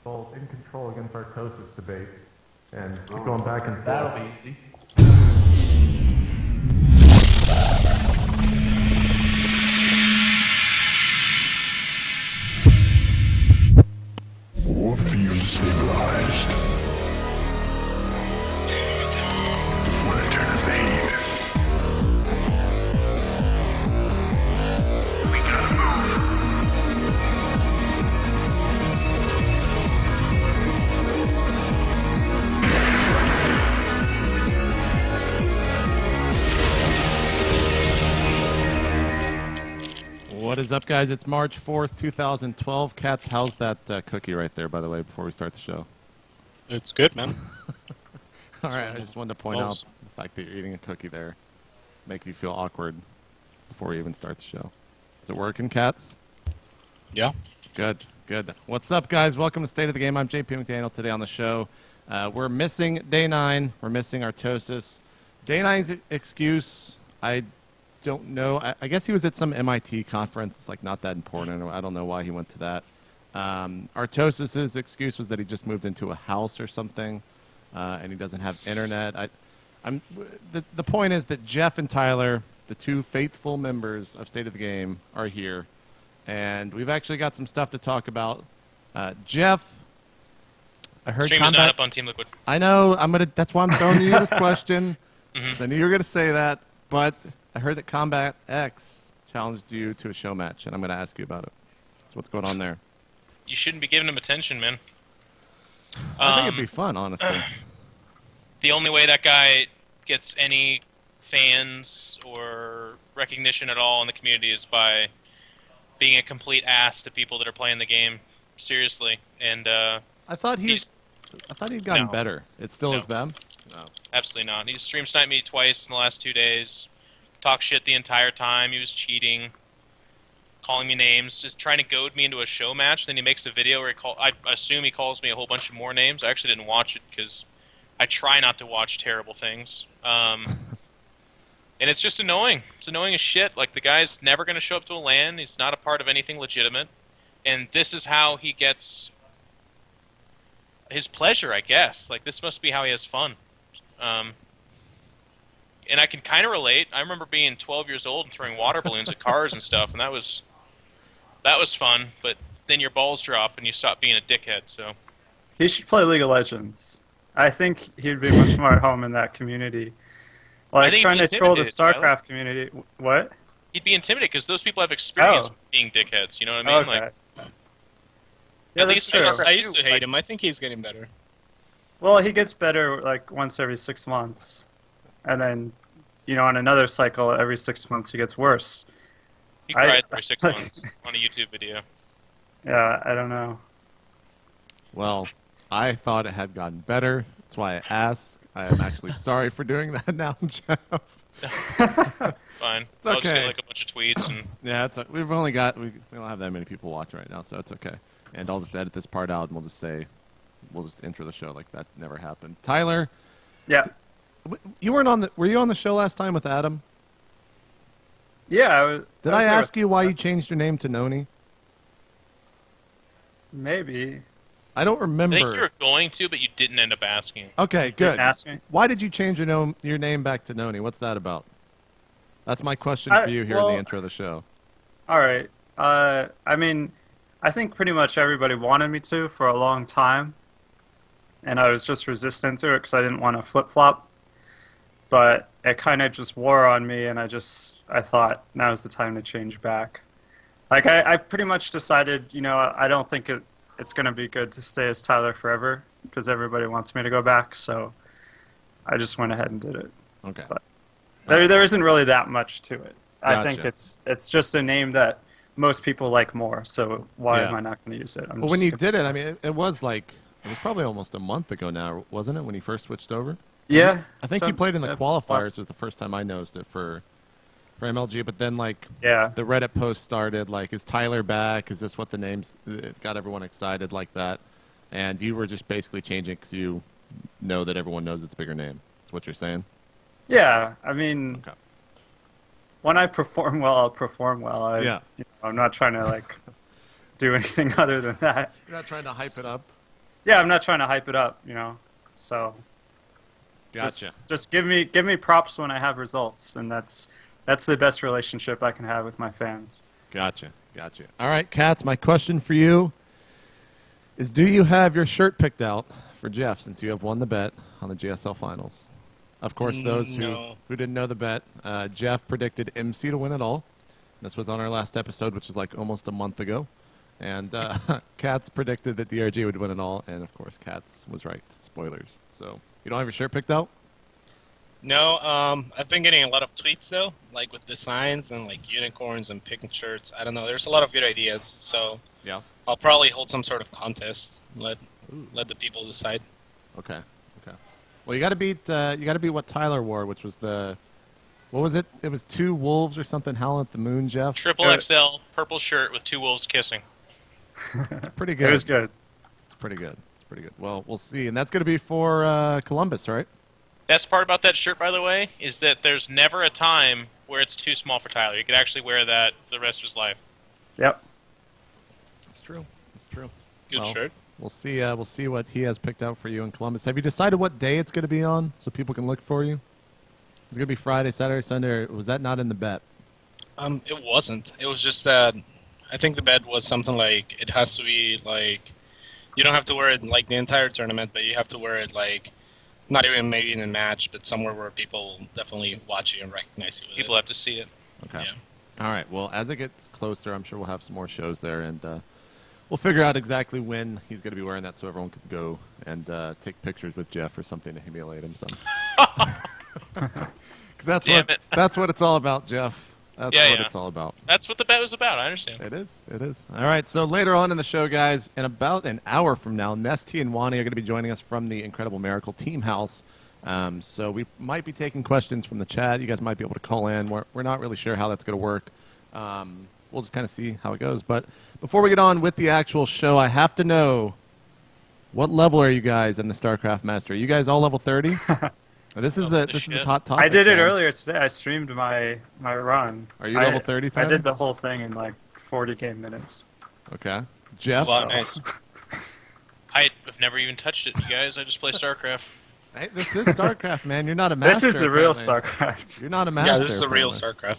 both in control against our Tosis debate, and keep going back and forth. That'll be easy. War field stabilized. Return of the heat. We gotta move. What is up, guys? It's March 4th, 2012. Cats, how's that cookie right there, by the way, before we start the show? It's good, man. All right, I just wanted to point out the fact that you're eating a cookie there. Make you feel awkward before we even start the show. Is it working, Cats? Yeah. Good, good. What's up, guys? Welcome to State of the Game. I'm JP McDaniel. Today on the show, we're missing Day 9. We're missing Artosis. Day 9's excuse, I don't know. I guess he was at some MIT conference. It's like not that important. I don't know why he went to that. Artosis's excuse was that he just moved into a house or something, and he doesn't have internet. The point is that Jeff and Tyler, the two faithful members of State of the Game, are here, and we've actually got some stuff to talk about. Jeff, I heard Stream is not up on Team Liquid. I know. That's why I'm throwing you this question. 'Cause I knew you were gonna say that, but I heard that Combat X challenged you to a show match, and I'm going to ask you about it. So what's going on there? You shouldn't be giving him attention, man. I think it'd be fun, honestly. The only way that guy gets any fans or recognition at all in the community is by being a complete ass to people that are playing the game seriously. And I thought he'd gotten No. better. It still No. is bad? no, absolutely not. He stream sniped me twice in the last 2 days. Talked shit the entire time. He was cheating, calling me names, just trying to goad me into a show match. Then he makes a video where I assume he calls me a whole bunch of more names. I actually didn't watch it because I try not to watch terrible things. And it's just annoying. It's annoying as shit. Like, the guy's never going to show up to a LAN. He's not a part of anything legitimate. And this is how he gets his pleasure, I guess. Like, this must be how he has fun. And I can kind of relate. I remember being 12 years old and throwing water balloons at cars and stuff, and that was fun. But then your balls drop and you stop being a dickhead. So he should play League of Legends. I think he'd be much more at home in that community. Like, think trying he'd to be troll the intimidated, StarCraft community. What? he'd be intimidated because those people have experience Oh. with being dickheads. You know what I mean? Okay. Like, Yeah, at that's least true. it's I used to hate him. I think he's getting better. Well, he gets better like once every 6 months, and then, on another cycle, every 6 months he gets worse. he cried for 6 months on a YouTube video. Yeah, I don't know. Well, I thought it had gotten better. That's why I asked. I am actually sorry for doing that now, Jeff. Fine. It's I'll just okay. get like a bunch of tweets and Yeah, we don't have that many people watching right now, so it's okay. And I'll just edit this part out, and we'll just intro the show like that never happened. Tyler, Yeah. you weren't on were you on the show last time with Adam? Yeah. I was Did I there ask with- you why you changed your name to Noni? Maybe. I don't I think you remember. were going to, but you didn't end up asking. Okay, good. Ask me. Why did you change your name back to Noni? What's that about? That's my question for you here in well- the intro of the show. All right. I mean, I think pretty much everybody wanted me to for a long time, and I was just resistant to it because I didn't want to flip-flop. But it kind of just wore on me, and I thought now's the time to change back. Like, I pretty much decided, I don't think it's going to be good to stay as Tyler forever because everybody wants me to go back, so I just went ahead and did it. Okay. But there isn't really that much to it. I Gotcha. think it's just a name that most people like more, so why Yeah. am I not going to use it? Well, when you did it, I mean, it was probably almost a month ago now, wasn't it, when he first switched over? Yeah. I think you played in the yeah, qualifiers was the first time I noticed it for MLG, but then Yeah. the Reddit post started is Tyler back? Is this what the names it got everyone excited like that? And you were just basically changing because you know that everyone knows it's a bigger name. That's what you're saying? Yeah, I mean, Okay. when I perform well, I'll perform well. Yeah. I'm not trying to do anything other than that. You're not trying to hype it up? yeah, I'm not trying to hype it up, So Gotcha. just give me props when I have results, and that's the best relationship I can have with my fans. Gotcha. All right, Katz, my question for you is, do you have your shirt picked out for Jeff, since you have won the bet on the GSL Finals? Of course, those No. who didn't know the bet, Jeff predicted MC to win it all. This was on our last episode, which was like almost a month ago. And Katz predicted that DRG would win it all, and of course, Katz was right. Spoilers. So, you don't have your shirt picked out? No, I've been getting a lot of tweets though, like with designs and like unicorns and picking shirts. I don't know. There's a lot of good ideas, so Yeah. I'll probably hold some sort of contest. Let the people decide. Okay. Well, you got to beat what Tyler wore, which was what was it? It was 2 wolves or something howling at the moon, Jeff. Triple XL purple shirt with 2 wolves kissing. It's pretty good. It was good. It's pretty good. Well, we'll see, and that's going to be for Columbus, right? Best part about that shirt, by the way, is that there's never a time where it's too small for Tyler. He could actually wear that the rest of his life. Yep. It's true. Good Well, shirt. We'll see. We'll see what he has picked out for you in Columbus. Have you decided what day it's going to be on, so people can look for you? It's going to be Friday, Saturday, Sunday, or was that not in the bet? It wasn't. It was just that I think the bet was something like it has to be like you don't have to wear it like the entire tournament, but you have to wear it like not even maybe in a match, but somewhere where people definitely watch you and recognize you with People have to see it. Okay. Yeah. All right. Well, as it gets closer, I'm sure we'll have some more shows there, and we'll figure out exactly when he's going to be wearing that, so everyone can go and take pictures with Jeff or something to humiliate him some. Because that's what it's all about, Jeff. That's what it's all about. That's what the bet was about. I understand. It is. All right, so later on in the show, guys, in about an hour from now, MLG and Wani are going to be joining us from the Incredible Miracle Team House. So we might be taking questions from the chat. You guys might be able to call in. We're not really sure how that's going to work. We'll just kind of see how it goes. But before we get on with the actual show, I have to know, what level are you guys in the StarCraft Master? Are you guys all level 30? This is the hot topic. I did it man. earlier today. I streamed my run. Are you level 30, I Tyler? did the whole thing in like 40 game minutes. Okay. Jeff? Wow, nice. I've never even touched it, you guys. I just play StarCraft. Hey, this is StarCraft, man. You're not a master. This is the real apparently. StarCraft. You're not a master. Yeah, this is the real apparently.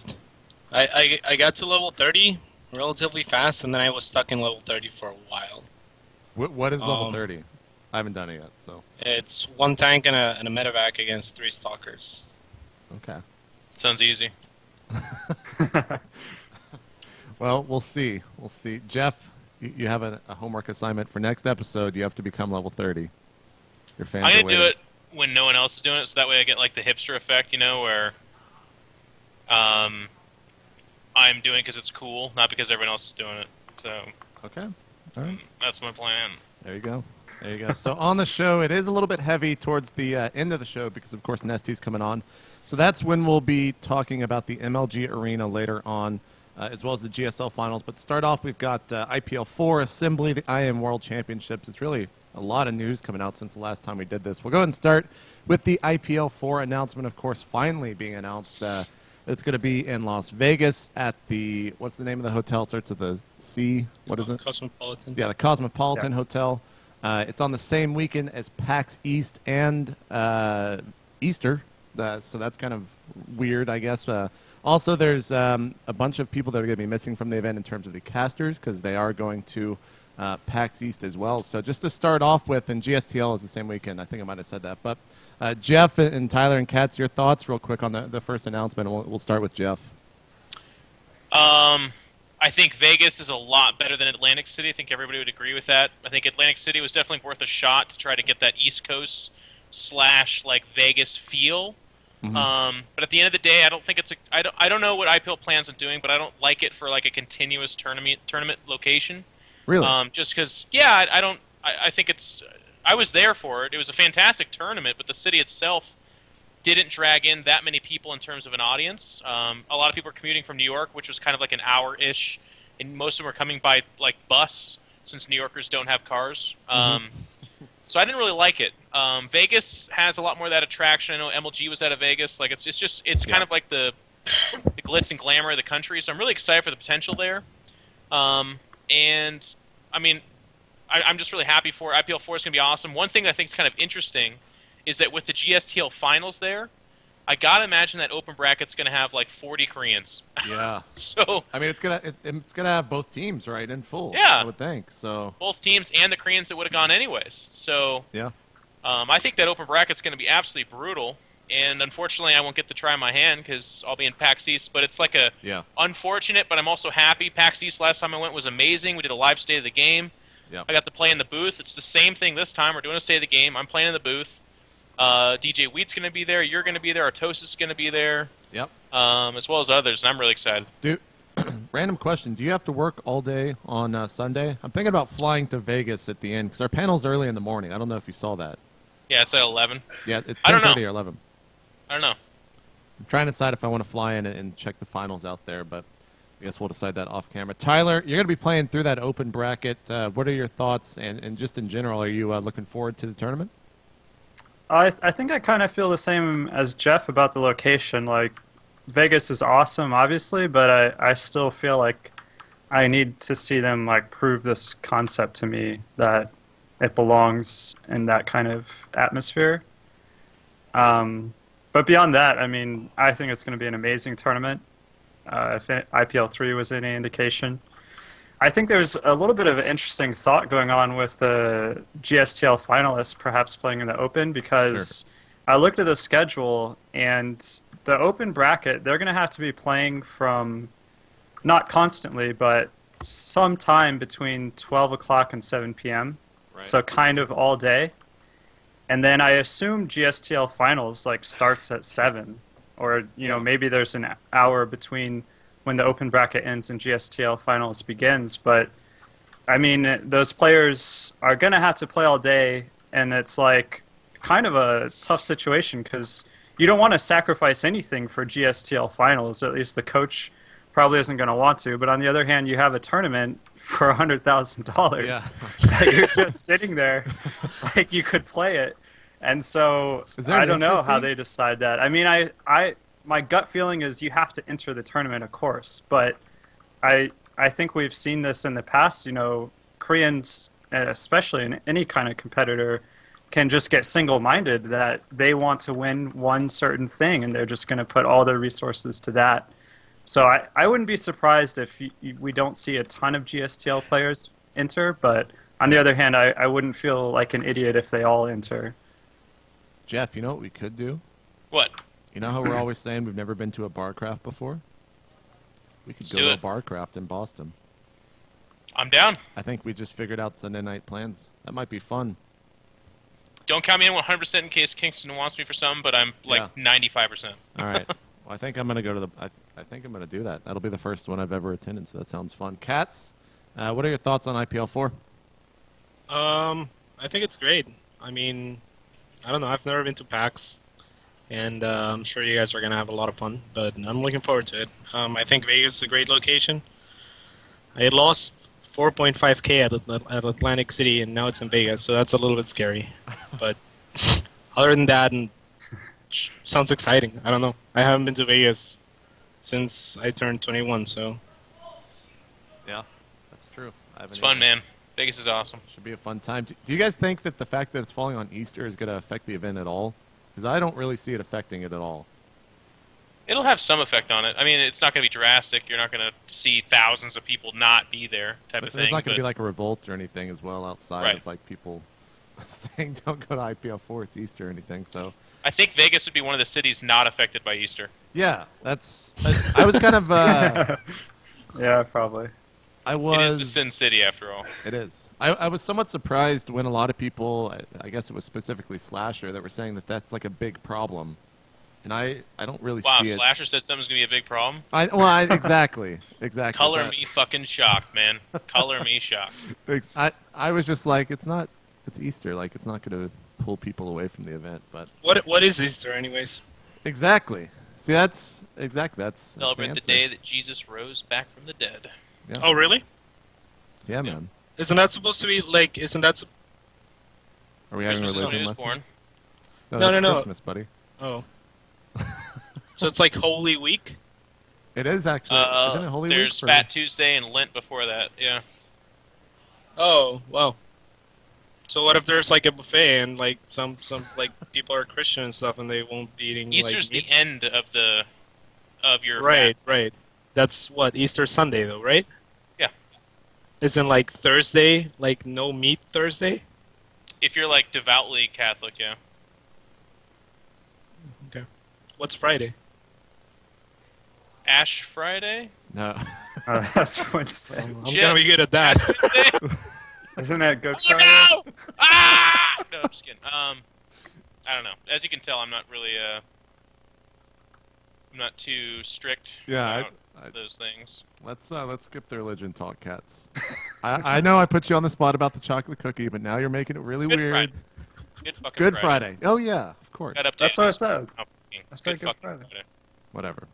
StarCraft. I got to level 30 relatively fast, and then I was stuck in level 30 for a while. What is level 30? I haven't done it yet, so. It's 1 tank and a medevac against 3 stalkers. Okay. Sounds easy. Well, we'll see. Jeff, you have a homework assignment for next episode. You have to become level 30. Your fans I'm are going to waiting. do it when no one else is doing it, so that way I get like the hipster effect, where I'm doing it because it's cool, not because everyone else is doing it. So Okay. All right. that's my plan. There you go. So on the show, it is a little bit heavy towards the end of the show because, of course, MLG's coming on. So that's when we'll be talking about the MLG Arena later on, as well as the GSL Finals. But to start off, we've got IPL4, Assembly, the IM World Championships. It's really a lot of news coming out since the last time we did this. We'll go ahead and start with the IPL4 announcement, of course, finally being announced. It's going to be in Las Vegas at the, what's the name of the hotel? It starts with the C. What is it? Cosmopolitan. Yeah, the Cosmopolitan Hotel. It's on the same weekend as PAX East and Easter, so that's kind of weird, I guess. Also, there's a bunch of people that are going to be missing from the event in terms of the casters because they are going to PAX East as well. So just to start off with, and GSTL is the same weekend. I think I might have said that. But Jeff and Tyler and Katz, your thoughts real quick on the first announcement. We'll start with Jeff. I think Vegas is a lot better than Atlantic City. I think everybody would agree with that. I think Atlantic City was definitely worth a shot to try to get that East Coast / like Vegas feel. Mm-hmm. But at the end of the day, I don't think it's I don't know what IPL plans on doing, but I don't like it for like a continuous tournament location. Really? Just because, I think it's. I was there for it. It was a fantastic tournament, but the city itself didn't drag in that many people in terms of an audience. A lot of people were commuting from New York, which was kind of like an hour-ish, and most of them were coming by like bus, since New Yorkers don't have cars. So I didn't really like it. Vegas has a lot more of that attraction. I know MLG was out of Vegas. Like it's kind of like the glitz and glamour of the country. So I'm really excited for the potential there. And I mean, I'm just really happy for it. IPL4 is going to be awesome. One thing I think is kind of interesting is that with the GSTL finals there, I gotta imagine that open bracket's going to have like 40 Koreans. Yeah. So I mean, it's gonna have both teams right in full. Yeah. I would think so. both teams and the Koreans that would have gone anyways. So Yeah. I think that open bracket's going to be absolutely brutal. And unfortunately, I won't get to try my hand because I'll be in PAX East. But it's like a unfortunate, but I'm also happy. PAX East last time I went was amazing. We did a live state of the game. Yeah. I got to play in the booth. It's the same thing this time. We're doing a state of the game. I'm playing in the booth. DJ Wheat's going to be there. You're going to be there. Artosis is going to be there. Yep. As well as others. And I'm really excited. Dude, random question. Do you have to work all day on Sunday? I'm thinking about flying to Vegas at the end because our panel's early in the morning. I don't know if you saw that. Yeah, it's at 11. Yeah, it's I don't know. 10:30 or 11. I don't know. I'm trying to decide if I want to fly in and check the finals out there, but I guess we'll decide that off camera. Tyler, you're going to be playing through that open bracket. What are your thoughts? And just in general, are you looking forward to the tournament? I think I kind of feel the same as Jeff about the location. Like, Vegas is awesome, obviously, but I still feel like I need to see them like prove this concept to me that it belongs in that kind of atmosphere. But beyond that, I mean, I think it's going to be an amazing tournament. If IPL3 was any indication. I think there's a little bit of an interesting thought going on with the GSTL finalists perhaps playing in the Open because I looked at the schedule and the Open bracket, they're going to have to be playing from, not constantly, but sometime between 12 o'clock and 7 p.m. Right. So kind of all day. And then I assume GSTL finals like starts at 7 or, you know, maybe there's an hour between when the open bracket ends and GSTL finals begins. But, I mean, those players are going to have to play all day, and it's like kind of a tough situation because you don't want to sacrifice anything for GSTL finals. At least the coach probably isn't going to want to. But on the other hand, you have a tournament for $100,000 that you're just sitting there like you could play it. And so I don't know how they decide that. I mean, my gut feeling is you have to enter the tournament, of course. But I think we've seen this in the past. You know, Koreans, especially in any kind of competitor, can just get single-minded that they want to win one certain thing, and they're just going to put all their resources to that. So I wouldn't be surprised if we don't see a ton of GSTL players enter. But on the other hand, I wouldn't feel like an idiot if they all enter. Jeff, you know what we could do? What? You know how we're always saying we've never been to a Barcraft before? We could go to a Barcraft in Boston. I'm down. I think we just figured out Sunday night plans. That might be fun. Don't count me in 100% in case Kingston wants me for something, but I'm like 95%. All right. Well, I think I'm gonna go to the. I think I'm gonna do that. That'll be the first one I've ever attended, so that sounds fun. Cats, what are your thoughts on IPL4? I think it's great. I mean, I don't know. I've never been to PAX, and I'm sure you guys are gonna have a lot of fun. But I'm looking forward to it. I think Vegas is a great location. I lost 4.5K at Atlantic City, and now it's in Vegas, so that's a little bit scary. But other than that, and sounds exciting. I don't know. I haven't been to Vegas since I turned 21, so. Yeah, that's true. It's fun, man. Vegas is awesome. Should be a fun time. Do you guys think that the fact that it's falling on Easter is going to affect the event at all? Because I don't really see it affecting it at all. It'll have some effect on it. I mean, it's not going to be drastic. You're not going to see thousands of people not be there type of thing. There's not going to be like a revolt or anything as well outside of like people saying don't go to IPL4, it's Easter or anything. So I think Vegas would be one of the cities not affected by Easter. Yeah, that's. I was kind of. Yeah, probably. I was. It is the Sin City, after all. It is. I was somewhat surprised when a lot of people, I guess it was specifically Slasher, that were saying that that's like a big problem, and I don't really see it. Wow, Slasher said something's gonna be a big problem. Exactly. Color me fucking shocked, man. Color me shocked. I was just like, it's not. It's Easter. Like, it's not going to pull people away from the event. But what is Easter, anyways? Exactly. See, that's Celebrate the day that Jesus rose back from the dead. Yeah. Oh, really? Yeah, man. Isn't that supposed to be like? Are we having Christmas religion is lessons? born. No, no. Christmas, buddy. Oh. So it's like Holy Week? It is actually. Isn't it Holy Week? There's Fat Tuesday and Lent before that. Yeah. Oh, wow. So what if there's like a buffet and like some like people are Christian and stuff and they won't be eating Easter's like, the end of your right, fast. right. That's what Easter Sunday though, right? Yeah. Isn't like Thursday like no meat Thursday? If you're like devoutly Catholic, yeah. Okay. What's Friday? Ash Friday? No. That's Wednesday. I'm Shit. gonna be good at that. Wednesday? Isn't that Good Oh Friday? no! Ah! No, I'm just kidding. I don't know. As you can tell, I'm not really I'm not too strict Yeah, about those things. Let's skip the religion talk, cats. I know I put you on the spot about the chocolate cookie, but now you're making it really Good weird. Friday. Good fucking Good Friday. Oh yeah, of course. Got updated. That's what I said. Oh, I said Good fucking Friday. Whatever.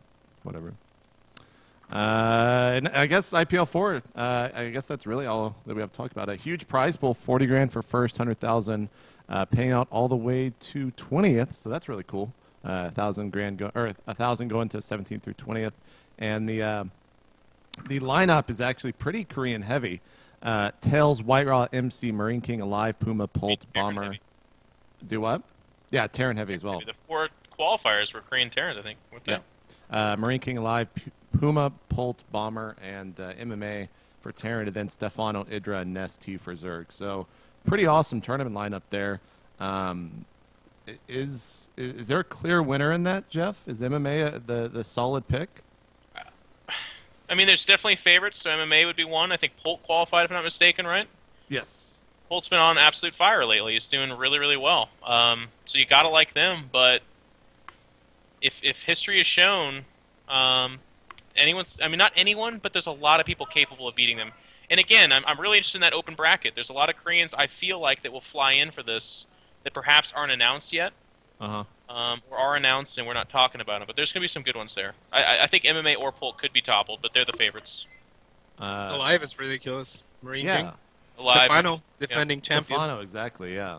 And I guess IPL 4. I guess that's really all that we have to talk about. A huge prize pool, 40 grand for first, 100,000, paying out all the way to 20th. So that's really cool. 1,000 grand or 1,000 going to 17th through 20th, and the lineup is actually pretty Korean heavy. Tails, White Raw, MC, Marine King, Alive, Puma, Polt, Terran Bomber. heavy. Do what? Yeah, Terran heavy as well. The 4 qualifiers were Korean Terrans, I think. Weren't they? Yeah. Marine King Alive, Puma, Polt, Bomber, and MMA for Terran, and then Stefano, Idra, and MLG for Zerg. So pretty awesome tournament lineup there. Is there a clear winner in that, Jeff? Is MMA the solid pick? I mean, there's definitely favorites, so MMA would be one. I think Polt qualified, if I'm not mistaken, right? Yes. Polt's been on absolute fire lately. He's doing really, really well. So you gotta like them, but if history has shown, anyone's, I mean, not anyone, but there's a lot of people capable of beating them. And again, I'm really interested in that open bracket. There's a lot of Koreans I feel like that will fly in for this that perhaps aren't announced yet. Or are announced and we're not talking about them. But there's going to be some good ones there. I think MMA or Polt could be toppled, but they're the favorites. Alive is ridiculous. Marine Yeah. King. Alive. Stefano, defending champion. Stefano, exactly, yeah.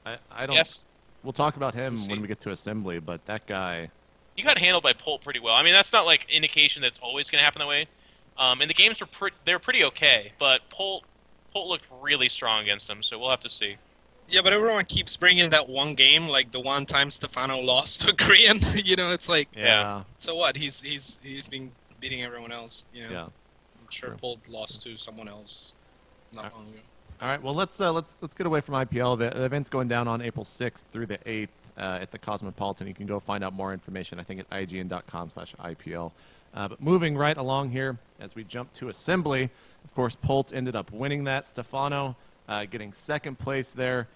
I don't. Yes. We'll talk about him We'll see. when we get to assembly, but that guy. He got handled by Polt pretty well. I mean, that's not like indication that it's always going to happen that way. And the games were they were pretty okay, but Polt looked really strong against him, so we'll have to see. Yeah, but everyone keeps bringing that one game, like the one time Stefano lost to a Korean. You know, it's like, Yeah. so what? He's been beating everyone else. You know, Yeah. I'm sure True. Polt lost to someone else not long ago. All right. Well, let's get away from IPL. The event's going down on April 6th through the 8th at the Cosmopolitan. You can go find out more information, I think, at ign.com/IPL. But moving right along here, as we jump to assembly, of course, Polt ended up winning that. Stefano getting second place there.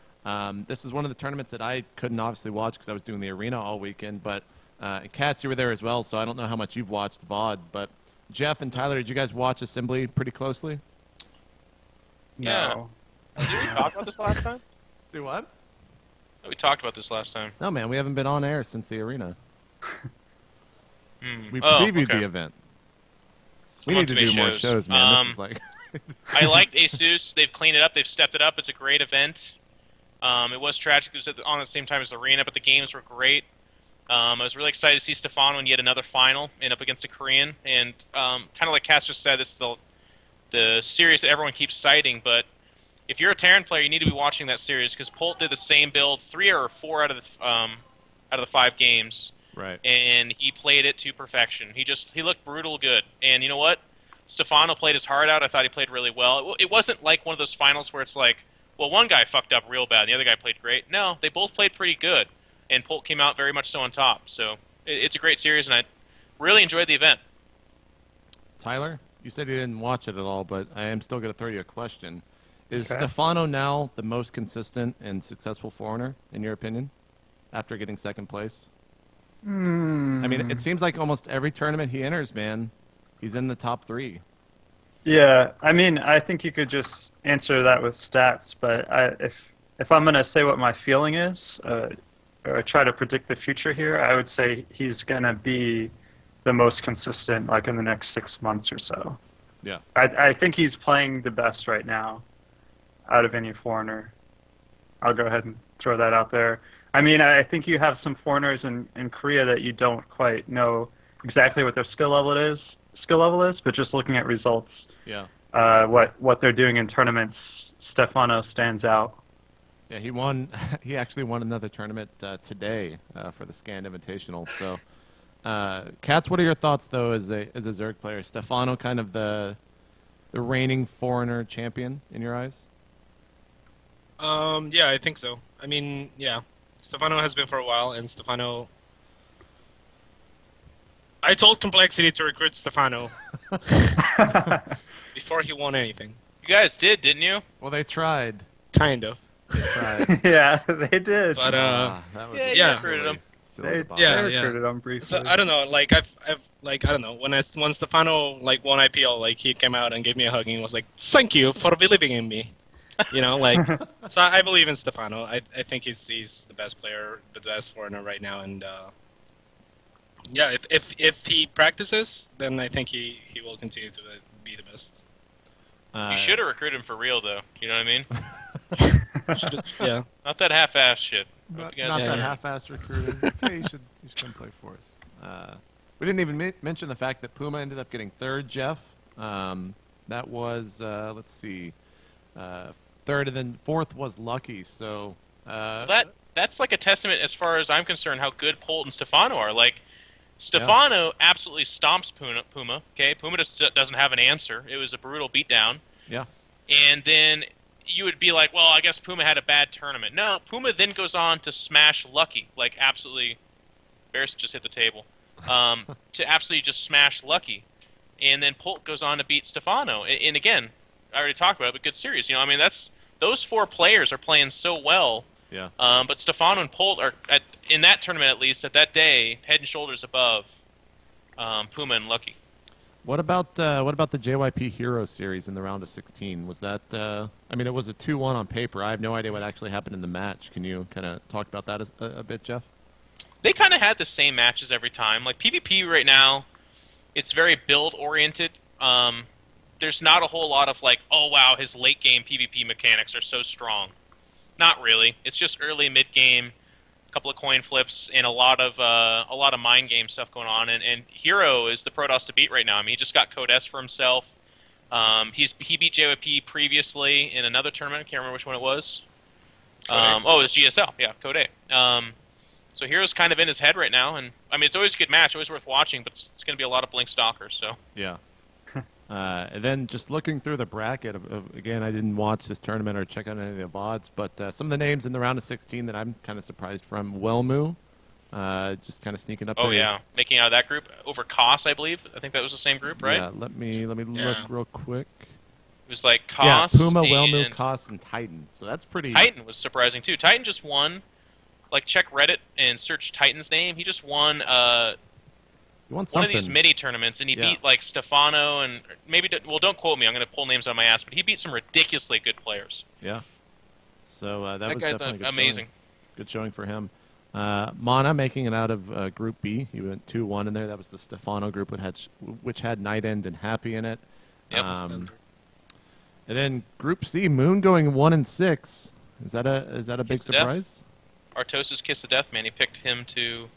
This is one of the tournaments that I couldn't obviously watch because I was doing the arena all weekend. But Katz, you were there as well, so I don't know how much you've watched VOD. But Jeff and Tyler, did you guys watch assembly pretty closely? No. Did we talk about this last time? Do what? We talked about this last time. No, man, we haven't been on air since the arena. We Oh, previewed okay. the event. We I'm on need to too many do more shows. shows, man. This is like. I liked Asus. They've cleaned it up. They've stepped it up. It's a great event. It was tragic. It was on the same time as the arena, but the games were great. I was really excited to see Stefano in yet another final and up against a Korean. And kind of like Cass just said, this is the series that everyone keeps citing. But if you're a Terran player, you need to be watching that series because Polt did the same build 3 or 4 out of the 5 games. Right. And he played it to perfection. He looked brutal good. And you know what? Stefano played his heart out. I thought he played really well. It wasn't like one of those finals where it's like, well, one guy fucked up real bad and the other guy played great. No, they both played pretty good. And Polt came out very much so on top. So it's a great series, and I really enjoyed the event. Tyler, you said you didn't watch it at all, but I am still going to throw you a question. Is Okay. Stefano now the most consistent and successful foreigner, in your opinion, after getting second place? I mean, it seems like almost every tournament he enters, man, he's in the top 3. Yeah, I mean, I think you could just answer that with stats, but if I'm gonna say what my feeling is, or try to predict the future here, I would say he's gonna be the most consistent, like in the next 6 months or so. Yeah. I think he's playing the best right now, out of any foreigner. I'll go ahead and throw that out there. I mean, I think you have some foreigners in Korea that you don't quite know exactly what their skill level is, but just looking at results. Yeah. What they're doing in tournaments, Stefano stands out. Yeah, he won. He actually won another tournament today for the Scand Invitational. So, Katz, what are your thoughts though as a Zerg player? Stefano, kind of the reigning foreigner champion in your eyes? Yeah, I think so. I mean, yeah, Stefano has been for a while, and Stefano. I told Complexity to recruit Stefano before he won anything. You guys did, didn't you? Well, they tried. Kind of. They tried. Yeah, they did. But that was Yeah, you recruited him. They Yeah, recruited him briefly. So I don't know, like I've like I don't know, when Stefano like won IPL, like he came out and gave me a hug and was like, "Thank you for believing in me." You know, like so I believe in Stefano. I think he's the best player, the best foreigner right now, and yeah, if he practices, then I think he will continue to be the best. You should have recruited him for real, though. You know what I mean? Yeah. Not that half-ass shit. Not, You guys- not Yeah, that yeah. half-assed recruiting. Okay, you should come play for us. We didn't even mention the fact that Puma ended up getting third, Jeff. That was, let's see, third, and then fourth was Lucky. So That's like a testament, as far as I'm concerned, how good Polt and Stefano are. Like, Stefano absolutely stomps Puma. Okay, Puma just doesn't have an answer. It was a brutal beatdown. yeah, And then you would be like, well, I guess Puma had a bad tournament. No, Puma then goes on to smash Lucky, like absolutely. Bears just hit the table. To absolutely just smash Lucky, and then Polt goes on to beat Stefano. And again, I already talked about it, but good series. You know, I mean, those four players are playing so well. yeah. But Stefano and Polt are, in that tournament at least, at that day, head and shoulders above Puma and Lucky. What about the JYP Hero series in the round of 16? Was that? I mean, it was a 2-1 on paper. I have no idea what actually happened in the match. Can you kind of talk about that a bit, Jeff? They kind of had the same matches every time. Like PvP right now, it's very build oriented. There's not a whole lot of like, oh wow, his late game PvP mechanics are so strong. Not really. It's just early, mid game, a couple of coin flips, and a lot of mind game stuff going on. And Hero is the Protoss to beat right now. I mean, he just got Code S for himself. He beat JYP previously in another tournament. I can't remember which one it was. It was GSL. Yeah, Code A. So Hero's kind of in his head right now, and I mean, it's always a good match, always worth watching, but it's going to be a lot of Blink Stalkers. So Yeah. And then just looking through the bracket, again, I didn't watch this tournament or check out any of the VODs, but some of the names in the round of 16 that I'm kind of surprised from, Wellmu, just kind of sneaking up there. oh yeah, making out of that group over Koss, I believe. I think that was the same group, right? Yeah, let me look Yeah. real quick. It was like Yeah, Koss, Puma, Wellmu, and Koss, and Titan. So that's pretty... Titan was surprising too. Titan just won. Like, check Reddit and search Titan's name. He just won You won one something. of these mini tournaments, and he Yeah. beat like Stefano and maybe don't quote me. I'm going to pull names out of my ass, but he beat some ridiculously good players. Yeah. So that That was guy's definitely a good amazing. showing. Good showing for him. Mana making it out of Group B. He went 2-1 in there. That was the Stefano group, which had Night End and Happy in it. Yep. And then Group C, Moon going 1-6. Is that a big Kiss of death. surprise? Artosis Kiss of Death, man. He picked him to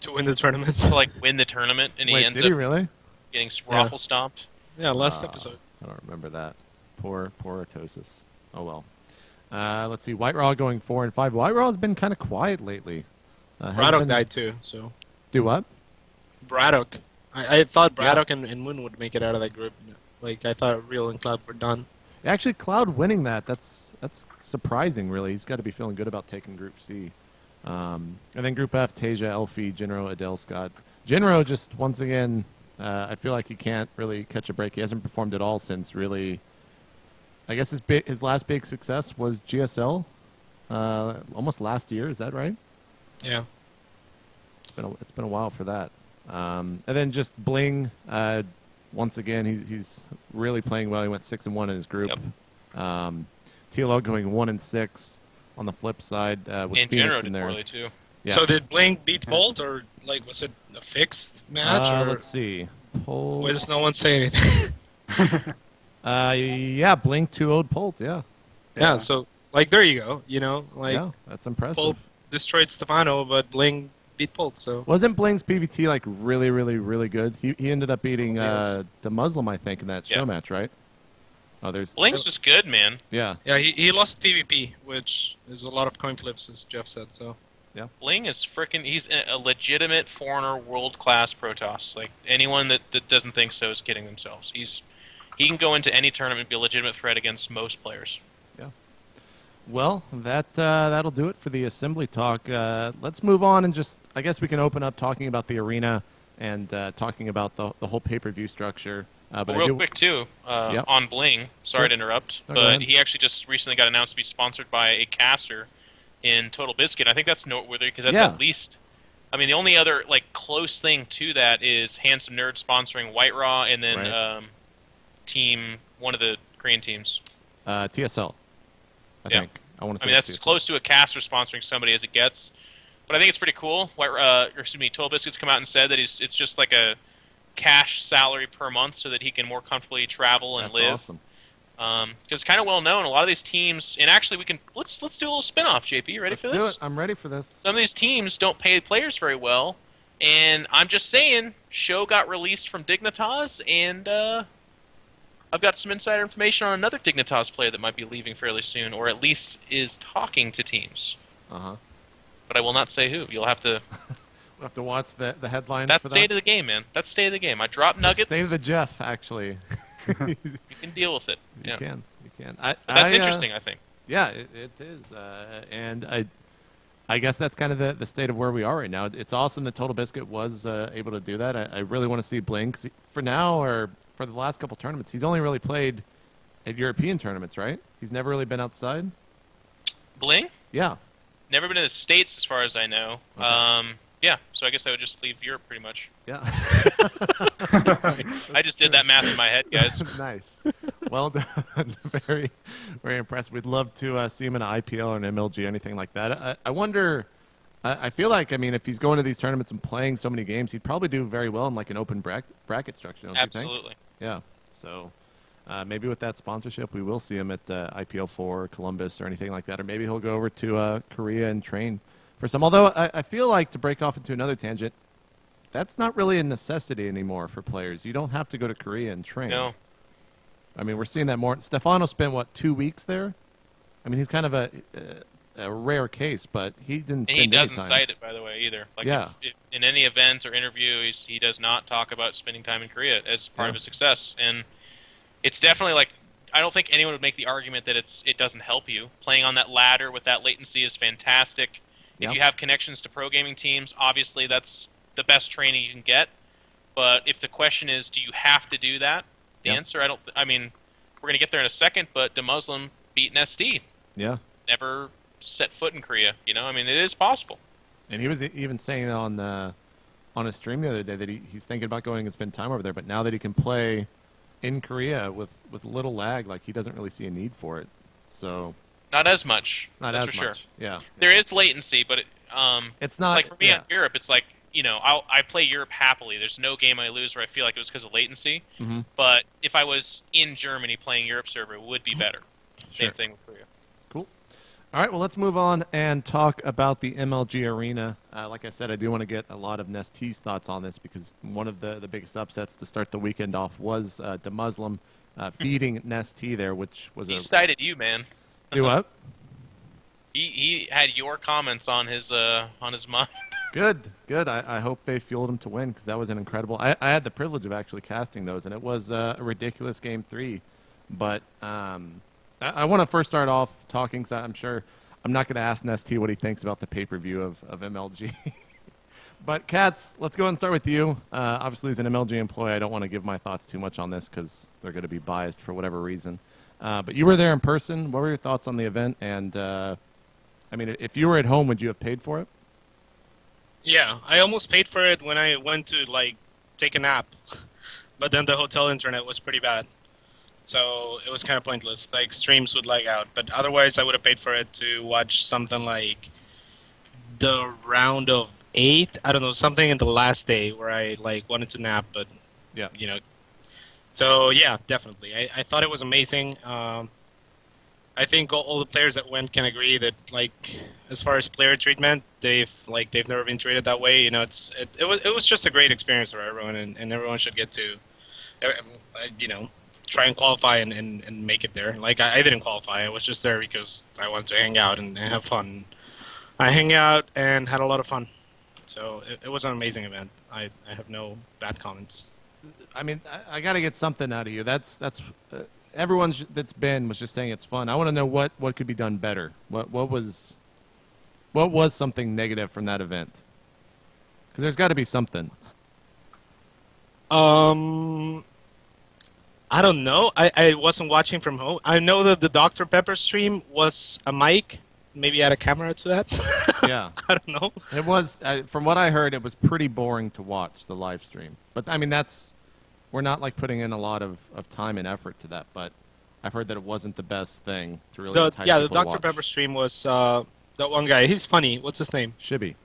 To win the tournament. like win the tournament, and he Wait, ends did up he really? getting raffle stomped. Yeah, last episode. I don't remember that. Poor Artosis. Oh well. Let's see. White Raw going 4-5. White Raw has been kind of quiet lately. Braddock died too, so Do what? Braddock. I thought Yeah. Braddock and Moon would make it out of that group. Like I thought Real and Cloud were done. Actually, Cloud winning that's surprising, really. He's got to be feeling good about taking Group C. And then Group F, Tasia, Elfie, Jinro, Adele, Scott. Jinro just, once again, I feel like he can't really catch a break. He hasn't performed at all since, really. I guess his last big success was GSL, almost last year. Is that right? Yeah. It's been a while for that. And then just Bling, once again, he's really playing well. He went 6-1 in his group. Yep. TLO going 1-6 on the flip side with And Phoenix General in did there. poorly too. Yeah. So did Blink beat Bolt, or like was it a fixed match? Or Let's see. why does no one say anything? Yeah, Blink 2-0'd Polt. Yeah. Yeah. So like there you go. You know, like Yeah, that's impressive. Bolt destroyed Stefano, but Blink beat Bolt. So Wasn't Bling's PVT like really, really, really good? He ended up beating Yes. the Muslim, I think, in that show Yeah. match, right? Oh, there's Bling's just good, man. yeah. Yeah, he lost PvP, which is a lot of coin flips, as Jeff said. So Bling is freaking. He's a legitimate foreigner, world-class Protoss. Like anyone that doesn't think so is kidding themselves. He can go into any tournament and be a legitimate threat against most players. Well, that'll do it for the assembly talk. Let's move on and just, I guess we can open up talking about the arena and talking about the whole pay-per-view structure. But Well, real quick too, Yep. on Bling. Sorry Sure. to interrupt, No, go but ahead. he actually just recently got announced to be sponsored by a caster in Total Biscuit. I think that's noteworthy because that's Yeah. at least. I mean, the only other like close thing to that is Handsome Nerd sponsoring White Raw, and then Right. one of the Korean teams. TSL, I Yeah. think. I want to I say mean, that's it's as TSL. close to a caster sponsoring somebody as it gets. But I think it's pretty cool. Total Biscuit's come out and said that it's just like a cash salary per month so that he can more comfortably travel and That's live. awesome. Because it's kind of well known. A lot of these teams, and actually, let's do a little spin-off. JP, ready Let's for do this? it. I'm ready for this. Some of these teams don't pay players very well, and I'm just saying, Show got released from Dignitas, and I've got some insider information on another Dignitas player that might be leaving fairly soon, or at least is talking to teams. Uh-huh. But I will not say who. You'll have to. We'll have to watch the headlines That's for state that. of the game, man. That's state of the game. I drop nuggets. State of the Jeff, actually. You can deal with it. You Yeah. can. You can. But that's interesting, I think. Yeah, it is. And I guess that's kind of the state of where we are right now. It's awesome that Total Biscuit was able to do that. I really want to see Blink. For now, or for the last couple tournaments, he's only really played at European tournaments, right? He's never really been outside? Bling? Yeah. Never been in the States, as far as I know. Okay. Yeah, so I guess I would just leave Europe, pretty much. Yeah. I just did that math in my head, guys. Nice. Well done. Very, very impressed. We'd love to see him in an IPL or an MLG, anything like that. I wonder. I feel like, I mean, if he's going to these tournaments and playing so many games, he'd probably do very well in like an open bracket structure. Don't you think? Absolutely. Yeah. So maybe with that sponsorship, we will see him at IPL 4, Columbus, or anything like that. Or maybe he'll go over to Korea and train for some. Although I feel like, to break off into another tangent, that's not really a necessity anymore for players. You don't have to go to Korea and train. No. I mean, we're seeing that more. Stefano spent, what, 2 weeks there? I mean, he's kind of a rare case, but he didn't spend And he any doesn't time. cite it, by the way, either. Like, Yeah. if in any event or interview, he does not talk about spending time in Korea as part of Yeah. his success. And it's definitely like, I don't think anyone would make the argument that it doesn't help you. Playing on that ladder with that latency is fantastic. Yep. If you have connections to pro gaming teams, obviously that's the best training you can get. But if the question is, do you have to do that? The Yep. answer, I mean, we're going to get there in a second, but DeMuslim beat NST. Yeah. Never set foot in Korea. You know, I mean, it is possible. And he was even saying on his stream the other day that he's thinking about going and spend time over there, but now that he can play in Korea with little lag, like, he doesn't really see a need for it. So Not as much. not that's as for much. Sure. Yeah. There is latency, but It's not like for me yeah. in Europe, it's like, you know, I play Europe happily. There's no game I lose where I feel like it was because of latency. Mm-hmm. But if I was in Germany playing Europe server, it would be better. Sure. Same thing with Korea. Cool. All right, well, let's move on and talk about the MLG Arena. Like I said, I do want to get a lot of NesTea's thoughts on this because one of the biggest upsets to start the weekend off was DeMuslim beating NesTea there, which was He cited you, man. Do what? He had your comments on his mind. Good. I hope they fueled him to win because that was an incredible. I had the privilege of actually casting those, and it was a ridiculous game 3. But I want to first start off talking, because I'm sure I'm not going to ask NesTea what he thinks about the pay-per-view of MLG. But, Katz, let's go ahead and start with you. Obviously, as an MLG employee, I don't want to give my thoughts too much on this because they're going to be biased for whatever reason. But you were there in person. What were your thoughts on the event? And, I mean, if you were at home, would you have paid for it? Yeah, I almost paid for it when I went to, like, take a nap. But then the hotel internet was pretty bad. So it was kind of pointless. Like, streams would lag out. But otherwise, I would have paid for it to watch something like the round of 8. I don't know, something in the last day where I, like, wanted to nap, but, Yeah. you know. So, yeah, definitely. I thought it was amazing. I think all the players that went can agree that, like, as far as player treatment, they've never been treated that way. You know, it was just a great experience for everyone, and everyone should get to, you know, try and qualify and make it there. Like I didn't qualify. I was just there because I wanted to hang out and have fun. I hang out and had a lot of fun. So it was an amazing event. I have no bad comments. I mean, I got to get something out of you. That's everyone that's been was just saying it's fun. I want to know what could be done better. What was something negative from that event? Because there's got to be something. I don't know. I wasn't watching from home. I know that the Dr. Pepper stream was a mic. Maybe add a camera to that. Yeah. I don't know. It was, from what I heard, it was pretty boring to watch the live stream. But I mean, we're not like putting in a lot of time and effort to that. But I've heard that it wasn't the best thing to really entice the people to Dr. watch. Pepper stream was that one guy. He's funny. What's his name? Shibby.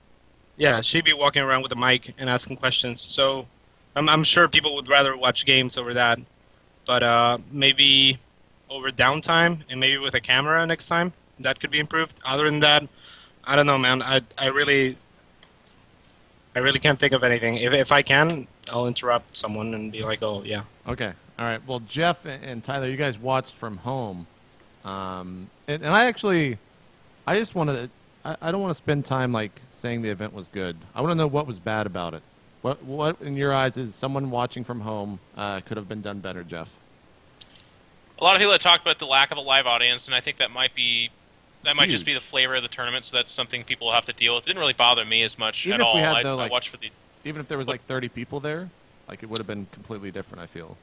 Yeah, she'd be walking around with a mic and asking questions. So I'm sure people would rather watch games over that. But maybe over downtime and maybe with a camera next time, that could be improved. Other than that, I don't know, man. I really can't think of anything. If I can, I'll interrupt someone and be like, oh, yeah. Okay. All right. Well, Jeff and Tyler, you guys watched from home. And I just want to... I don't want to spend time like saying the event was good. I want to know what was bad about it. What in your eyes is someone watching from home could have been done better, Jeff? A lot of people have talked about the lack of a live audience, and I think that might just be huge. the flavor of the tournament. So that's something people will have to deal with. It didn't really bother me as much Even at if we all. had, though, I watched for the Even if there was like 30 people there, like it would have been completely different. I feel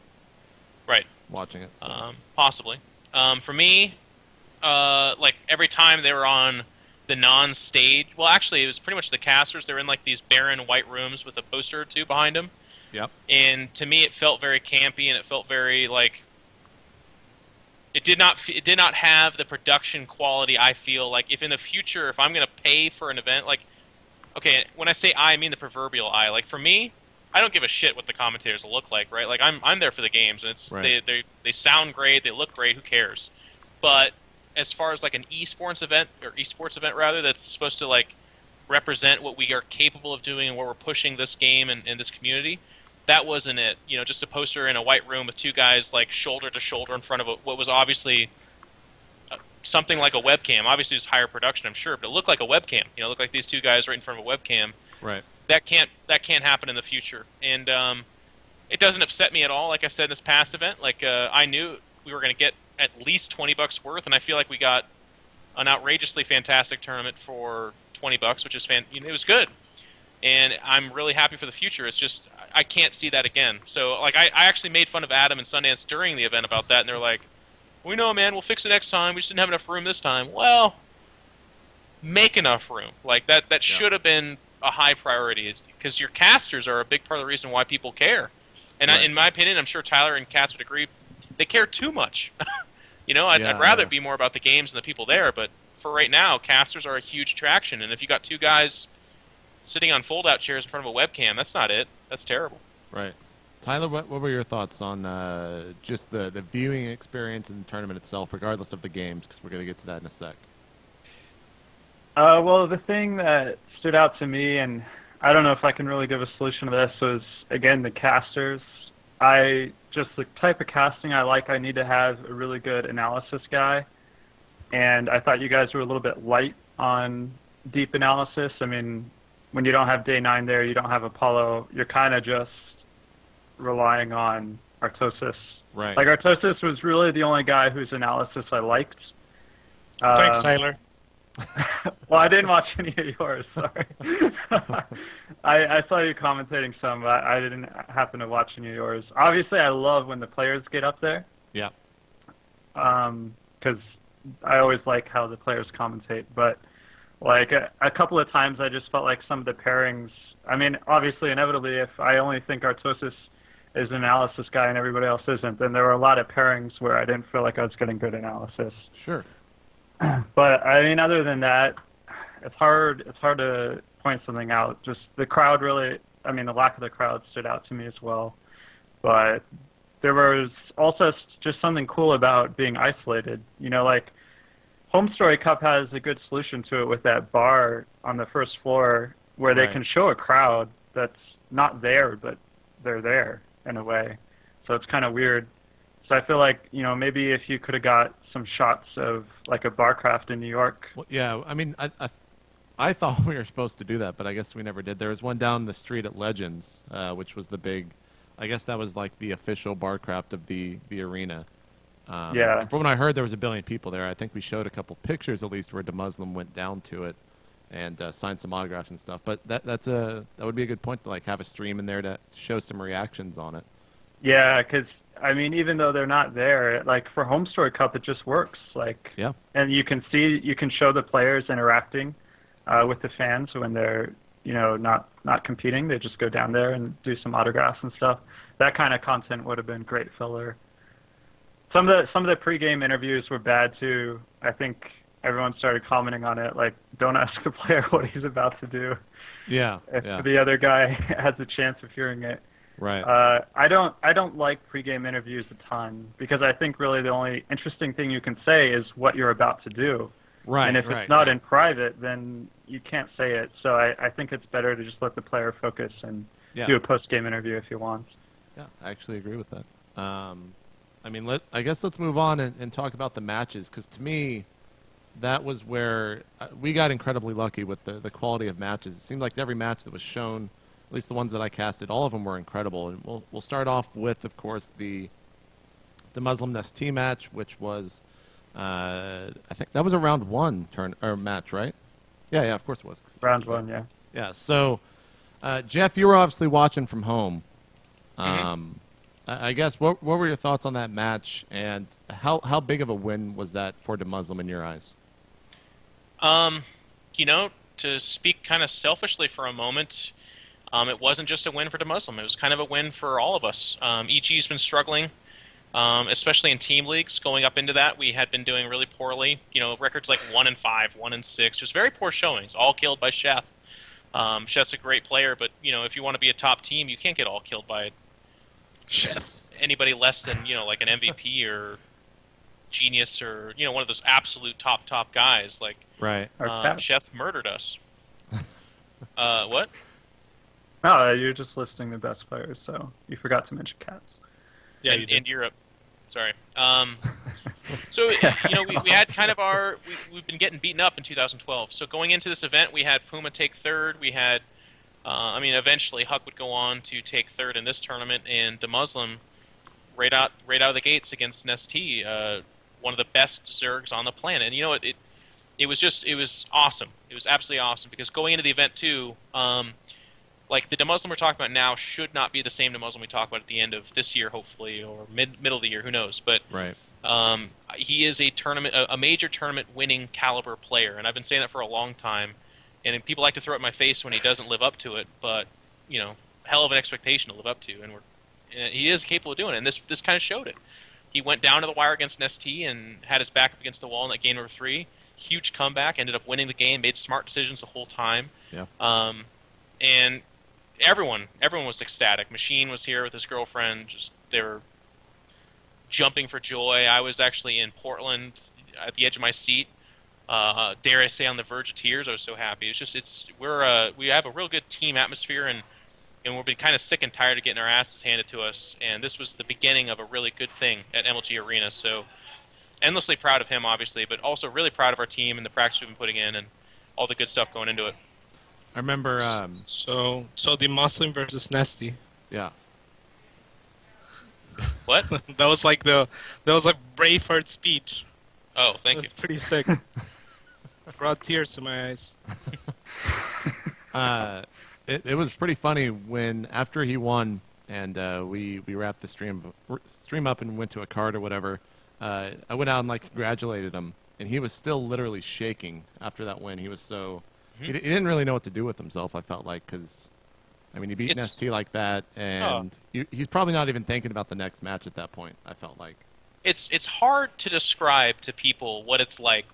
right watching it. So. Possibly. For me, like every time they were on the non-stage, well, actually, it was pretty much the casters. They were in like these barren white rooms with a poster or two behind them. Yep. And to me, it felt very campy, and it felt very like it did not have the production quality. I feel like if in the future, if I'm going to pay for an event, like, okay, when I say I mean the proverbial I. Like for me, I don't give a shit what the commentators will look like, right? Like I'm there for the games, and it's right. they sound great, they look great. Who cares? But as far as like an esports event rather, that's supposed to like represent what we are capable of doing and where we're pushing this game and this community, that wasn't it. You know, just a poster in a white room with two guys like shoulder to shoulder in front of what was obviously something like a webcam. Obviously, it was higher production, I'm sure, but it looked like a webcam. You know, it looked like these two guys right in front of a webcam. Right. That can't happen in the future, and it doesn't upset me at all. Like I said in this past event, like I knew we were going to get at least $20 worth, and I feel like we got an outrageously fantastic tournament for $20, which is it was good, and I'm really happy for the future. It's just I can't see that again. So like I actually made fun of Adam and Sundance during the event about that, and they're like, "We know, man. We'll fix it next time. We just didn't have enough room this time." Well, make enough room. Like that should have been a high priority, because your casters are a big part of the reason why people care. And right. in my opinion, I'm sure Tyler and Katz would agree, they care too much. You know, I'd rather it be more about the games and the people there, but for right now, casters are a huge attraction, and if you got two guys sitting on fold-out chairs in front of a webcam, that's not it. That's terrible. Right. Tyler, what were your thoughts on just the viewing experience and the tournament itself, regardless of the games, because we're going to get to that in a sec. Well, the thing that stood out to me, and I don't know if I can really give a solution to this, was, again, the casters. Just the type of casting I like, I need to have a really good analysis guy. And I thought you guys were a little bit light on deep analysis. I mean, when you don't have Day 9 there, you don't have Apollo, you're kind of just relying on Artosis. Right. Like, Artosis was really the only guy whose analysis I liked. Thanks, Tyler. Well, I didn't watch any of yours, sorry. I saw you commentating some, but I didn't happen to watch any of yours. Obviously, I love when the players get up there. Yeah. Because I always like how the players commentate. But, like, a couple of times I just felt like some of the pairings... I mean, obviously, inevitably, if I only think Artosis is an analysis guy and everybody else isn't, then there were a lot of pairings where I didn't feel like I was getting good analysis. Sure. But I mean, other than that, it's hard to point something out. Just the crowd really, I mean, the lack of the crowd stood out to me as well. But there was also just something cool about being isolated. You know, like Home Story Cup has a good solution to it with that bar on the first floor where they can show a crowd that's not there, but they're there in a way. So it's kind of weird. So I feel like, maybe if you could have got some shots of like a Barcraft in New York. Well, yeah, I mean, I thought we were supposed to do that, but I guess we never did. There was one down the street at Legends, which was the big. I guess that was like the official Barcraft of the arena. Yeah. And from what I heard, there was 1 billion people there. I think we showed a couple pictures at least where DeMuslim went down to it and signed some autographs and stuff. But that would be a good point to like have a stream in there to show some reactions on it. Yeah, because I mean, even though they're not there, like for Home Story Cup, it just works. Like, Yeah. and you can show the players interacting with the fans when they're, not competing. They just go down there and do some autographs and stuff. That kind of content would have been great filler. Some of the pregame interviews were bad too. I think everyone started commenting on it, like, don't ask the player what he's about to do. Yeah. If yeah. the other guy has a chance of hearing it. Right. I don't like pregame interviews a ton because I think really the only interesting thing you can say is what you're about to do. Right. And if right, it's not right. in private, then you can't say it. So I think it's better to just let the player focus and Yeah. do a post-game interview if he wants. Yeah, I actually agree with that. I mean, I guess let's move on and talk about the matches, because to me, that was where we got incredibly lucky with the quality of matches. It seemed like every match that was shown, at least the ones that I casted, all of them were incredible. And we'll start off with, of course, the MLG match, which was, I think that was a round 1 match, right? Yeah, of course it was. Round 1, yeah. Yeah, so, Jeff, you were obviously watching from home. I guess, what were your thoughts on that match, and how big of a win was that for DeMuslim in your eyes? To speak kind of selfishly for a moment, it wasn't just a win for DeMuslim. It was kind of a win for all of us. EG's been struggling, especially in team leagues. Going up into that, we had been doing really poorly. Records like 1-5, 1-6, just very poor showings, all killed by Chef. Chef's a great player, but if you want to be a top team, you can't get all killed by Chef. Anybody less than like an MVP or Genius or one of those absolute top guys. Like Right. Or Cats. Chef murdered us. What? No, you're just listing the best players, so you forgot to mention Cats. Yeah, in Europe. Sorry. So we had kind of we've been getting beaten up in 2012. So going into this event, we had Puma take third. We had, eventually Huck would go on to take third in this tournament, and DeMuslim right out of the gates against MLG, one of the best Zergs on the planet. And it was awesome. It was absolutely awesome because going into the event too, like the DeMuslim we're talking about now should not be the same DeMuslim we talk about at the end of this year, hopefully, or middle of the year, who knows. But Right. he is a major tournament winning caliber player, and I've been saying that for a long time. And people like to throw it in my face when he doesn't live up to it, but hell of an expectation to live up to, and he is capable of doing it. And this kind of showed it. He went down to the wire against MLG and had his back up against the wall in that game number 3. Huge comeback, ended up winning the game, made smart decisions the whole time. Yeah. And everyone was ecstatic. Machine was here with his girlfriend. They were jumping for joy. I was actually in Portland at the edge of my seat. Dare I say, on the verge of tears. I was so happy. We have a real good team atmosphere, and we've been kind of sick and tired of getting our asses handed to us. And this was the beginning of a really good thing at MLG Arena. So endlessly proud of him, obviously, but also really proud of our team and the practice we've been putting in and all the good stuff going into it. I remember, So the Muslim versus MLG. yeah. What? that was like Braveheart speech. Oh, It thank you. was pretty sick. Brought tears to my eyes. It was pretty funny when after he won and we wrapped the stream up and went to a card or whatever. I went out and congratulated him, and he was still literally shaking after that win. He was so he didn't really know what to do with himself. I felt like because he beat MLG like that, and he's probably not even thinking about the next match at that point. I felt like It's hard to describe to people what it's like.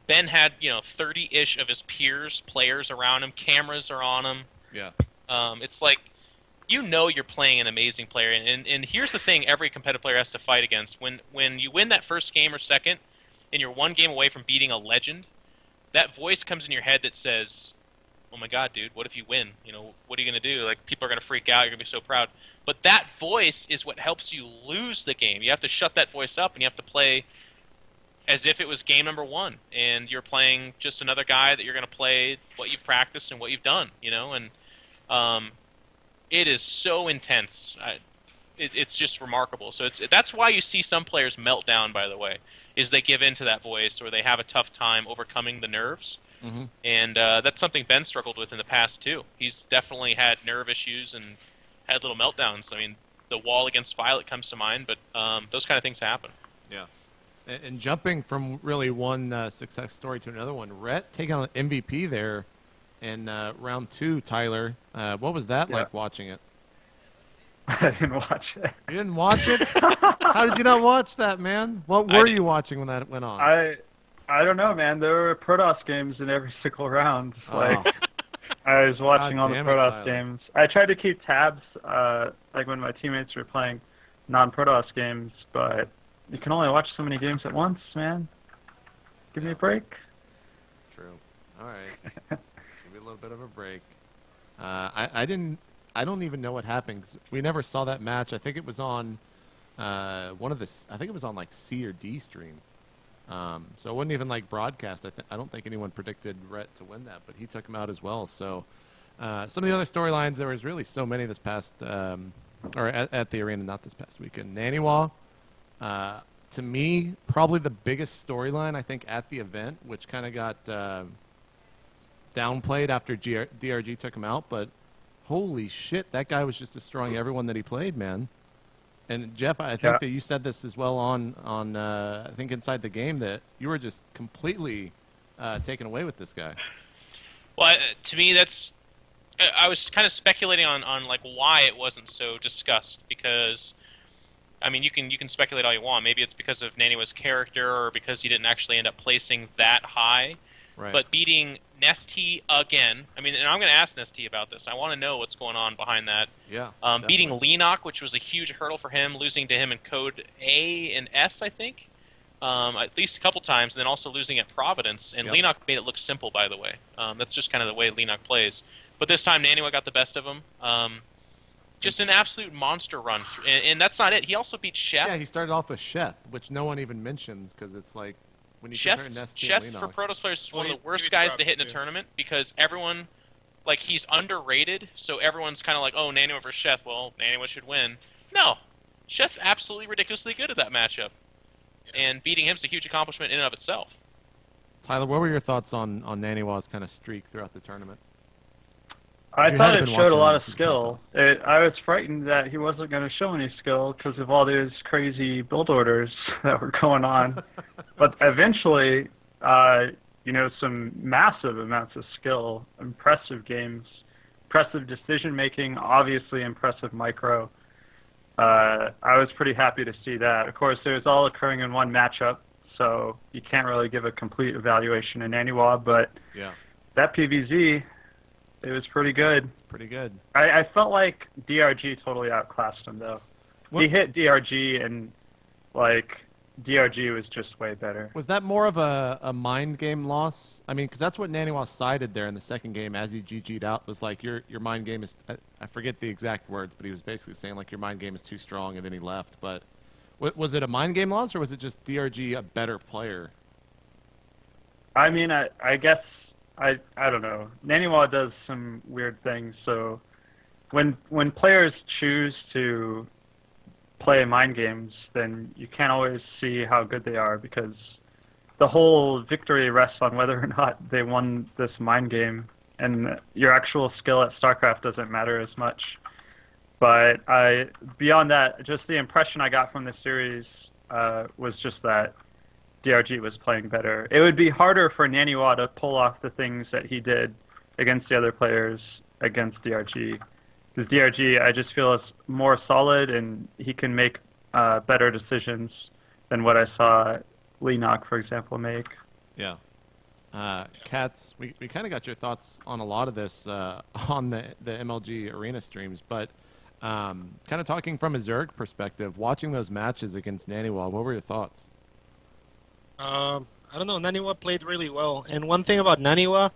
Ben had 30-ish of his players around him. Cameras are on him. Yeah. It's like you're playing an amazing player, and here's the thing: every competitive player has to fight against. When you win that first game or second, and you're one game away from beating a legend, that voice comes in your head that says, oh my god, dude, what if you win? You know, what are you gonna do? Like, people are gonna freak out. You're gonna be so proud. But that voice is what helps you lose the game. You have to shut that voice up, and you have to play as if it was game number 1, and you're playing just another guy that you're gonna play what you've practiced and what you've done. You know, and it is so intense. It's just remarkable. So that's why you see some players melt down, by the way, is they give in to that voice or they have a tough time overcoming the nerves. Mm-hmm. And that's something Ben struggled with in the past, too. He's definitely had nerve issues and had little meltdowns. I mean, the wall against Violet comes to mind, but those kind of things happen. Yeah. And jumping from really one success story to another one, Rhett taking on MVP there in round 2, Tyler. What was that like watching it? I didn't watch it. You didn't watch it? How did you not watch that, man? What were you watching when that went on? I don't know, man. There were Protoss games in every single round. Like, I was watching all the Protoss games. I tried to keep tabs, like when my teammates were playing non-Protoss games, but you can only watch so many games at once, man. Give me a break. It's true. All right. Give me a little bit of a break. I don't even know what happened 'cause we never saw that match. I think it was on I think it was on like C or D stream. So it wasn't even like broadcast. I don't think anyone predicted Rhett to win that, but he took him out as well. So some of the other storylines, there was really so many this past, or at the arena, not this past weekend. Naniwa, to me, probably the biggest storyline, I think, at the event, which kind of got downplayed after DRG took him out, but holy shit, that guy was just destroying everyone that he played, man. And Jeff, I think that you said this as well on I think Inside the Game, that you were just completely taken away with this guy. Well, to me, I was kind of speculating on like why it wasn't so discussed, because I mean, you can speculate all you want. Maybe it's because of Naniwa's character, or because he didn't actually end up placing that high. Right. But beating MLG again, I mean, and I'm going to ask MLG about this. I want to know what's going on behind that. Yeah. Beating Lenok, which was a huge hurdle for him, losing to him in code A and S, I think, at least a couple times, and then also losing at Providence. And Lenok made it look simple, by the way. That's just kind of the way Lenok plays. But this time, Naniwa got the best of him. Just an absolute monster run. And that's not it. He also beat Chef. Yeah, he started off with Chef, which no one even mentions because it's like, when you compare MLG Chef and Lenok, for Protoss players is one of the worst guys to hit in a tournament, because everyone, like, he's underrated, so everyone's kind of like, oh, Naniwa versus Chef, well, Naniwa should win. No, Chef's absolutely ridiculously good at that matchup, and beating him's a huge accomplishment in and of itself. Tyler, what were your thoughts on Naniwa's kind of streak throughout the tournament? I thought it showed a lot of skill. I was frightened that he wasn't going to show any skill because of all those crazy build orders that were going on. But eventually, you know, some massive amounts of skill, impressive games, impressive decision-making, obviously impressive micro. I was pretty happy to see that. Of course, it was all occurring in one matchup, so you can't really give a complete evaluation in Naniwa, but that PVZ... it was pretty good. It's pretty good. I felt like DRG totally outclassed him, though. He hit DRG, and, like, DRG was just way better. Was that more of a mind game loss? I mean, because that's what Naniwa sided there in the second game as he GG'd out, was like, your mind game is... I forget the exact words, but he was basically saying, like, your mind game is too strong, and then he left. But was it a mind game loss, or was it just DRG a better player? I mean, I guess... I don't know. Naniwa does some weird things, so when players choose to play mind games, then you can't always see how good they are, because the whole victory rests on whether or not they won this mind game, and your actual skill at StarCraft doesn't matter as much. But beyond that, just the impression I got from the series was just that DRG was playing better. It would be harder for Naniwa to pull off the things that he did against the other players against DRG. Because DRG, I just feel, is more solid, and he can make better decisions than what I saw Lenok, for example, make. Yeah. Katz, we kind of got your thoughts on a lot of this on the MLG Arena streams, but kind of talking from a Zerg perspective, watching those matches against Naniwa, what were your thoughts? I don't know. Naniwa played really well, and one thing about Naniwa,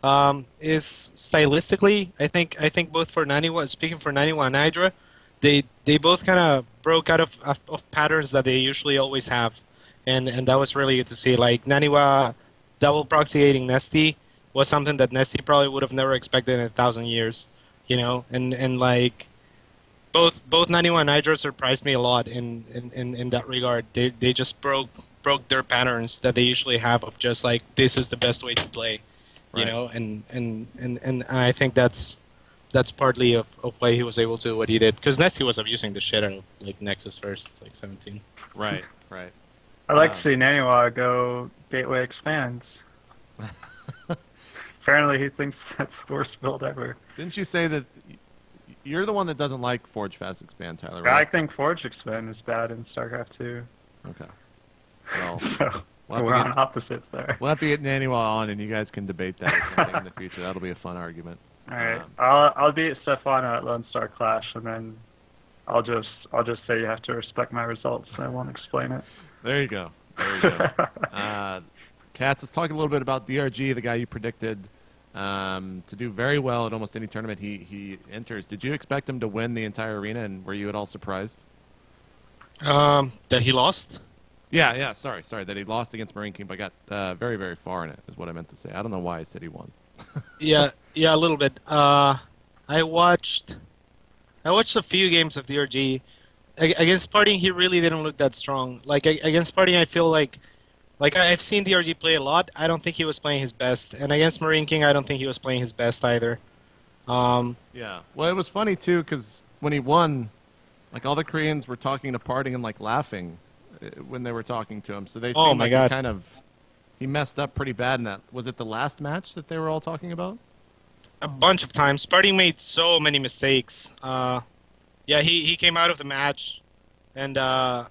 is stylistically, I think both for 91, speaking for 91 and Hydra, they both kind of broke out of patterns that they usually always have, and that was really good to see. Like Naniwa double proxying Nesty was something that Nesty probably would have never expected in 1,000 years, and like both Naniwa and Hydra surprised me a lot in that regard. They just broke their patterns that they usually have of just like this is the best way to play. Right. And I think that's partly of why he was able to do what he did. Because Nesty was abusing the shit out of like Nexus first, like 17. Right. I'd like to see Naniwa go Gateway Expands. Apparently he thinks that's the worst build ever. Didn't you say that you're the one that doesn't like Forge Fast Expand, Tyler? I Right? think Forge Expand is bad in StarCraft 2. Okay. Well, So we'll have we're to on get, opposites there. we'll have to get Naniwa on, and you guys can debate that or something in the future. That'll be a fun argument. All right, Um, I'll beat Stefano at Lone Star Clash, and then I'll just say you have to respect my results. I won't explain it. There you go. Katz, let's talk a little bit about DRG, the guy you predicted to do very well at almost any tournament he enters. Did you expect him to win the entire arena, and were you at all surprised? That he lost. Yeah, sorry, that he lost against Marine King, but got very, very far in it, is what I meant to say. I don't know why I said he won. yeah, a little bit. I watched a few games of DRG. Against Partying, he really didn't look that strong. Like against Partying, I feel like I've seen DRG play a lot. I don't think he was playing his best, and against Marine King, I don't think he was playing his best either. Yeah. Well, it was funny, too, because when he won, like, all the Koreans were talking to Partying and, like, laughing when they were talking to him. So they Oh seemed my like God. he messed up pretty bad in that. Was it the last match that they were all talking about? A bunch of times. Partying made so many mistakes. Yeah, he came out of the match, and I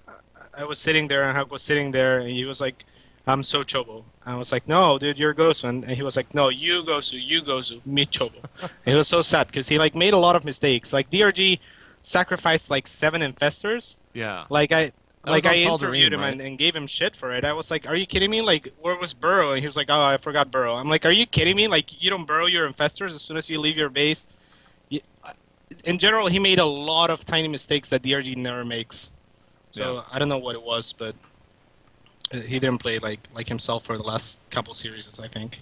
was sitting there, and Hawk was sitting there, and he was like, I'm so Chobo. I was like, no, dude, you're Gosu. And he was like, no, you Gosu, me Chobo. And he was so sad, because he, like, made a lot of mistakes. Like, DRG sacrificed, like, 7 infestors. Yeah. Like, I was on Tal'Darim, interviewed him right? and gave him shit for it. I was like, are you kidding me? Like, where was Burrow? And he was like, oh, I forgot Burrow. I'm like, are you kidding me? Like, you don't burrow your infestors as soon as you leave your base? In general, he made a lot of tiny mistakes that DRG never makes. So, Yeah. I don't know what it was, but he didn't play like himself for the last couple series, I think.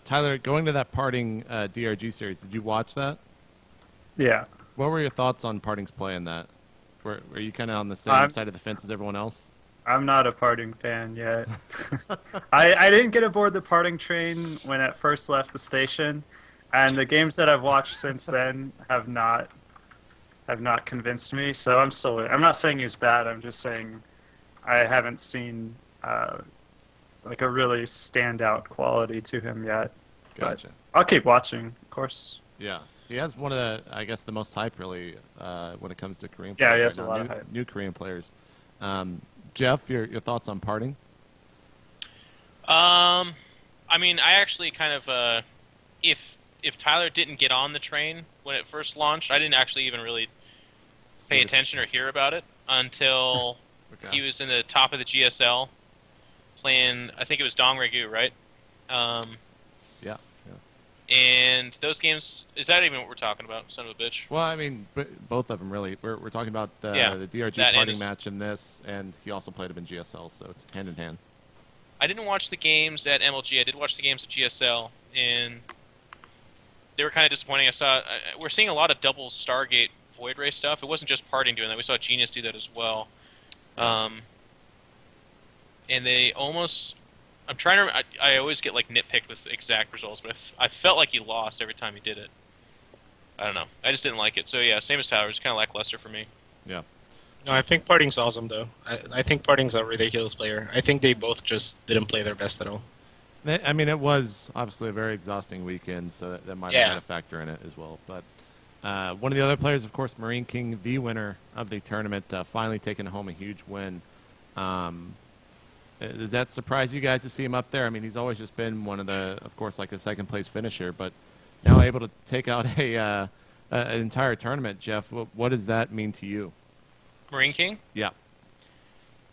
Tyler, going to that Parting DRG series, did you watch that? Yeah. What were your thoughts on Parting's play in that? Were you kind of on the same side of the fence as everyone else? I'm not a Parting fan yet. I didn't get aboard the Parting train when it first left the station, and the games that I've watched since then have not convinced me. So I'm not saying he's bad. I'm just saying I haven't seen like a really standout quality to him yet. Gotcha. I'll keep watching, of course. Yeah. He has one of the, I guess, the most hype, really, when it comes to Korean Yeah, players. he has right a lot now. of hype. New Korean players. Jeff, your thoughts on Parting? I mean, I actually kind of, if Tyler didn't get on the train when it first launched, I didn't actually even really pay attention or hear about it until Okay. he was in the top of the GSL playing, I think it was Dong Regu, right? Yeah. And those games, is that even what we're talking about, son of a bitch? Well, I mean, both of them, really. We're talking about the DRG that Parting is- match in this, and he also played him in GSL, so it's hand in hand. I didn't watch the games at MLG. I did watch the games at GSL, and they were kind of disappointing. We're seeing a lot of double Stargate Void Ray stuff. It wasn't just Parting doing that. We saw Genius do that as well. And they almost... I'm trying to... I always get like nitpicked with exact results, but I felt like he lost every time he did it. I don't know. I just didn't like it. So yeah, same as Tyler. It's kind of lackluster for me. Yeah. No, I think Parting's awesome, though. I think Parting's a ridiculous player. I think they both just didn't play their best at all. I mean, it was obviously a very exhausting weekend, so that might have had a factor in it as well. But one of the other players, of course, Marine King, the winner of the tournament, finally taking home a huge win. Does that surprise you guys to see him up there? I mean, he's always just been one of the, of course, like a second-place finisher, but now able to take out an entire tournament. Jeff, what does that mean to you? Marine King? Yeah.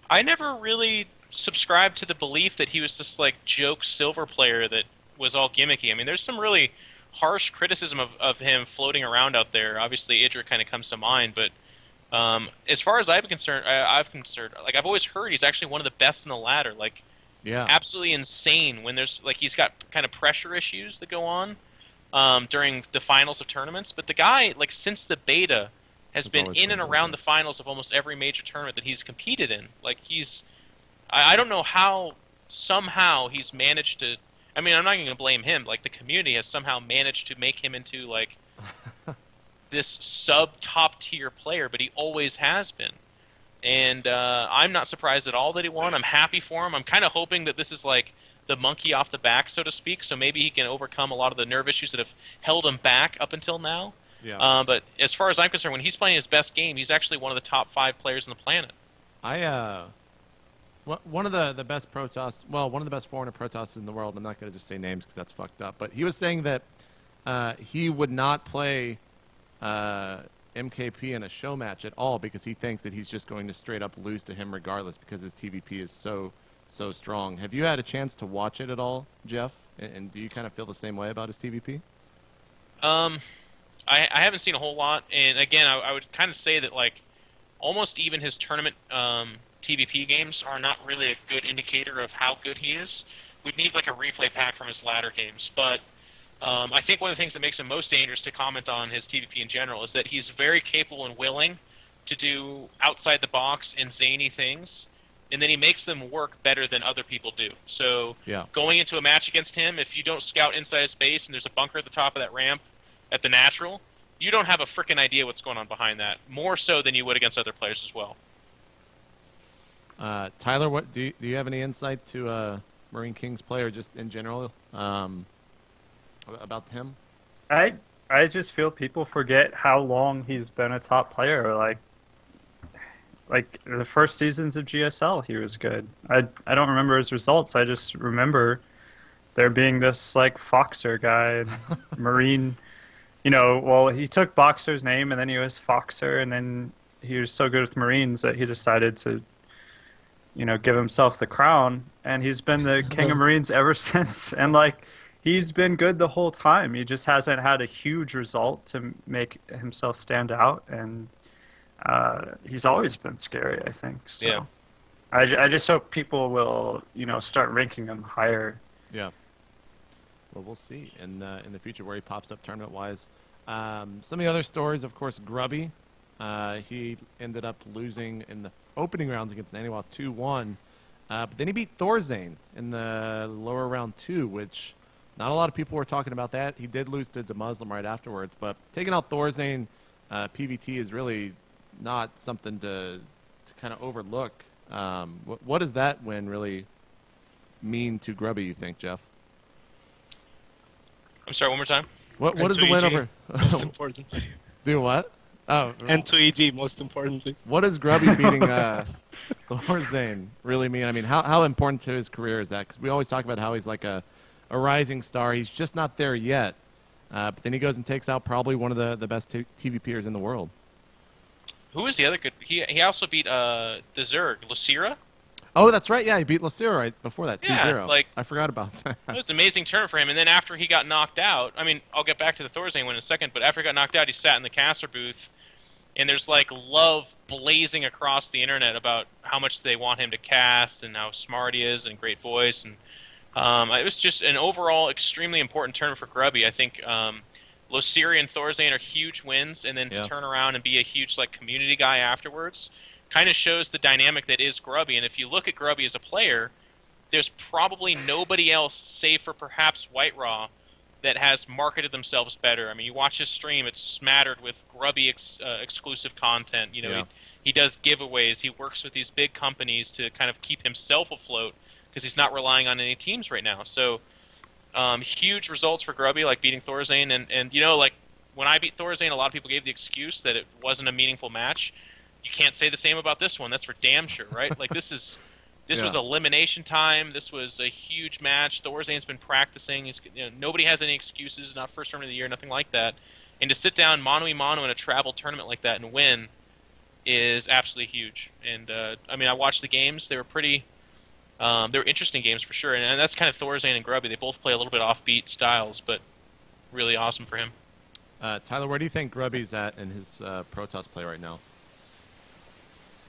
I never really subscribed to the belief that he was this like joke silver player that was all gimmicky. I mean, there's some really harsh criticism of him floating around out there. Obviously, Idra kind of comes to mind, but as far as I've concerned, like I've always heard he's actually one of the best in the ladder. Like, Yeah. absolutely insane when there's like he's got kind of pressure issues that go on during the finals of tournaments. But the guy, like since the beta, has He's been always in and been around good. the finals of almost every major tournament that he's competed in. Like I don't know how somehow he's managed to. I mean, I'm not going to blame him. Like the community has somehow managed to make him into like this sub top tier player, but he always has been. And I'm not surprised at all that he won. I'm happy for him. I'm kind of hoping that this is like the monkey off the back, so to speak. So maybe he can overcome a lot of the nerve issues that have held him back up until now. Yeah. But as far as I'm concerned, when he's playing his best game, he's actually one of the top 5 players on the planet. One of the best Protoss, well, one of the best foreigner Protoss in the world. I'm not going to just say names because that's fucked up. But he was saying that he would not play MKP in a show match at all because he thinks that he's just going to straight up lose to him regardless because his TVP is so strong. Have you had a chance to watch it at all, Jeff? And do you kind of feel the same way about his TVP? I haven't seen a whole lot, and again, I would kind of say that like almost even his tournament TVP games are not really a good indicator of how good he is. We'd need like a replay pack from his ladder games, but I think one of the things that makes him most dangerous to comment on his TVP in general is that he's very capable and willing to do outside the box and zany things, and then he makes them work better than other people do. So Yeah. going into a match against him, if you don't scout inside his base and there's a bunker at the top of that ramp at the natural, you don't have a frickin' idea what's going on behind that, more so than you would against other players as well. Tyler, what do you have any insight to Marine Kings play or just in general about him? I just feel people forget how long he's been a top player. Like the first seasons of GSL, he was good. I don't remember his results. I just remember there being this like Foxer guy, Marine. You know, well, he took Boxer's name and then he was Foxer, and then he was so good with Marines that he decided to, you know, give himself the crown, and he's been the king of Marines ever since. And like, he's been good the whole time. He just hasn't had a huge result to make himself stand out, and he's always been scary, I think. So Yeah. I just hope people will, you know, start ranking him higher. Yeah. Well, we'll see in the future where he pops up tournament-wise. Some of the other stories, of course, Grubby. He ended up losing in the opening rounds against Naniwa 2-1. But then he beat Thorzane in the lower round 2, which not a lot of people were talking about that. He did lose to DeMuslim right afterwards. But taking out Thorzane, PVT is really not something to kind of overlook. What does that win really mean to Grubby, you think, Jeff? I'm sorry, one more time? What And is the to win EG, over? most importantly. Do what? Oh, And to EG, most importantly. what does Grubby beating Thorzane really mean? I mean, how important to his career is that? Because we always talk about how he's like a rising star. He's just not there yet. But then he goes and takes out probably one of the best TVPers in the world. Who is the other good? He also beat the Zerg, Lucira. Oh, that's right. Yeah, he beat Lucero right before that, 2-0. Yeah, like- I forgot about that. It was an amazing turn for him, and then after he got knocked out, I mean, I'll get back to the Thorzane one in a second, but after he got knocked out, he sat in the caster booth, and there's like love blazing across the internet about how much they want him to cast and how smart he is and great voice, and it was just an overall extremely important turn for Grubby. I think Luciri and Thorzane are huge wins, and then to Yeah. turn around and be a huge like community guy afterwards kind of shows the dynamic that is Grubby. And if you look at Grubby as a player, there's probably nobody else, save for perhaps White Raw, that has marketed themselves better. I mean, you watch his stream; it's smattered with Grubby exclusive content. You know, Yeah. he does giveaways. He works with these big companies to kind of keep himself afloat because he's not relying on any teams right now. So, huge results for Grubby, like beating Thorzane, and you know, like when I beat Thorzane, a lot of people gave the excuse that it wasn't a meaningful match. You can't say the same about this one. That's for damn sure, right? Like this was elimination time. This was a huge match. Thorzane's been practicing. Nobody has any excuses. Not first tournament of the year. Nothing like that. And to sit down mano-a-mano in a travel tournament like that and win is absolutely huge. And I mean, I watched the games. They were pretty They're interesting games for sure, and that's kind of Thorzane and Grubby. They both play a little bit offbeat styles, but really awesome for him. Tyler, where do you think Grubby's at in his Protoss play right now?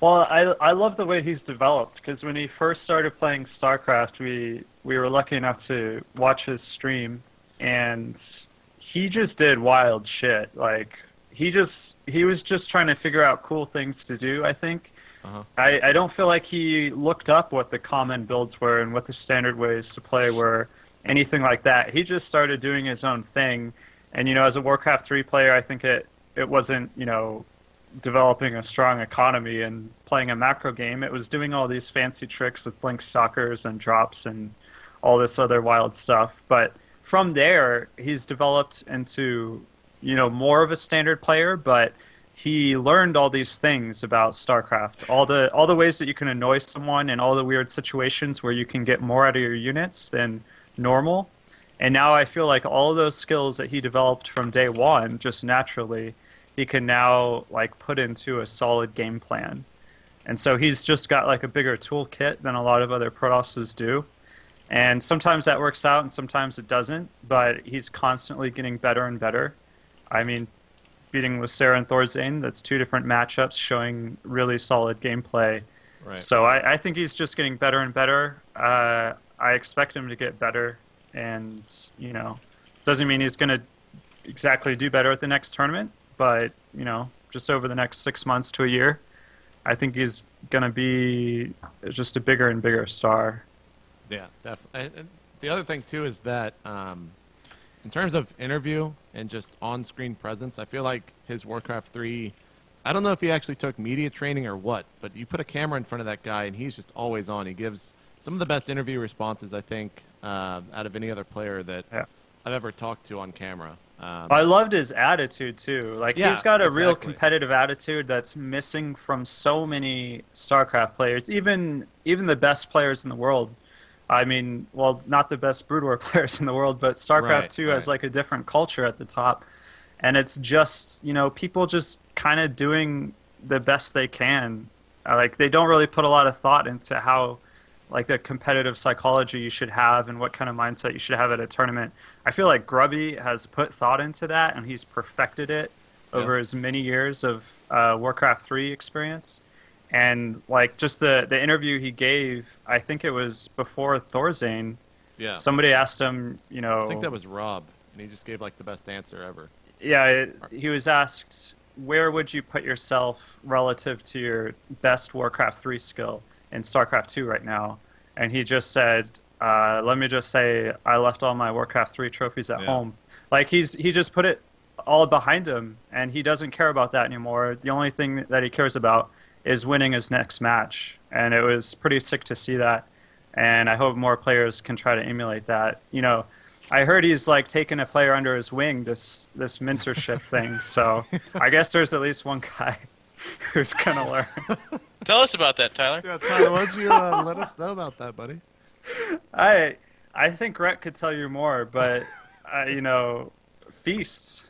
Well, I love the way he's developed, because when he first started playing StarCraft, we were lucky enough to watch his stream, and he just did wild shit. Like, he was just trying to figure out cool things to do, I think. I don't feel like he looked up what the common builds were and what the standard ways to play were, anything like that. He just started doing his own thing, and, as a Warcraft 3 player, I think it wasn't, developing a strong economy and playing a macro game. It was doing all these fancy tricks with blink stalkers and drops and all this other wild stuff. But from there, he's developed into, more of a standard player, but he learned all these things about StarCraft, all the ways that you can annoy someone and all the weird situations where you can get more out of your units than normal. And now I feel like all of those skills that he developed from day one, just naturally, he can now put into a solid game plan. And so he's just got a bigger toolkit than a lot of other Protosses do. And sometimes that works out and sometimes it doesn't, but he's constantly getting better and better. I mean, beating Lucera and Thorzane, that's two different matchups showing really solid gameplay. Right. So I think he's just getting better and better. I expect him to get better, and, doesn't mean he's going to exactly do better at the next tournament, but, just over the next 6 months to a year, I think he's going to be just a bigger and bigger star. Yeah, definitely. And the other thing, too, is that in terms of interview and just on-screen presence, I feel like his Warcraft 3, I don't know if he actually took media training or what, but you put a camera in front of that guy, and he's just always on. He gives some of the best interview responses, I think, out of any other player that I've ever talked to on camera. I loved his attitude too. He's got a real exactly. competitive attitude that's missing from so many StarCraft players, even the best players in the world. I mean, well, not the best Brood War players in the world, but StarCraft 2 has a different culture at the top, and it's just people just kind of doing the best they can. They don't really put a lot of thought into how the competitive psychology you should have and what kind of mindset you should have at a tournament. I feel like Grubby has put thought into that, and he's perfected it over his many years of Warcraft 3 experience. And just the interview he gave, I think it was before Thorzane. Yeah. Somebody asked him, I think that was Rob, and he just gave the best answer ever. Yeah, he was asked, where would you put yourself relative to your best Warcraft 3 skill in StarCraft 2 right now? And he just said, let me just say, I left all my Warcraft 3 trophies at home. He just put it all behind him, and he doesn't care about that anymore. The only thing that he cares about is winning his next match. And it was pretty sick to see that. And I hope more players can try to emulate that. I heard he's taking a player under his wing, this mentorship thing. So I guess there's at least one guy who's going to learn. Tell us about that, Tyler. Yeah, Tyler, why don't you let us know about that, buddy? I think Rhett could tell you more, but Feast.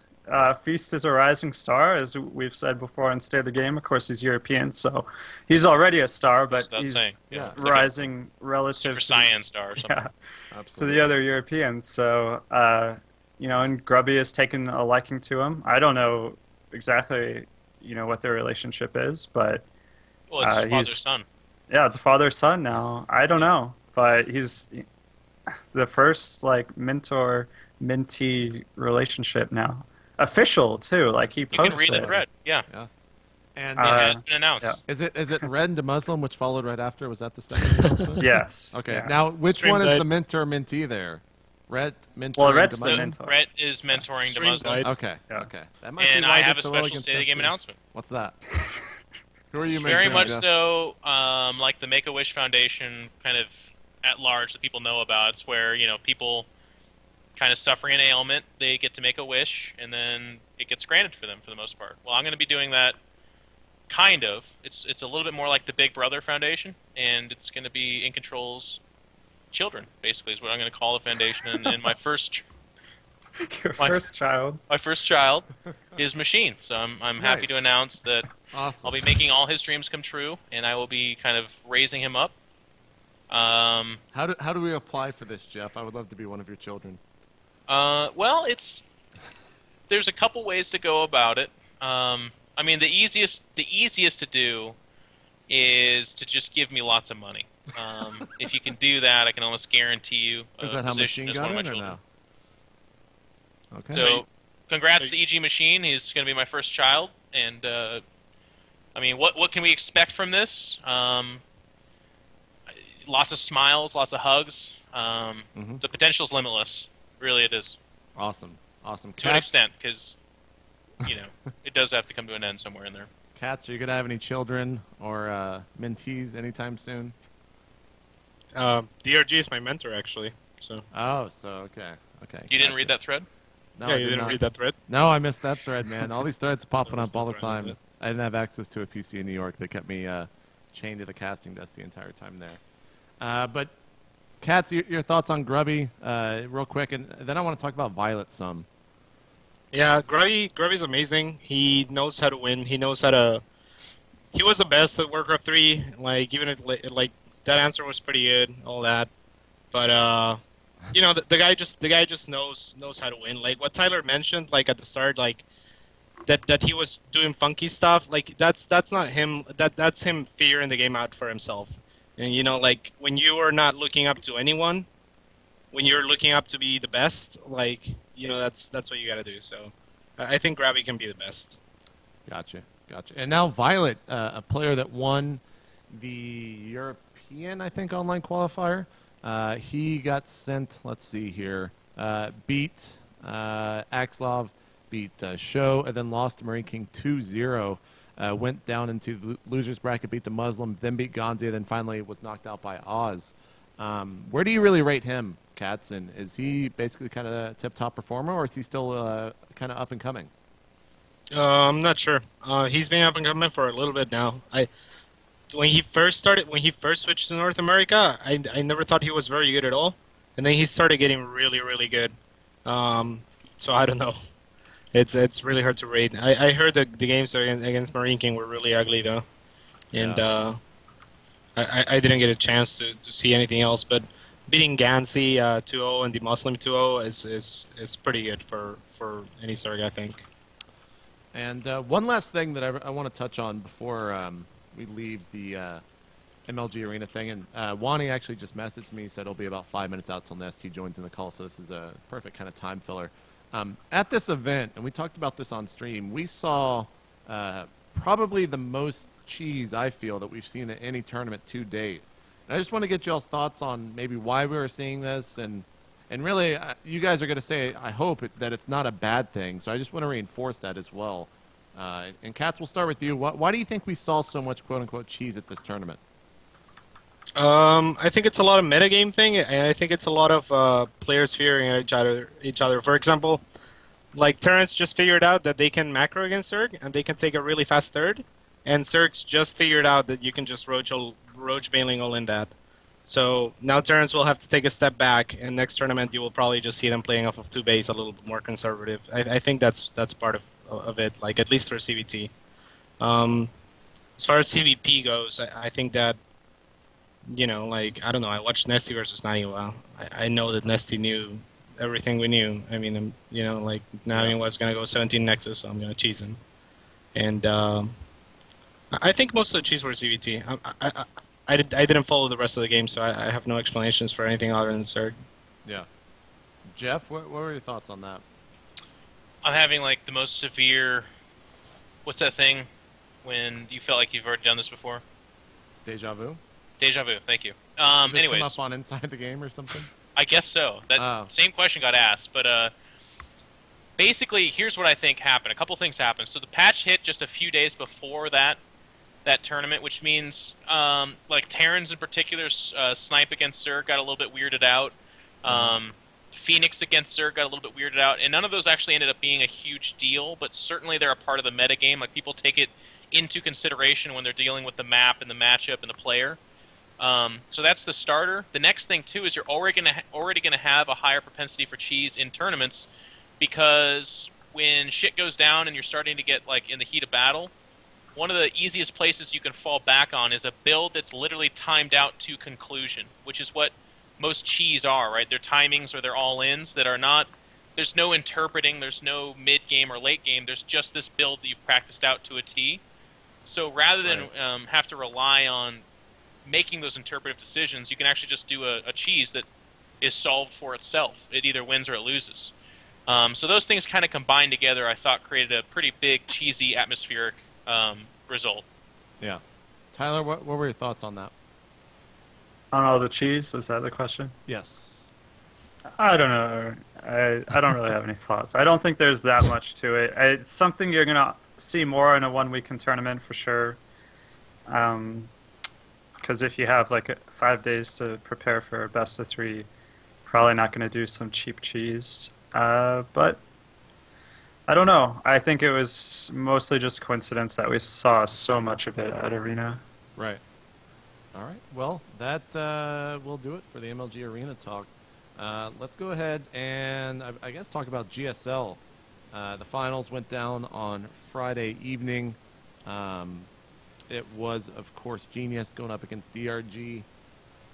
Feast is a rising star, as we've said before on State of the Game. Of course, he's European, so he's already a star, but he's rising relative Super Saiyan star or something. To the other Europeans. So, and Grubby has taken a liking to him. I don't know exactly, what their relationship is, but Well, it's father's son. Yeah, it's a father-son now. I don't know, but he's the first mentor-mentee relationship now. Official too, he posted. You can read the thread. Yeah. And it's been announced. Yeah. is it Red into Muslim, which followed right after? Was that the second announcement? Yes. Okay. Yeah. Now, which Stream one is Dead. the mentor-mentee there? Rhett mentoring Well, Rhett's to the Muslim? mentor. Rhett is mentoring the Stream Muslim. Dead. Okay. Yeah. Okay. That might be And why I it have a gets so well special against State of the Game Destiny. announcement. What's that? Who are you mentoring? Very much Jeff? so, like the Make-A-Wish Foundation, kind of at large that people know about. It's where people kind of suffering an ailment, they get to make a wish, and then it gets granted for them for the most part. Well, I'm going to be doing that. Kind of. It's a little bit more like the Big Brother Foundation, and it's going to be In Control's children. Basically, is what I'm going to call the foundation. And my first First child. My first child is Machine, so I'm happy to announce that Awesome. I'll be making all his dreams come true, and I will be kind of raising him up How do we apply for this, Jeff? I would love to be one of your children. Well, there's a couple ways to go about it. I mean, the easiest to do is to just give me lots of money. If you can do that, I can almost guarantee you a Is that how position Machine as one got of my in or children. no? Okay. So, congrats to EG Machine. He's going to be my first child, and I mean, what can we expect from this? Lots of smiles, lots of hugs. The potential's limitless. Really, it is. Awesome. To To an Cats, extent, because it does have to come to an end somewhere in there. Cats, are you gonna have any children or mentees anytime soon? DRG is my mentor, actually. So Oh, so okay. You didn't gotcha. read that thread? No, yeah, I you did didn't not. read that thread. No, I missed that thread, man. All these threads popping missed up all the the thread, time. yeah. I didn't have access to a PC in New York. They kept me chained to the casting desk the entire time there. But, Cats, your thoughts on Grubby, real quick, and then I want to talk about Violet some. Yeah, Grubby's amazing. He knows how to win. He knows how to. He was the best at Warcraft 3. Like even like that answer was pretty good, all that. But the guy just knows how to win. Like what Tyler mentioned, like at the start, like that he was doing funky stuff. Like that's not him. That's him figuring the game out for himself. And like when you are not looking up to anyone, when you're looking up to be the best, like that's what you got to do. So I think Grabby can be the best. Gotcha. And now Violet, a player that won the European, I think, online qualifier. He got sent, let's see here, beat Axlov, beat Show, and then lost to Marine King 2-0. Went down into the losers bracket, beat the Muslim, then beat Gonzia, then finally was knocked out by Oz. Where do you really rate him, Katz? And is he basically kind of a tip-top performer, or is he still kind of up and coming? I'm not sure. He's been up and coming for a little bit now. When he first switched to North America, I never thought he was very good at all, and then he started getting really, really good. So I don't know. It's really hard to rate. I heard the games against Marine King were really ugly though, and I didn't get a chance to see anything else. But beating Gansi 2-0 and the Muslim 2-0 is pretty good for any Zerg, I think. And one last thing that I want to touch on before we leave the MLG Arena thing. And Wani actually just messaged me, said it'll be about 5 minutes out till MLG joins in the call, so this is a perfect kind of time filler. At this event, and we talked about this on stream, we saw probably the most cheese, I feel, that we've seen at any tournament to date. And I just want to get y'all's thoughts on maybe why we were seeing this, and really, you guys are going to say, I hope, that it's not a bad thing. So I just want to reinforce that as well. And Katz, we'll start with you. Why do you think we saw so much quote-unquote cheese at this tournament? I think it's a lot of metagame thing, and I think it's a lot of players fearing each other. For example, like Terrence just figured out that they can macro against Zerg, and they can take a really fast third, and Zerg's just figured out that you can just roach bailing all in that. So now Terrence will have to take a step back, and next tournament you will probably just see them playing off of 2 base a little bit more conservative. I think that's part of it, like at least for CVT. As far as CVP goes, I think that, like, I don't know, I watched MLG versus Naniwa. I know that MLG knew everything we knew. I mean, like, Naniwa was going to go 17 Nexus, so I'm going to cheese him. And I think most of the cheese were CVT. I didn't follow the rest of the game, so I have no explanations for anything other than Zerg. Yeah. Jeff, what were your thoughts on that? I'm having like the most severe. What's that thing when you felt like you've already done this before? Deja vu? Deja vu. Thank you. Did this Anyways, come up on Inside the Game or something? I guess so. That same question got asked, but basically, here's what I think happened. A couple things happened. So the patch hit just a few days before that tournament, which means like Terrans in particular, Snipe against Zerg got a little bit weirded out. Phoenix against Zerg got a little bit weirded out, and none of those actually ended up being a huge deal, but certainly they're a part of the metagame. Like, people take it into consideration when they're dealing with the map and the matchup and the player. So that's the starter. The next thing, too, is you're already going to have a higher propensity for cheese in tournaments, because when shit goes down and you're starting to get, like, in the heat of battle, one of the easiest places you can fall back on is a build that's literally timed out to conclusion, which is what most cheese are, right? They're timings or they're all-ins that are not... There's no interpreting, there's no mid-game or late-game, there's just this build that you've practiced out to a T. So rather than have to rely on making those interpretive decisions, you can actually just do a cheese that is solved for itself. It either wins or it loses. So those things kind of combined together, I thought, created a pretty big, cheesy, atmospheric result. Yeah. Tyler, what were your thoughts on that? On all the cheese, was that the question? Yes. I don't know. I don't really have any thoughts. I don't think there's that much to it. It's something you're going to see more in a one-weekend tournament for sure. Because if you have like 5 days to prepare for a best of 3, probably not going to do some cheap cheese. But I don't know. I think it was mostly just coincidence that we saw so much of it at Arena. Right. All right. Well, that will do it for the MLG Arena talk. Let's go ahead and I guess talk about GSL. The finals went down on Friday evening. It was, of course, Genius going up against DRG.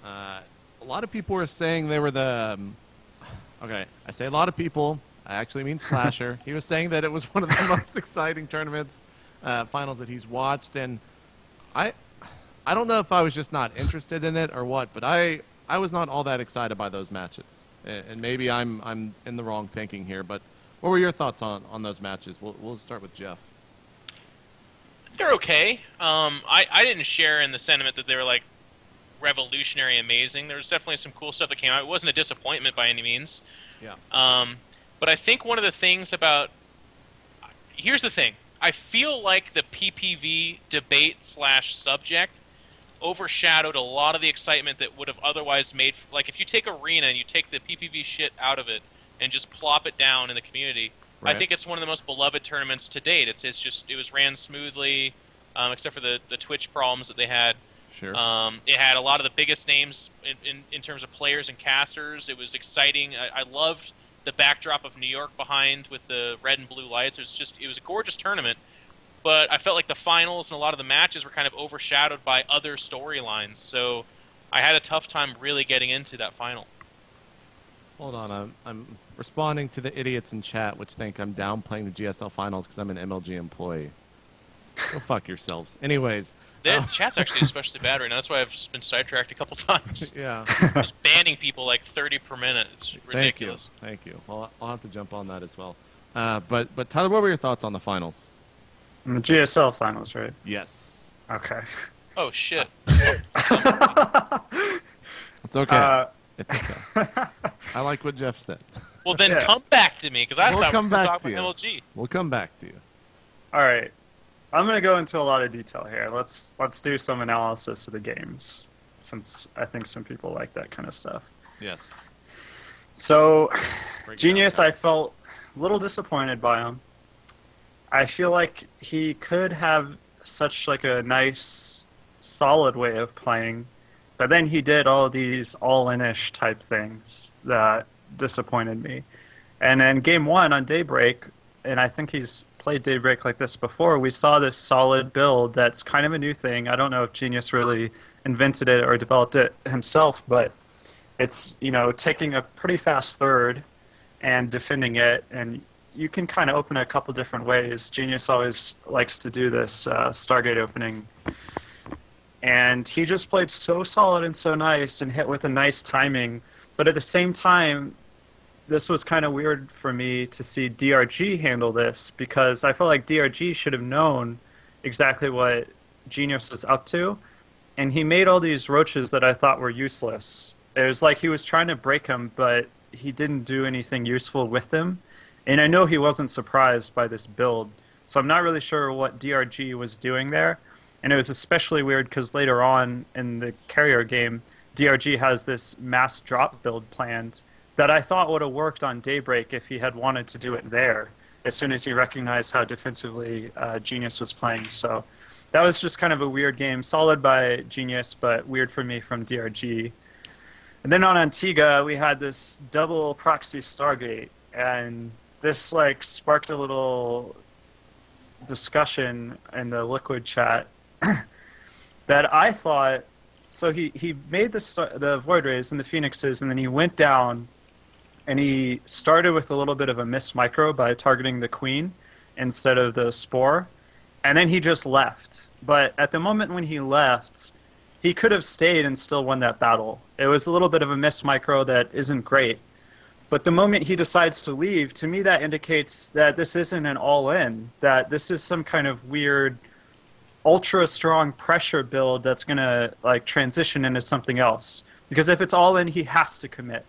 A lot of people were saying they were the... okay, I say a lot of people. I actually mean Slasher. He was saying that it was one of the most exciting tournaments, finals that he's watched. And I don't know if I was just not interested in it or what, but I was not all that excited by those matches. And maybe I'm in the wrong thinking here, but what were your thoughts on those matches? We'll start with Jeff. They're okay. I didn't share in the sentiment that they were like revolutionary amazing. There was definitely some cool stuff that came out. It wasn't a disappointment by any means. Yeah. But I think one of the things about... Here's the thing. I feel like the PPV debate/subject overshadowed a lot of the excitement that would have otherwise made... Like, if you take Arena and you take the PPV shit out of it and just plop it down in the community... Right. I think it's one of the most beloved tournaments to date. It was ran smoothly, except for the Twitch problems that they had. Sure. It had a lot of the biggest names in terms of players and casters. It was exciting. I loved the backdrop of New York behind with the red and blue lights. It was a gorgeous tournament, but I felt like the finals and a lot of the matches were kind of overshadowed by other storylines. So I had a tough time really getting into that final. Hold on, I'm responding to the idiots in chat which think I'm downplaying the GSL finals because I'm an MLG employee. Go fuck yourselves. Anyways. The chat's actually especially bad right now. That's why I've been sidetracked a couple times. Yeah. Just banning people like 30 per minute. It's ridiculous. Thank you. Well, I'll have to jump on that as well. But Tyler, what were your thoughts on the finals? The GSL finals, right? Yes. Okay. Oh, shit. It's okay. It's okay. I like what Jeff said. Well, then Yeah. come back to me, because I We'll thought come we were back talking to about you. MLG. We'll come back to you. All right. I'm going to go into a lot of detail here. Let's do some analysis of the games, since I think some people like that kind of stuff. Yes. So, Break it Genius, down. I felt a little disappointed by him. I feel like he could have such like a nice, solid way of playing, but then he did all these all-in-ish type things that disappointed me. And then game 1 on Daybreak, and I think he's played Daybreak like this before, we saw this solid build that's kind of a new thing. I don't know if Genius really invented it or developed it himself, but it's, taking a pretty fast third and defending it, and you can kind of open it a couple different ways. Genius always likes to do this Stargate opening. And he just played so solid and so nice and hit with a nice timing. But at the same time, this was kind of weird for me to see DRG handle this, because I felt like DRG should have known exactly what Genius was up to. And he made all these roaches that I thought were useless. It was like he was trying to break him, but he didn't do anything useful with them. And I know he wasn't surprised by this build. So I'm not really sure what DRG was doing there. And it was especially weird because later on in the carrier game, DRG has this mass drop build planned that I thought would have worked on Daybreak if he had wanted to do it there, as soon as he recognized how defensively Genius was playing. So that was just kind of a weird game. Solid by Genius, but weird for me from DRG. And then on Antigua, we had this double proxy Stargate, and this sparked a little discussion in the Liquid chat that I thought. So he made the Void Rays and the Phoenixes, and then he went down, and he started with a little bit of a miss micro by targeting the Queen instead of the Spore, and then he just left. But at the moment when he left, he could have stayed and still won that battle. It was a little bit of a miss micro that isn't great. But the moment he decides to leave, to me that indicates that this isn't an all-in, that this is some kind of weird ultra strong pressure build that's gonna like transition into something else. Because if it's all in, he has to commit.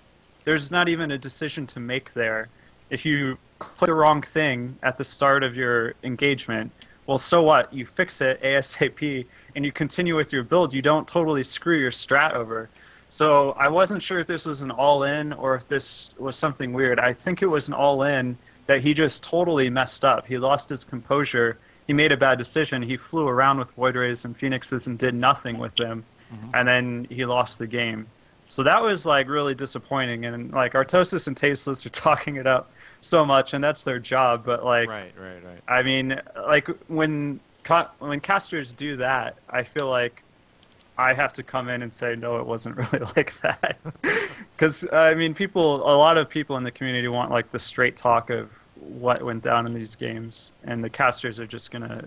There's not even a decision to make there. If you click the wrong thing at the start of your engagement, well, so what? You fix it ASAP and you continue with your build. You don't totally screw your strat over. So I wasn't sure if this was an all-in or if this was something weird. I think it was an all-in that he just totally messed up. He lost his composure. He made a bad decision. He flew around with Void Rays and Phoenixes and did nothing with them, and then he lost the game. So that was like really disappointing. And like Artosis and Tasteless are talking it up so much, and that's their job. But like, Right. I mean, like when casters do that, I feel like I have to come in and say no, it wasn't really like that. Because I mean, a lot of people in the community want like the straight talk of what went down in these games, and the casters are just gonna,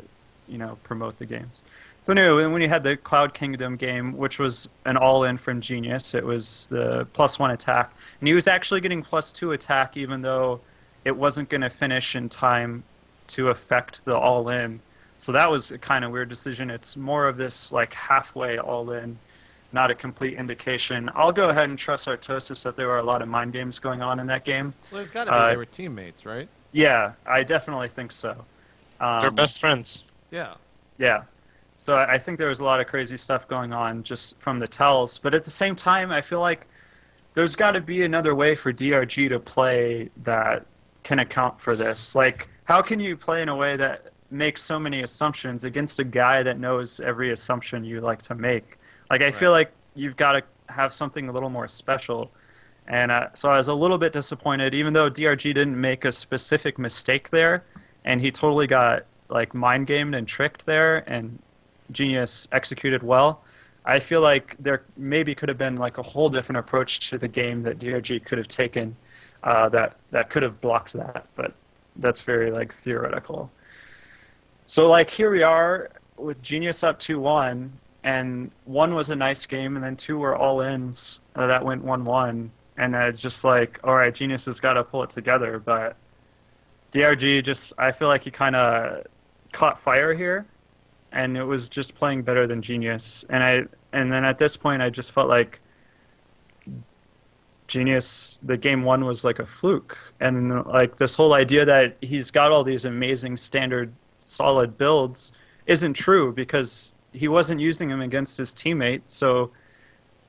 promote the games. So anyway, when you had the Cloud Kingdom game, which was an all-in from Genius, it was the +1 attack, and he was actually getting +2 attack, even though it wasn't gonna finish in time to affect the all-in. So that was a kind of weird decision. It's more of this like halfway all-in, not a complete indication. I'll go ahead and trust Artosis that there were a lot of mind games going on in that game. Well, there's got to be. They were teammates, right? Yeah, I definitely think so. They're best friends. Yeah. Yeah. So I think there was a lot of crazy stuff going on just from the tells. But at the same time, I feel like there's got to be another way for DRG to play that can account for this. Like, how can you play in a way that makes so many assumptions against a guy that knows every assumption you like to make? Like, I feel like you've got to have something a little more special. And so I was a little bit disappointed, even though DRG didn't make a specific mistake there, and he totally got like mind gamed and tricked there, and Genius executed well. I feel like there maybe could have been like a whole different approach to the game that DRG could have taken that could have blocked that, but that's very like theoretical. So like here we are with Genius up 2-1, and 1 was a nice game, and then 2 were all-ins that went 1-1. And it's just like, all right, Genius has got to pull it together. But DRG I feel like he kind of caught fire here, and it was just playing better than Genius. And then at this point, I just felt like Genius, the game 1 was like a fluke. And like this whole idea that he's got all these amazing standard solid builds isn't true, because he wasn't using them against his teammate. So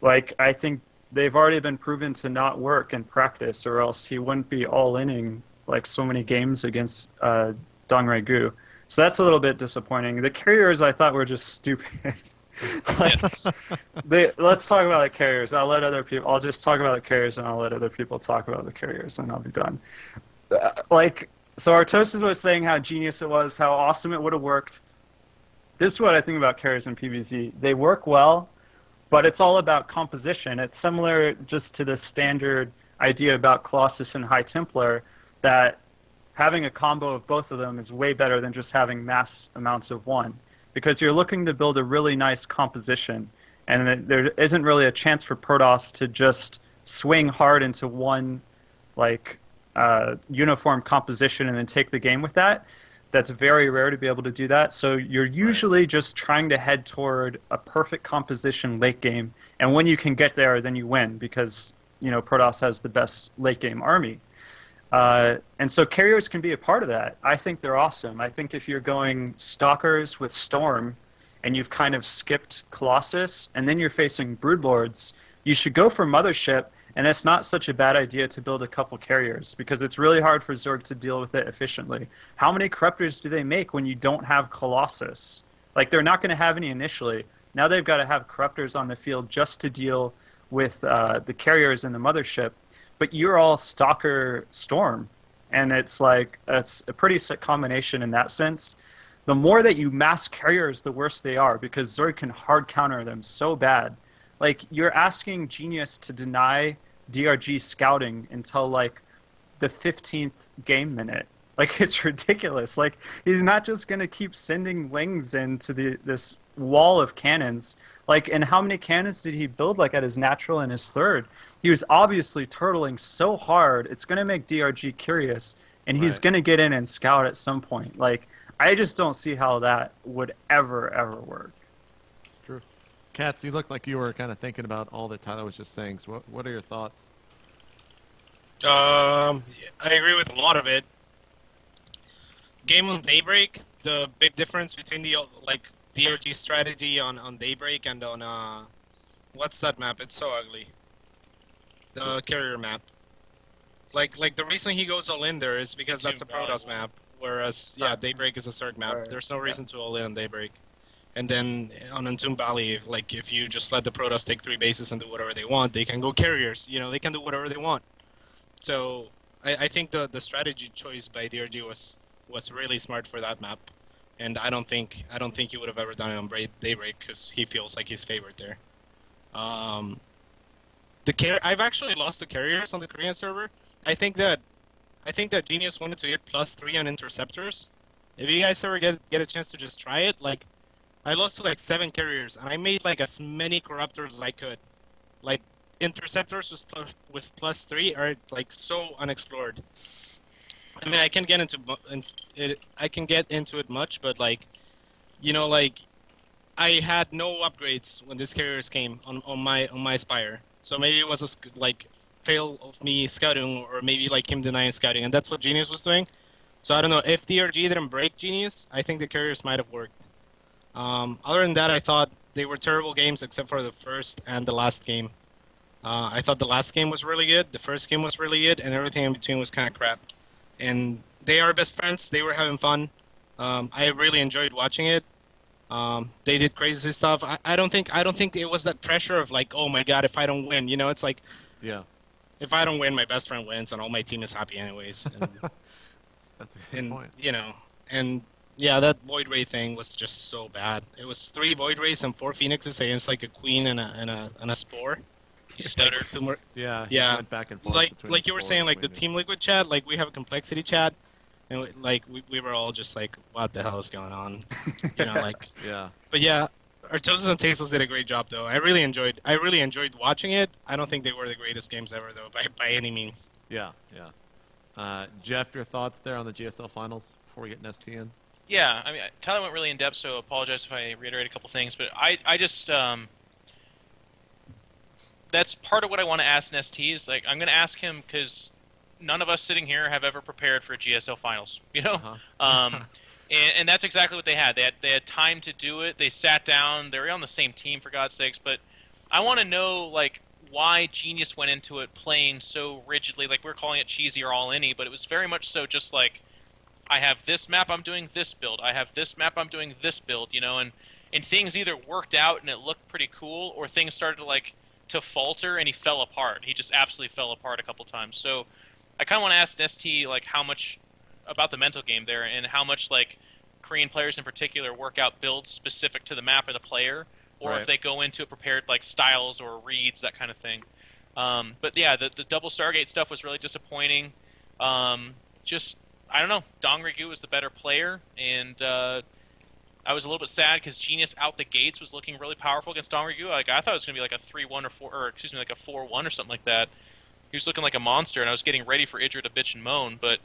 like, I think they've already been proven to not work in practice, or else he wouldn't be all-inning like so many games against Dongrai Gu. So that's a little bit disappointing. The carriers I thought were just stupid. Let's talk about the carriers. I'll just talk about the carriers, and I'll let other people talk about the carriers, and I'll be done. So Artosis was saying how genius it was, how awesome it would have worked. This is what I think about carriers in PvZ. They work well, but it's all about composition. It's similar just to the standard idea about Colossus and High Templar, that having a combo of both of them is way better than just having mass amounts of one, because you're looking to build a really nice composition, and there isn't really a chance for Protoss to just swing hard into one uniform composition and then take the game with that. That's very rare to be able to do that. So you're usually just trying to head toward a perfect composition late game, and when you can get there, then you win, because Protoss has the best late game army. And so carriers can be a part of that. I think they're awesome. I think if you're going Stalkers with Storm and you've kind of skipped Colossus and then you're facing Broodlords, you should go for Mothership, and it's not such a bad idea to build a couple carriers, because it's really hard for Zerg to deal with it efficiently. How many Corruptors do they make when you don't have Colossus? They're not going to have any initially. Now they've got to have Corruptors on the field just to deal with the carriers and the Mothership. But you're all Stalker Storm, and it's a pretty sick combination in that sense. the more that you mass carriers, the worse they are, because Zerg can hard counter them so bad. Like, you're asking Genius to deny DRG scouting until, like, the 15th game minute. Like, it's ridiculous. Like, he's not just going to keep sending lings into this wall of cannons. Like, and how many cannons did he build, like, at his natural and his third? He was obviously turtling so hard, it's going to make DRG curious, and he's going to get in and scout at some point. Like, I just don't see how that would ever work. True. Katz, you looked like you were kind of thinking about all that Tyler was just saying. So what are your thoughts? I agree with a lot of it. Game on Daybreak, the big difference between the like DRG strategy on Daybreak and on what's that map? It's so ugly. The carrier map. Like the reason he goes all in there is because that's a Protoss map, whereas Daybreak is a Zerg map. Right. There's no reason to all in on Daybreak. And then on Entombed Valley, like if you just let the Protoss take 3 bases and do whatever they want, they can go carriers. You know, they can do whatever they want. So I think the strategy choice by DRG was really smart for that map, and I don't think he would have ever done it on Daybreak because he feels like he's favored there. I've actually lost the carriers on the Korean server. I think that Genius wanted to get +3 on interceptors. If you guys ever get a chance to just try it, like I lost to like 7 carriers, and I made like as many corruptors as I could. Like interceptors with +3 are like so unexplored. I mean, I can get into it much, but like, you know, like I had no upgrades when these carriers came on my Spire. So maybe it was a like fail of me scouting, or maybe like him denying scouting, and that's what Genius was doing. So I don't know if DRG didn't break Genius. I think the carriers might have worked. Other than that, I thought they were terrible games except for the first and the last game. I thought the last game was really good, the first game was really good, and everything in between was kind of crap. And they are best friends. They were having fun. I really enjoyed watching it. They did crazy stuff. I don't think it was that pressure of like, oh my god, if I don't win, you know, it's like, Yeah. if I don't win, my best friend wins, and all my team is happy anyways. And, That's a good point. you know, and yeah, that Void Ray thing was just so bad. It was 3 Void Rays and 4 Phoenixes against like a Queen and a Spore. He stuttered. Yeah. Yeah. He went back and forth Like between you were Spore saying, and like the Queen. Team Liquid chat, like we have a complexity chat, and we were all just like, what the hell is going on? You know, like. Yeah. But yeah, Artosis and Tasteless did a great job though. I really enjoyed watching it. I don't think they were the greatest games ever though, by any means. Yeah. Jeff, your thoughts there on the GSL finals before we get MLG in? Yeah, I mean, Tyler went really in depth, so apologize if I reiterate a couple things, but I just that's part of what I want to ask MLG is like I'm going to ask him because none of us sitting here have ever prepared for a GSL finals, you know. And that's exactly what they had. They had time to do it. They sat down. They were on the same team for God's sakes. But I want to know like why Genius went into it playing so rigidly. Like we're calling it cheesy or all-in-y, but it was very much so just like I have this map, I'm doing this build. I have this map, I'm doing this build. You know, and things either worked out and it looked pretty cool, or things started to falter and he fell apart. He just absolutely fell apart a couple times. So I kind of want to ask MLG like how much about the mental game there, and how much like Korean players in particular work out builds specific to the map or the player, or if they go into it prepared like styles or reads, that kind of thing. But yeah, the double Stargate stuff was really disappointing. Just I don't know, Dong Rigu was the better player, and I was a little bit sad because Genius out the gates was looking really powerful against Dong Rigu. Like I thought it was gonna be like a 3-1 like a 4-1 or something like that. He was looking like a monster, and I was getting ready for Idra to bitch and moan, but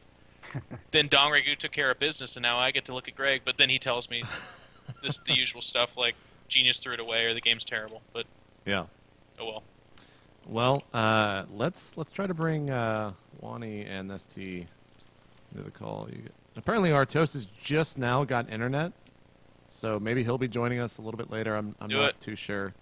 then Dong Rigu took care of business, and now I get to look at Greg, but then he tells me the usual stuff, like Genius threw it away or the game's terrible. But Yeah. oh well. Well, let's try to bring Wani and MLG to the call. Apparently, Artosis just now got internet, so maybe he'll be joining us a little bit later. I'm not too sure.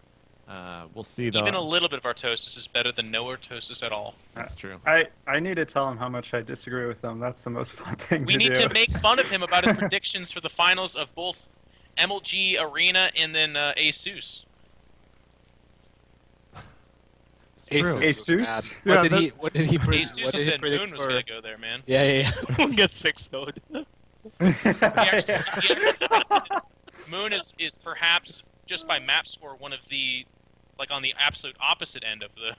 We'll see though. Even a little bit of Artosis is better than no Artosis at all. That's true. I need to tell him how much I disagree with him. That's the most fun thing We to need do. to make fun of him about his predictions for the finals of both MLG Arena and then ASUS. It's true. ASUS? What Yeah, did he ASUS predict said for? Moon was going to go there, man. Yeah. We'll get 6 code. Moon is perhaps, just by map score, one of the, like, on the absolute opposite end of the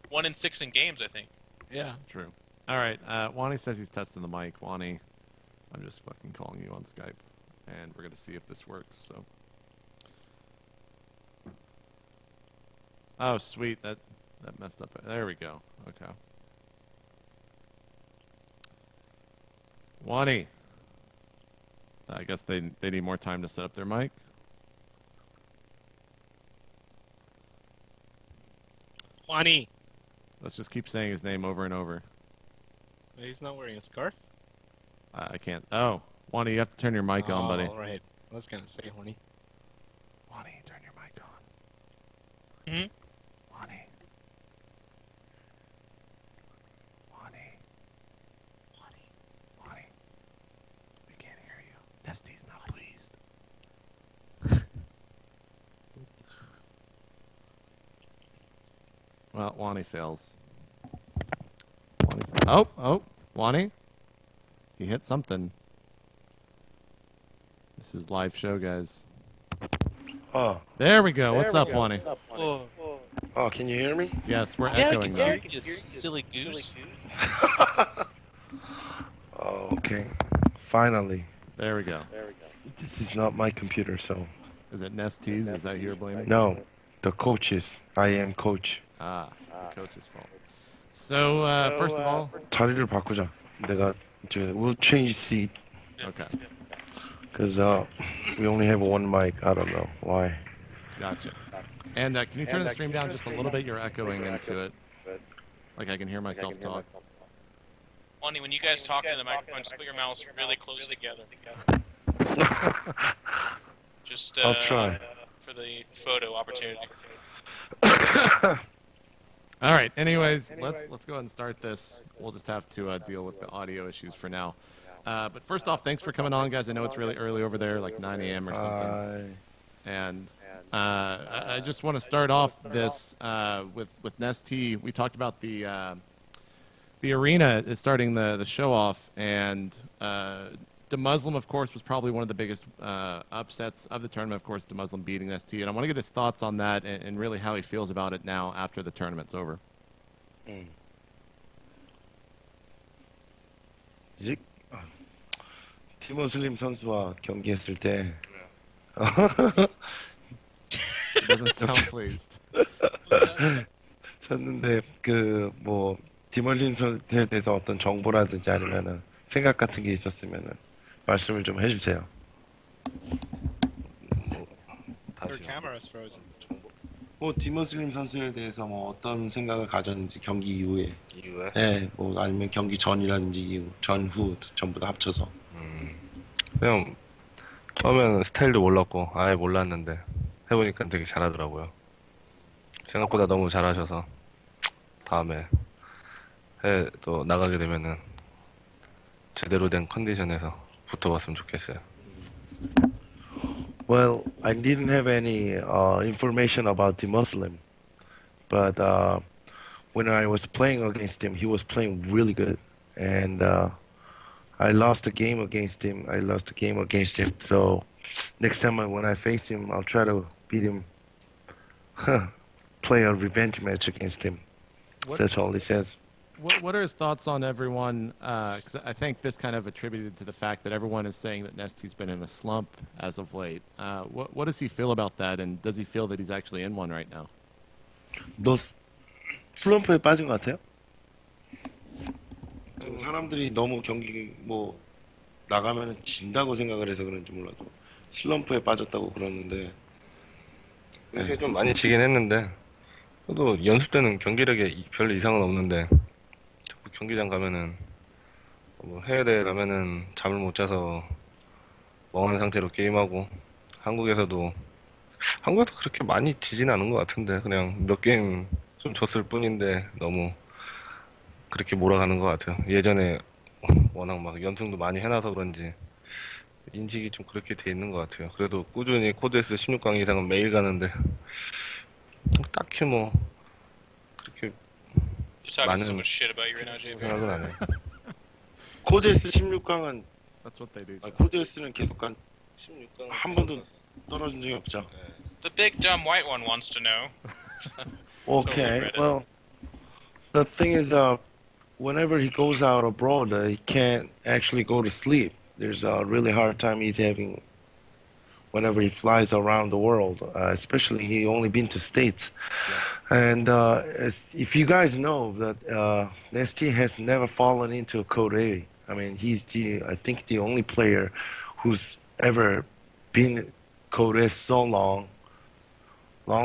1 in 6 in games, I think. Yeah. That's true. All right, Wani says he's testing the mic. Wani, I'm just fucking calling you on Skype, and we're gonna see if this works. So. Oh, sweet. That messed up. There we go. Okay. Wani. I guess they need more time to set up their mic. Wani. Let's just keep saying his name over and over. He's not wearing a scarf. I can't. Oh, Wani, you have to turn your mic on, buddy. All right. I was gonna say, Wani. Wani, turn your mic on. Hmm? Wani. Wani. Wani. We can't hear you. Nestea's not pleased. Well, Wani fails. Oh, Wani. He hit something. This is live show, guys. Oh, There we go. What's up, Wani? oh, can you hear me? Yes, we're Yeah, I echoing can now. hear you, you silly goose. Oh, okay. Finally. There we go. This is not my computer, so. Is it MLG's? Is that who you're blaming? No, the coaches. I am coach. Ah, it's the coach's fault. So, first of all, 자리를 바꾸자. We'll change seat okay, because we only have one mic. I don't know why. gotcha. And can you turn the stream down just a little bit? You're echoing into it. Like I can hear myself talk. Wani, when you guys talk into the microphone, just put your mouths really close together. Just I'll try. for the photo opportunity. All right. Anyways, let's go ahead and start this. We'll just have to deal with the audio issues for now. But first off, thanks for coming on, guys. I know it's really early over there, like 9 a.m. or something. And I just want to start off this with MLG. We talked about the arena is starting the show off, and the Muslim, of course, was probably one of the biggest upsets of the tournament. Of course, the Muslim beating MLG, and I want to get his thoughts on that and really how he feels about it now after the tournament's over. 이제 티모슬림 선수와 경기했을 때 He doesn't sound pleased. 쳤는데 뭐 티모슬림 선수에 대해서 어떤 정보라든지 아니면은 생각 같은 게 있었으면은 말씀을 좀 해주세요. Your camera's frozen. 뭐 디모슬림 선수에 대해서 뭐 어떤 생각을 가졌는지 경기 이후에 네, 뭐 아니면 경기 전이라든지 이후, 전후 전부 다 합쳐서 그냥 처음에는 스타일도 몰랐고 아예 몰랐는데 해보니까 되게 잘하더라고요. 생각보다 너무 잘하셔서 다음에 해외 또 나가게 되면은 제대로 된 컨디션에서 붙어봤으면 좋겠어요. Well, I didn't have any information about the Muslim, but when I was playing against him, he was playing really good, and I lost a game against him. So next time when I face him, I'll try to beat him. Play a revenge match against him. That's all he says. What are his thoughts on everyone? Because I think this kind of attributed to the fact that everyone is saying that MLG's been in a slump as of late. What does he feel about that, and does he feel that he's actually in one right now? 너 슬럼프에 빠진 것 같아요? 사람들이 너무 경기 뭐 나가면 진다고 생각을 해서 그런지 몰라도 슬럼프에 빠졌다고 그러는데 사실 좀 많이 지긴 했는데 저도 연습 때는 경기력에 별 이상은 없는데 자꾸 경기장 가면은 뭐 해외대회 가면은 잠을 못 자서 멍한 상태로 게임하고 한국에서도 그렇게 많이 지진 않은 것 같은데 그냥 몇 게임 좀 졌을 뿐인데 너무 그렇게 몰아가는 것 같아요. 예전에 워낙 막 연승도 많이 해놔서 그런지 인식이 좀 그렇게 돼 있는 것 같아요. 그래도 꾸준히 코드에서 16강 이상은 매일 가는데 딱히 뭐 그렇게 You're talking so 많은 much shit about you right now, JP. 생각은 안 해요. 코데스 16강은 That's what they do. 코드에스는 계속 한 번도 떨어진 적이 없죠. The big dumb white one wants to know. Okay, read it. well, the thing is, whenever he goes out abroad, he can't actually go to sleep. There's a really hard time he's having whenever he flies around the world, especially he only been to States. And if you guys know that MLG has never fallen into Code A. I mean, he's I think the only player who's ever been Code A so long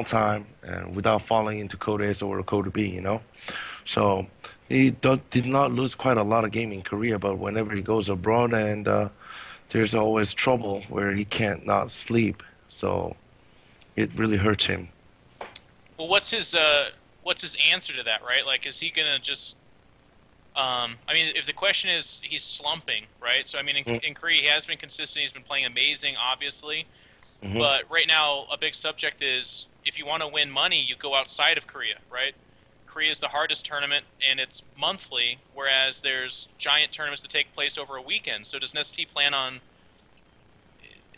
time and without falling into Code S or Code B, you know. So he did not lose quite a lot of game in Korea, but whenever he goes abroad and there's always trouble where he can't not sleep. So it really hurts him. Well, what's his answer to that, right? Like, is he gonna just? I mean, if the question is he's slumping, right? So I mean, in Korea he has been consistent. He's been playing amazing, obviously. But right now, a big subject is if you want to win money, you go outside of Korea, right? Korea is the hardest tournament, and it's monthly, whereas there's giant tournaments that take place over a weekend. So does MLG plan on?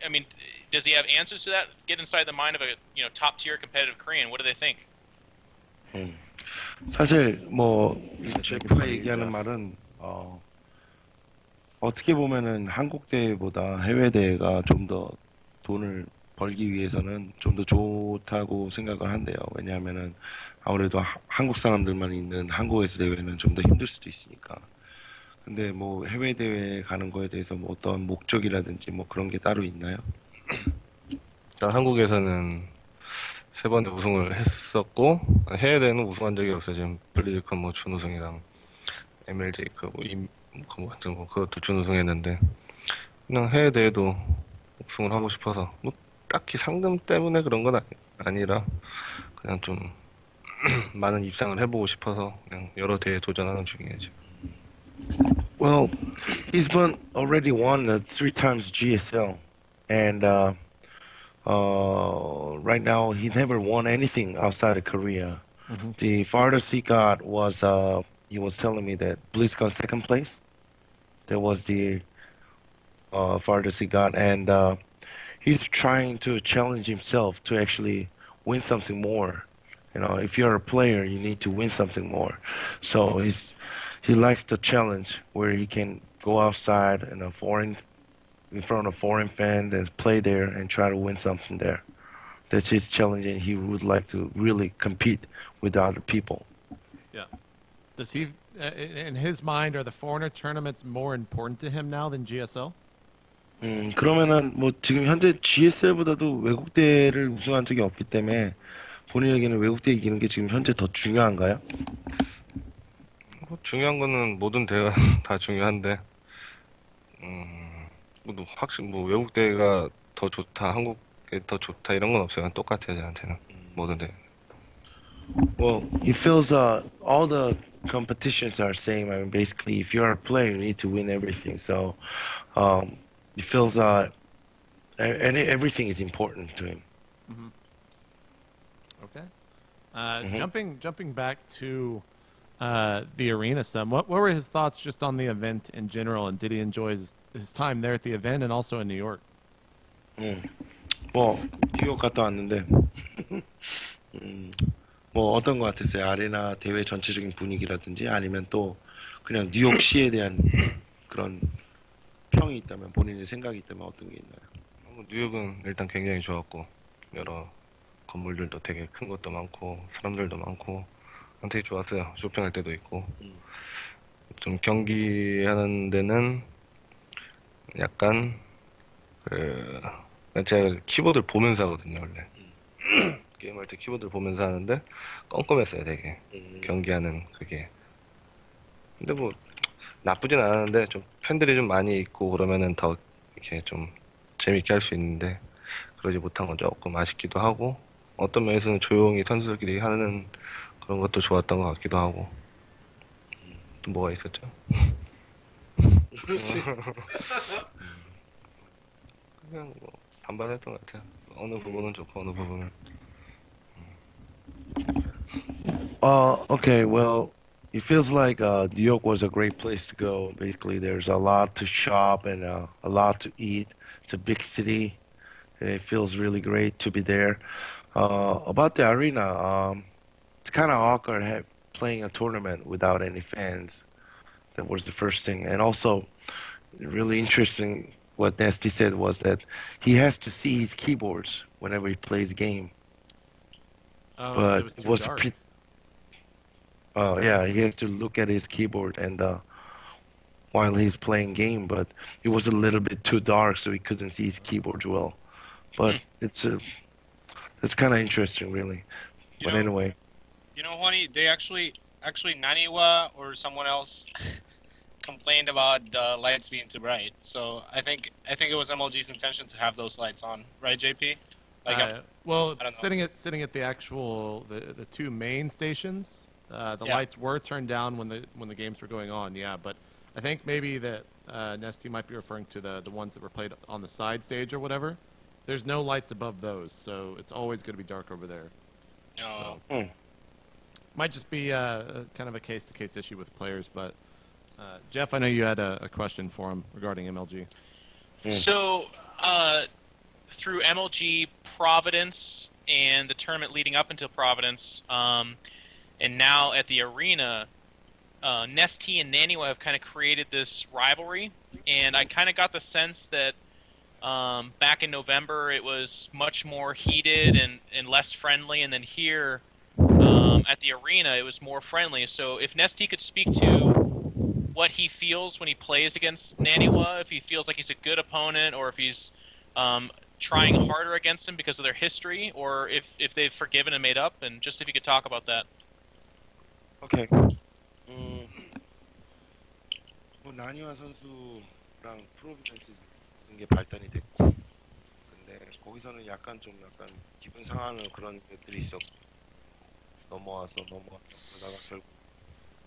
I mean, does he have answers to that? Get inside the mind of a top tier competitive Korean. What do they think? 사실 뭐 제프가 얘기하는 말은 어떻게 보면은 한국 대회보다 해외 대회가 좀 더 돈을 벌기 위해서는 좀 더 좋다고 생각을 한대요. 왜냐하면은 아무래도 한국 사람들만 있는 한국에서 대회는 좀 더 힘들 수도 있으니까. 근데 뭐 해외 대회 가는 거에 대해서 뭐 어떤 목적이라든지 뭐 그런 게 따로 있나요? 한국에서는 3번 우승을 했었고 해외 대회는 우승한 적이 없어요. 지금 블리즈컨 뭐 준우승이랑 MLG 그것도 준우승했는데 그냥 해외 대회도 우승을 하고 싶어서 뭐 딱히 상금 때문에 그런 건 아니라 그냥 좀 많은 입상을 해보고 싶어서 그냥 여러 대회에 도전하는 중이에요. 지금. Well, he's already won 3 times GSL, and right now he never won anything outside of Korea. The farthest he got was he was telling me that BlizzCon second place. That was the farthest he got, and he's trying to challenge himself to actually win something more. You know, if you're a player, you need to win something more. So he likes the challenge where he can go outside in front of foreign fans and play there and try to win something there. That's his challenge, and he would like to really compete with other people. Yeah. Does he, in his mind, are the foreigner tournaments more important to him now than GSL? 그러면은 뭐 지금 현재 GSL보다도 외국 대회를 우승한 적이 없기 때문에 본인에게는 외국 대회 이기는 게 지금 현재 더 중요한가요? 중요한 거는 모든 대회가 다 중요한데 확실히 뭐 외국 대회가 더 좋다, 한국에 더 좋다 이런 건 없어요. 똑같아요, 저한테는 모든 대회. Well, he feels all the competitions are same. I mean, basically, if you're a player, you need to win everything. So, he feels everything is important to him. Okay. Jumping back to the arena some. What were his thoughts just on the event in general, and did he enjoy his time there at the event and also in New York? 뭐 뉴욕 갔다 왔는데 뭐 어떤 것 같았어요? 아레나 대회 전체적인 분위기라든지 아니면 또 그냥 뉴욕시에 대한 그런 평이 있다면 본인의 생각이 있다면 어떤 게 있나요? 뉴욕은 일단 굉장히 좋았고 여러 건물들도 되게 큰 것도 많고 사람들도 많고 되게 좋았어요. 쇼핑할 때도 있고 좀 경기하는 데는 약간 제가 키보드를 보면서 하거든요 원래 게임할 때 키보드를 보면서 하는데 껌껌했어요 되게 경기하는 그게. 근데 뭐 나쁘진 않았는데 좀 팬들이 좀 많이 있고 그러면은 더 이렇게 좀 재밌게 할 수 있는데 그러지 못한 건 조금 아쉽기도 하고 어떤 면에서는 조용히 선수들끼리 하는 그런 것도 좋았던 것 같기도 하고. 또 뭐가 있었죠? 그렇지. 그냥 뭐 반반했던 것 같아요. 어느 부분은 좋고 어느 부분은. Okay, well, it feels like New York was a great place to go. Basically, there's a lot to shop and a lot to eat. It's a big city. It feels really great to be there. About the arena, it's kind of awkward playing a tournament without any fans. That was the first thing. And also, really interesting what Nasty said was that he has to see his keyboards whenever he plays a game. Oh, so But it was it too was dark. yeah, he has to look at his keyboard and while he's playing game, but it was a little bit too dark, so he couldn't see his keyboards well. But it's kind of interesting, really. You But know, anyway, Honey, they actually Naniwa or someone else complained about the lights being too bright. So I think it was MLG's intention to have those lights on, right, JP? Well, I don't know. sitting at the actual the two main stations, the Yeah. lights were turned down when the games were going on. Yeah, but I think maybe that Nesty might be referring to the ones that were played on the side stage or whatever. There's no lights above those, so it's always going to be dark over there. No. So, might just be kind of a case-to-case issue with players. But Jeff, I know you had a question for him regarding MLG. So, through MLG Providence and the tournament leading up until Providence, and now at the arena, MLG and Naniwa have kind of created this rivalry, and I kind of got the sense that back in November it was much more heated and less friendly, and then here at the arena it was more friendly. So if MLG could speak to what he feels when he plays against Naniwa, if he feels like he's a good opponent, or if he's trying harder against him because of their history, or if they've forgiven and made up, and just if you could talk about that. okay. 뭐 나니와 선수랑 프로비던스 게 발단이 됐고, 근데 거기서는 약간 기분 상하는 그런 것들이 있었고 넘어와서 그러다가 결국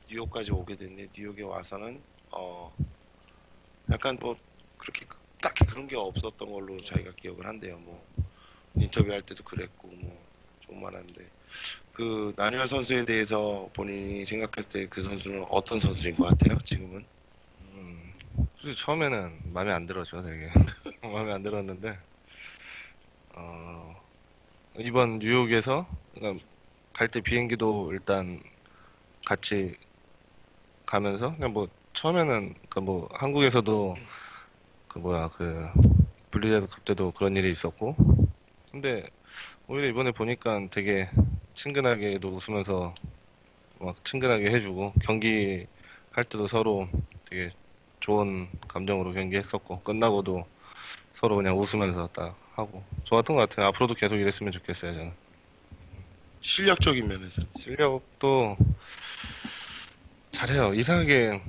뉴욕까지 오게 됐는데 뉴욕에 와서는 약간 뭐 그렇게 딱히 그런 게 없었던 걸로 자기가 기억을 한대요. 뭐 인터뷰할 때도 그랬고 뭐 좀만 한데 그 나니와 선수에 대해서 본인이 생각할 때 그 선수는 어떤 선수인 것 같아요? 지금은? 솔직히 처음에는 마음에 안 들었죠, 되게. 마음에 안 들었는데, 이번 뉴욕에서, 그러니까 갈 때 비행기도 일단 같이 가면서, 그냥 뭐, 처음에는, 그 뭐, 한국에서도, 분리대회컵 때도 그런 일이 있었고, 근데, 오히려 이번에 보니까 되게 친근하게도 웃으면서, 막 친근하게 해주고, 경기 할 때도 서로 되게 좋은 감정으로 경기했었고 끝나고도 서로 그냥 웃으면서 딱 하고 좋았던 것 같아요. 앞으로도 계속 이랬으면 좋겠어요, 저는. 실력적인 면에서. 실력도 잘해요. 이상하게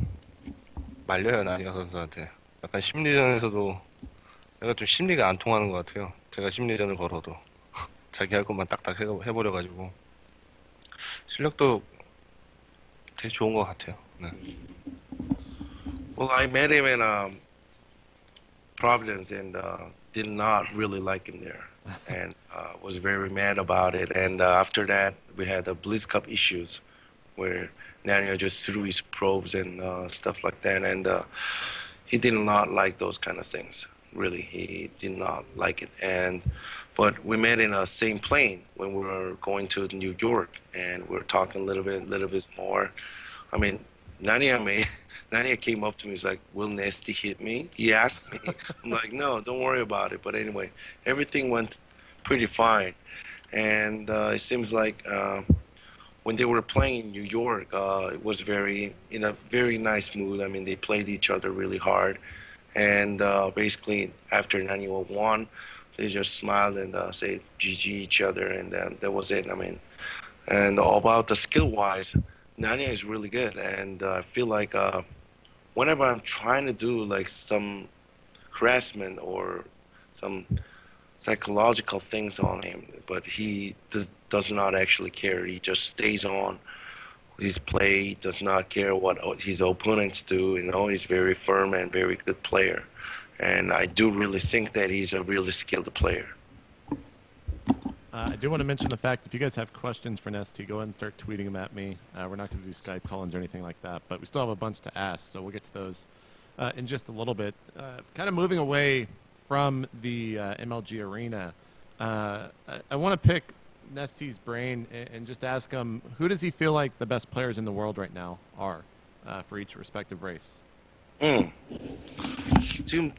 말려요, 나니가 선수한테. 약간 심리전에서도 내가 좀 심리가 안 통하는 것 같아요. 제가 심리전을 걸어도 자기 할 것만 딱딱 해버려가지고 실력도 되게 좋은 것 같아요. 네. Well, I met him in Providence and did not really like him there, and was very mad about it. And after that, we had the Blizz Cup issues, where Nania just threw his probes and stuff like that, and he did not like those kind of things. Really, he did not like it. But we met in the same plane when we were going to New York, and we were talking a little bit more. I mean, Nania came up to me. He's like, "Will Nasty hit me?" He asked me. I'm like, "No, don't worry about it." But anyway, everything went pretty fine, and it seems like when they were playing in New York, it was in a very nice mood. I mean, they played each other really hard, and basically after Naniwa won, they just smiled and said GG each other, and then that was it. I mean, and about the skill-wise, Nania is really good, and I feel like whenever I'm trying to do like some harassment or some psychological things on him, but he does not actually care. He just stays on his play. He does not care what his opponents do. You know, he's very firm and very good player, and I do really think that he's a really skilled player. I do want to mention the fact if you guys have questions for MLG, go ahead and start tweeting them at me. We're not going to do Skype call-ins or anything like that, but we still have a bunch to ask, so we'll get to those in just a little bit. Kind of moving away from the MLG Arena, I want to pick MLG's brain and just ask him, who does he feel like the best players in the world right now are for each respective race? 지금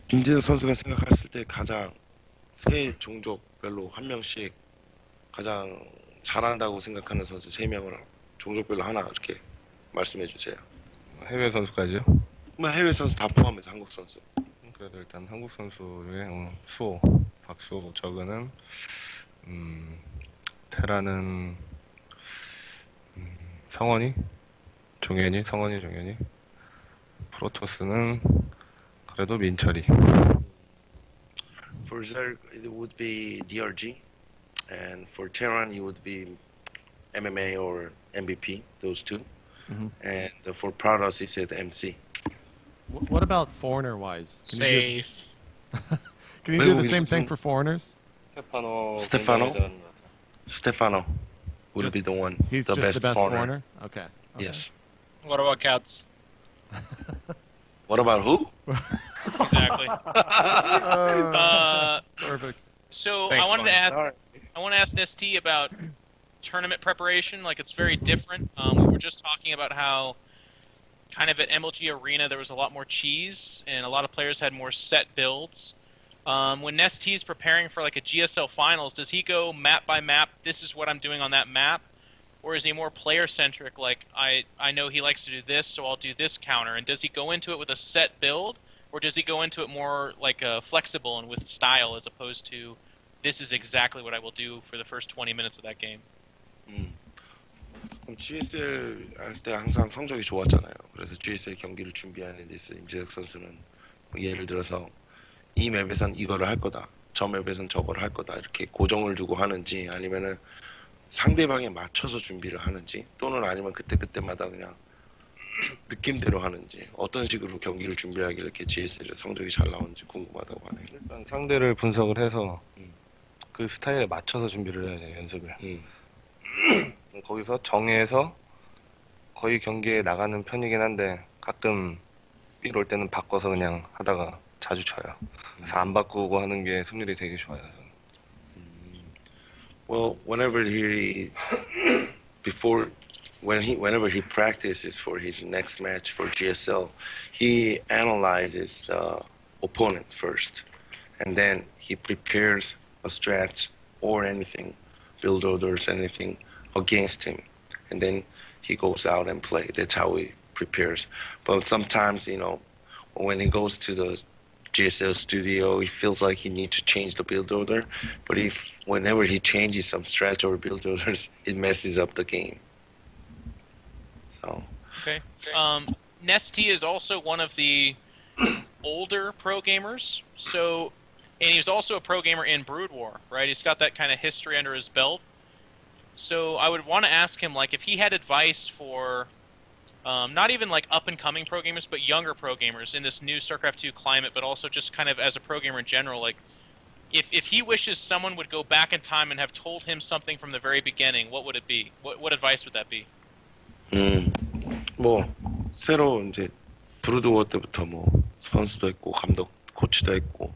김진우 선수가 생각했을 때 가장 세 종족별로 한 명씩 가장 잘한다고 생각하는 선수 세 명을 종족별로 하나 이렇게 말씀해 주세요. 해외 선수까지요? 뭐 해외 선수 다 포함해서 한국 선수. 그래도 일단 한국 선수 중에 수호, 박수호, 저그는 테라는 성원이, 종현이, 성원이, 종현이. 프로토스는 그래도 민철이. For Zerg, it would be DRG, and for Terran, it would be MMA or MVP, those two. And for Prados, he said MC. What about foreigner-wise? Safe. Can you do the same thing for foreigners? Stefano would be the one. He's the just best the best foreigner. foreigner? Okay. Yes. What about cats? What about who? Exactly. Perfect. So Thanks, I wanted to Juan. ask. Sorry. I want to ask MLG about tournament preparation. Like it's very different. We were just talking about how, kind of at MLG Arena, there was a lot more cheese, and a lot of players had more set builds. When MLG is preparing for like a GSL finals, does he go map by map? This is what I'm doing on that map. Or is he more player-centric, like, I know he likes to do this, so I'll do this counter? And does he go into it with a set build, or does he go into it more like flexible and with style, as opposed to, this is exactly what I will do for the first 20 minutes of that game? 그럼 GSL 할 때 항상 성적이 좋았잖아요. 그래서 GSL 경기를 준비하는 데 있어 임재혁 선수는 뭐 예를 들어서 이 맵에선 이거를 할 거다, 저 맵에선 저거를 할 거다 이렇게 고정을 두고 하는지 아니면은 상대방에 맞춰서 준비를 하는지 또는 아니면 그때마다 그냥 느낌대로 하는지 어떤 식으로 경기를 준비하길래 이렇게 GSL에 성적이 잘 나오는지 궁금하다고 하네요. 일단 상대를 분석을 해서 그 스타일에 맞춰서 준비를 해야 돼요, 연습을. 거기서 정해서 거의 경기에 나가는 편이긴 한데 가끔 삘 올 때는 바꿔서 그냥 하다가 자주 쳐요. 그래서 안 바꾸고 하는 게 승률이 되게 좋아요. Well, whenever he practices for his next match for GSL, he analyzes the opponent first, and then he prepares a strat or anything, build orders, anything against him, and then he goes out and play. That's how he prepares. But sometimes, when he goes to the GSL studio, he feels like he needs to change the build order, but whenever he changes some stretch or build orders, it messes up the game. So. Okay. MLG is also one of the older pro gamers, and he's also a pro gamer in Brood War, right? He's got that kind of history under his belt. So I would want to ask him, like, if he had advice for not even like up-and-coming pro gamers, but younger pro gamers in this new StarCraft 2 climate, but also just kind of as a pro gamer in general, like, if he wishes someone would go back in time and have told him something from the very beginning, what would it be? What advice would that be? 뭐 새로 이제 브루드워 때부터 뭐 선수도 했고 감독 코치도 했고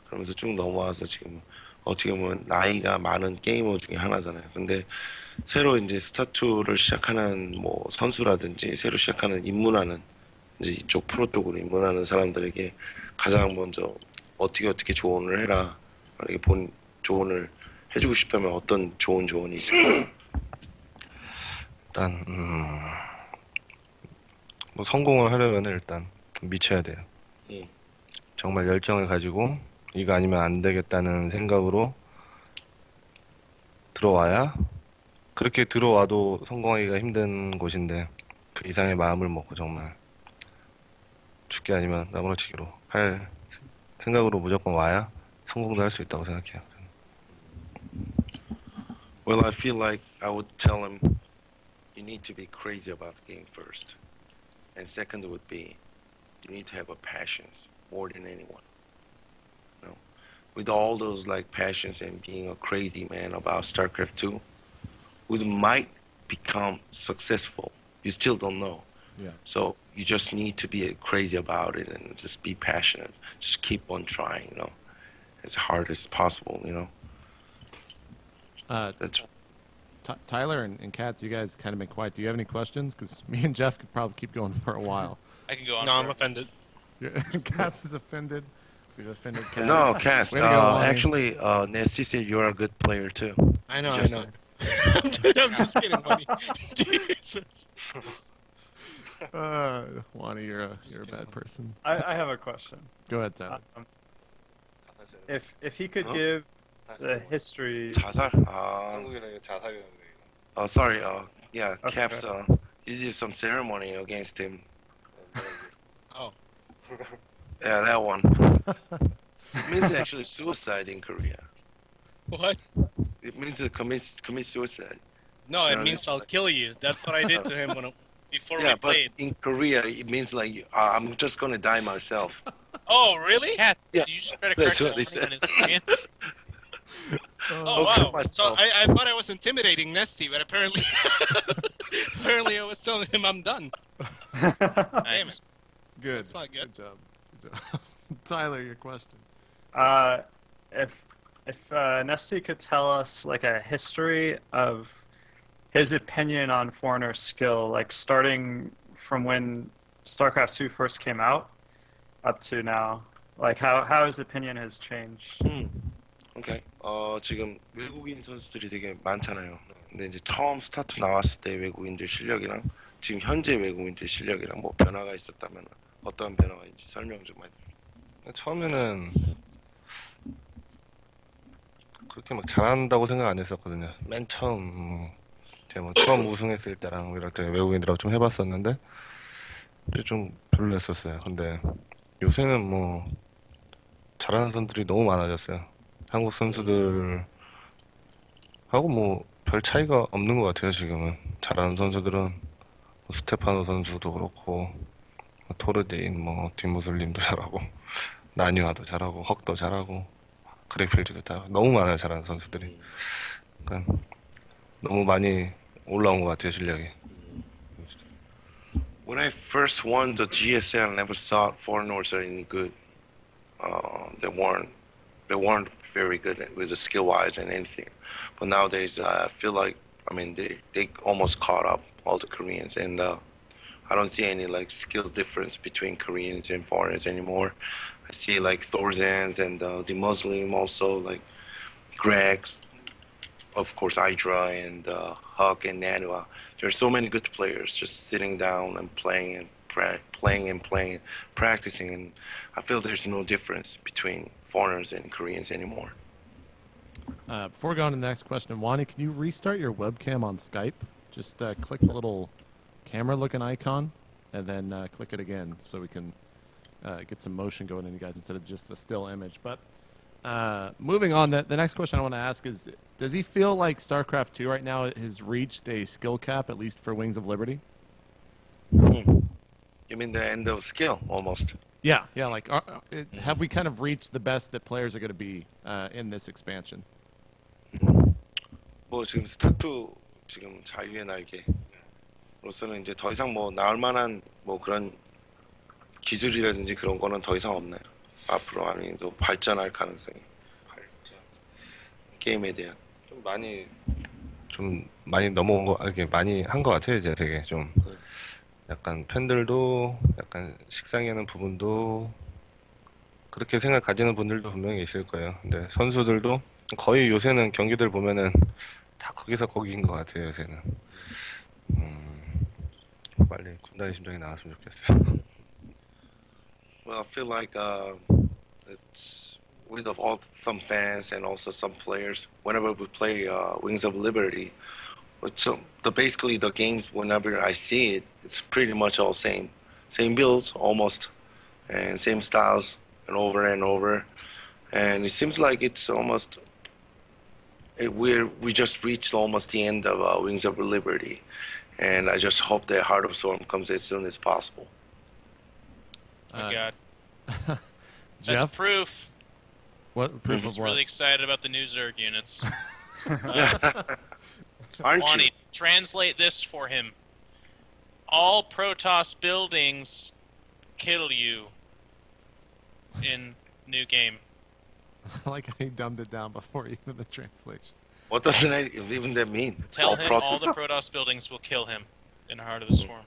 그러면서 쭉 넘어와서 지금 어떻게 보면 나이가 많은 게이머 중에 하나잖아요. 근데 새로 이제 스타2를 시작하는 뭐 선수라든지 새로 시작하는 입문하는 이제 이쪽 프로 쪽으로 입문하는 사람들에게 가장 먼저 어떻게 조언을 해라. 만약에 조언을 해주고 싶다면 어떤 좋은 조언이 있을까요? 일단 뭐 성공을 하려면 일단 미쳐야 돼요. 정말 열정을 가지고 이거 아니면 안 되겠다는 생각으로 들어와야 그렇게 들어와도 성공하기가 힘든 곳인데 그 이상의 마음을 먹고 정말 죽기 아니면 나무라치기로 할 생각으로 무조건 와야 성공도 할 수 있다고 생각해요. Well, I feel like I would tell him you need to be crazy about the game first. And second would be you need to have a passion more than anyone. with all those like passions and being a crazy man about StarCraft 2, we might become successful. You still don't know. Yeah. So you just need to be crazy about it and just be passionate. Just keep on trying, as hard as possible, That's Tyler and Katz, you guys kind of been quiet. Do you have any questions? Because me and Jeff could probably keep going for a while. I can go on. No, I'm for- offended. Katz is offended. We've offended Katz. No, Cass. Way to go, Lonnie. Actually, NetStea said you're a good player too. I know, Just- I know. I'm just kidding, buddy. Jesus. Wani, you're a bad person. I have a question. Go ahead, Tyler. If he could Huh? give the history. 자살? 한국이랑 자살이라는 Sorry. Yeah, Okay. Caps. You did some ceremony against him. Oh. Yeah, that one. It means actually suicide in Korea. What? It means to commit suicide. No, it No, means no. I'll kill you. That's what I did to him before Yeah, we but played. in Korea, it means like I'm just gonna die myself. Oh, really? Cats, Yeah, you just better that's correct what the they Lonnie on his Korean. Oh, Okay, wow. So myself. I thought I was intimidating NetStea, but apparently apparently I was telling him I'm done. Damn it. Good. That's not good. Good job. Good job. Tyler, your question. If NetStea could tell us like a history of his opinion on foreigner skill, like starting from when StarCraft 2 first came out up to now, like how his opinion has changed. 오케이. 지금 외국인 선수들이 되게 많잖아요. 근데 이제 처음 스타트 나왔을 때 외국인들 실력이랑 지금 현재 외국인들 실력이랑 뭐 변화가 있었다면 어떤 변화인지 설명 좀 해주세요. 처음에는 그렇게 막 잘한다고 생각 안 했었거든요. 맨 처음 제가 뭐 처음 우승했을 때랑 이럴 때 외국인들하고 좀 해봤었는데 근데 좀 별로였었어요. 근데 요새는 뭐 잘하는 선수들이 너무 많아졌어요. 한국 선수들하고 뭐 별 차이가 없는 것 같아요. 지금은 잘하는 선수들은 뭐 스테파노 선수도 그렇고 뭐 토르데인, 뭐 뒷무슬림도 잘하고 나뉴아도 잘하고 헉도 잘하고 그레필드도 잘하고 너무 많아요. 잘하는 선수들이. 그러니까 너무 많이 올라온 것 같아요. 실력이. When I first won the GSL, I never thought foreigners are any good. They weren't very good with the skill-wise and anything. But nowadays, I feel like, they almost caught up all the Koreans, and I don't see any like skill difference between Koreans and foreigners anymore. I see like Thorzans and the Muslim also, like Greg, of course Hydra and Huck and Nanua. There are so many good players just sitting down and playing and practicing, and I feel there's no difference between foreigners and Koreans anymore. Before we go on to the next question, Wani, can you restart your webcam on Skype? Just click the little camera-looking icon, and then click it again so we can get some motion going in you guys instead of just a still image. But moving on, the next question I want to ask is, does he feel like StarCraft 2 right now has reached a skill cap, at least for Wings of Liberty? You mean the end of skill, almost? Yeah, like, have we kind of reached the best that players are going to be in this expansion? 뭐 지금 스타트 지금 자유의 날개로서는 이제 더 이상 뭐 나올 만한 뭐 그런 기술이라든지 그런 거는 더 이상 없네요. 앞으로 아니 더 발전할 가능성이. 게임에 대한. 좀 많이 넘어온 거, 이렇게 많이 한 것 같아요. 이제 되게 좀 약간 팬들도 약간 식상해하는 부분도 그렇게 생각 가지는 분들도 분명히 있을 거예요. 근데 선수들도 거의 요새는 경기들 보면은 다 거기서 거기인 것 같아요. 요새는. 빨리 군단의 심장이 나왔으면 좋겠어요. Well, I feel like it's with all some fans and also some players. Whenever we play Wings of Liberty, so basically the games. Whenever I see it, it's pretty much all same builds almost, and same styles and over. And it seems like it's almost we just reached almost the end of Wings of Liberty, and I just hope that Heart of Storm comes as soon as possible. Oh my God. Jeff? That's proof. What proof He's of what? really excited about the new Zerg units. Aren't Lonnie, you? translate this for him. All Protoss buildings kill you in new game. I like how he dumbed it down before even the translation. What does that even that mean? Tell him all Protoss- the Protoss buildings will kill him in Heart of the Swarm.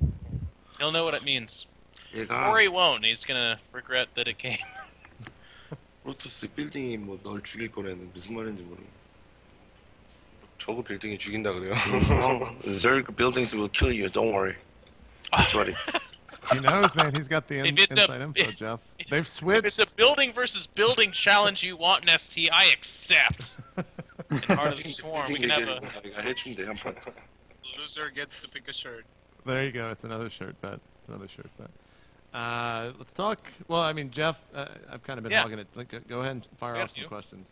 He'll know what it means. 얘가 Or he won't. He's gonna regret that it came. 프로토스 빌딩이 뭐 널 죽일 거라는 무슨 말인지 모르겠어. 저거 빌딩이 죽인다 그래요. Zerg buildings will kill you. Don't worry. That's what it. He knows, man. He's got the If it's a- inside info, Jeff. They've If switched. it's a building versus building challenge you want in ST, I accept. In Heart of the Swarm, we can have a... 자기가 해준대 한 판. Loser gets to pick a shirt. There you go. It's another shirt bet. It's another shirt bet. Let's talk. Well, I mean, Jeff, I've kind of been Yeah. hogging it. Like, go ahead and fire Yeah, off some you. questions.